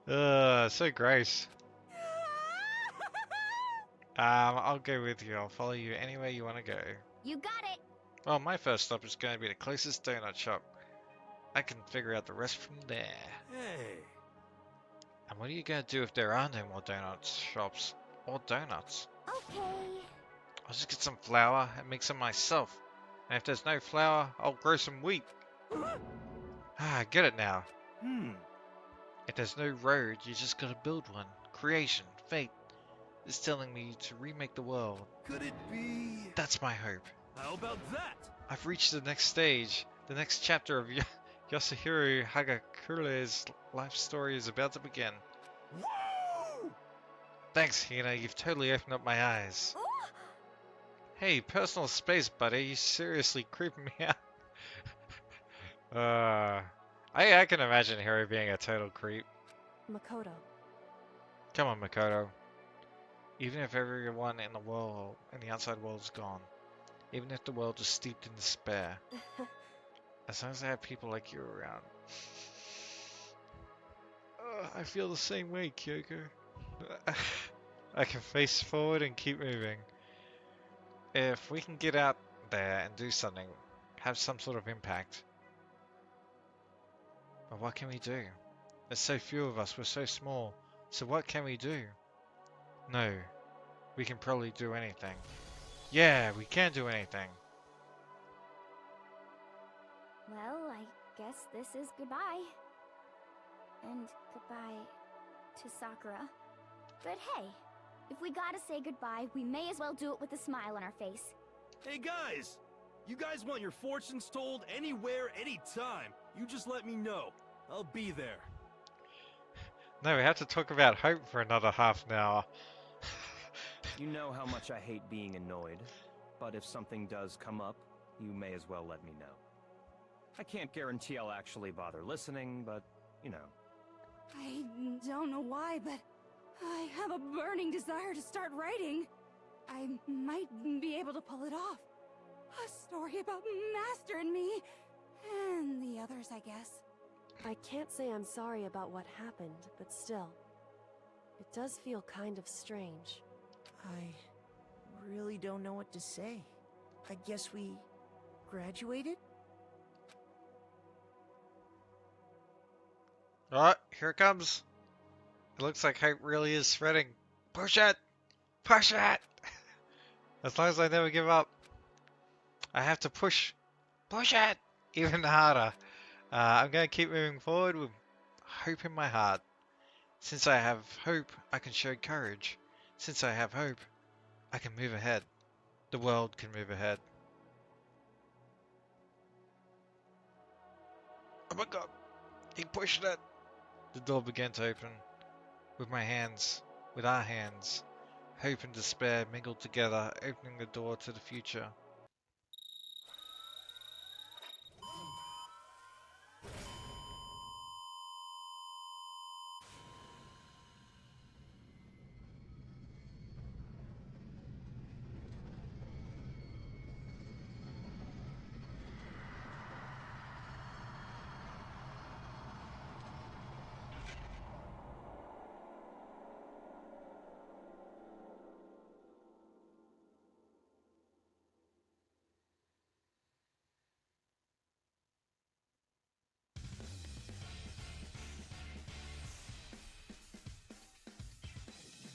blah. So gross. I'll go with you. I'll follow you anywhere you want to go. You got it. Well, my first stop is going to be the closest donut shop. I can figure out the rest from there. Hey. And what are you going to do if there are no more donut shops? Or donuts? Okay. I'll just get some flour and make some myself. And if there's no flour, I'll grow some wheat. I get it now. If there's no road, you just gotta build one. Creation, fate, is telling me to remake the world. Could it be... That's my hope. How about that? I've reached the next stage. The next chapter of Yasuhiro Hagakure's life story is about to begin. Whoa! Thanks, Hina. You've totally opened up my eyes. Hey, personal space, buddy. You seriously creeping me out. I can imagine Hiro being a total creep. Makoto. Come on, Makoto. Even if everyone in the world, in the outside world is gone. Even if the world is steeped in despair. As long as I have people like you around. I feel the same way, Kyoko. I can face forward and keep moving. If we can get out there and do something, have some sort of impact. But what can we do? There's so few of us, we're so small. So what can we do? No, we can probably do anything. Yeah, we can do anything. Well, I guess this is goodbye. And goodbye to Sakura. But hey, if we gotta say goodbye, we may as well do it with a smile on our face. Hey guys! You guys want your fortunes told anywhere, anytime. You just let me know. I'll be there. No, we have to talk about hope for another half an hour. You know how much I hate being annoyed, but if something does come up, you may as well let me know. I can't guarantee I'll actually bother listening, but, you know. I don't know why, but I have a burning desire to start writing. I might be able to pull it off. A story about Master and me, and the others, I guess. I can't say I'm sorry about what happened, but still, it does feel kind of strange. I really don't know what to say. I guess we graduated? Oh, here it comes. It looks like hope really is spreading. Push it! Push it! As long as I never give up. I have to push it even harder. I'm going to keep moving forward with hope in my heart. Since I have hope, I can show courage. Since I have hope, I can move ahead. The world can move ahead. Oh my god, he pushed it. The door began to open. With my hands, with our hands, hope and despair mingled together, opening the door to the future.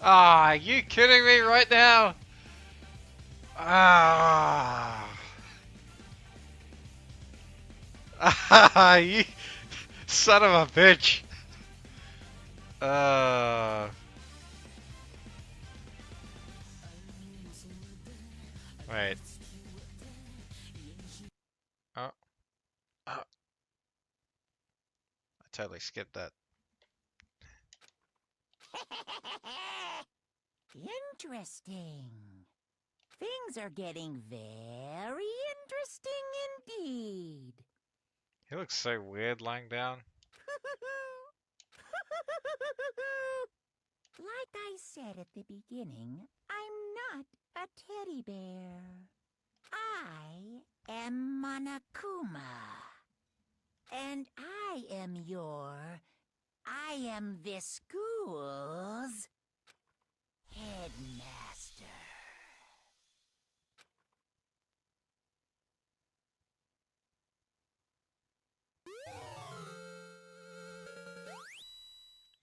Ah, are you kidding me right now? Ah. Ah, you son of a bitch. Wait. Oh. Oh. I totally skipped that. Interesting. Things are getting very interesting indeed. He looks so weird lying down. Like I said at the beginning, I'm not a teddy bear. I am Monokuma. And I am this school's headmaster.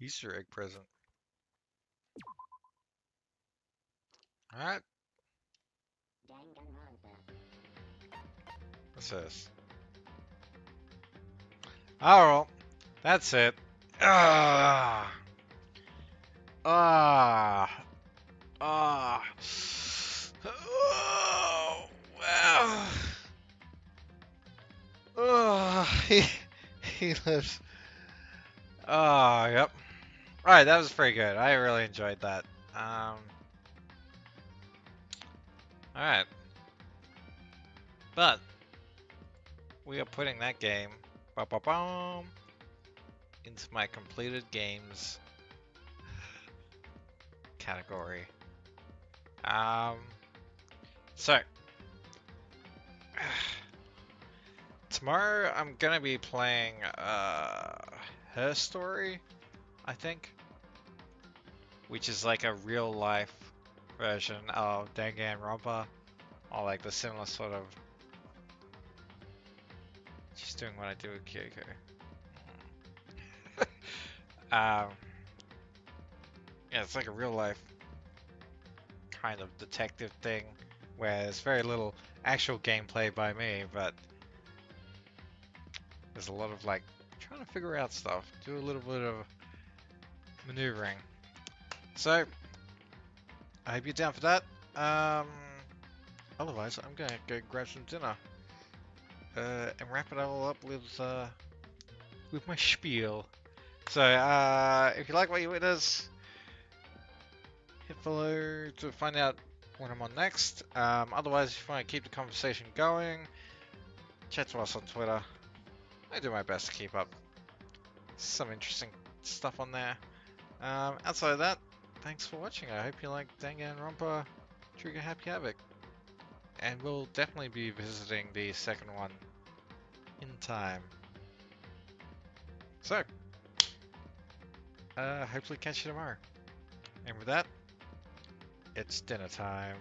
Easter egg present. Alright. What's this? Alright. That's it. Ah. Ah. Ah. Oh. Wow. Oh. He lives. Oh, yep. Alright, that was pretty good. I really enjoyed that. Alright. But we are putting that game into my completed games category. So tomorrow I'm gonna be playing Her Story, I think, which is like a real life version of Danganronpa, or like the similar sort of. She's doing what I do with Kyoko. Yeah, it's like a real life kind of detective thing where there's very little actual gameplay by me, but there's a lot of like trying to figure out stuff, do a little bit of maneuvering. So I hope you're down for that. Otherwise, I'm gonna go grab some dinner and wrap it all up with my spiel. So if you like what you witness, hit follow to find out when I'm on next. Otherwise, if you want to keep the conversation going, chat to us on Twitter. I do my best to keep up some interesting stuff on there. Outside of that, thanks for watching. I hope you like Danganronpa Trigger Happy Havoc. And we'll definitely be visiting the second one in time. So, hopefully catch you tomorrow. And with that, it's dinner time.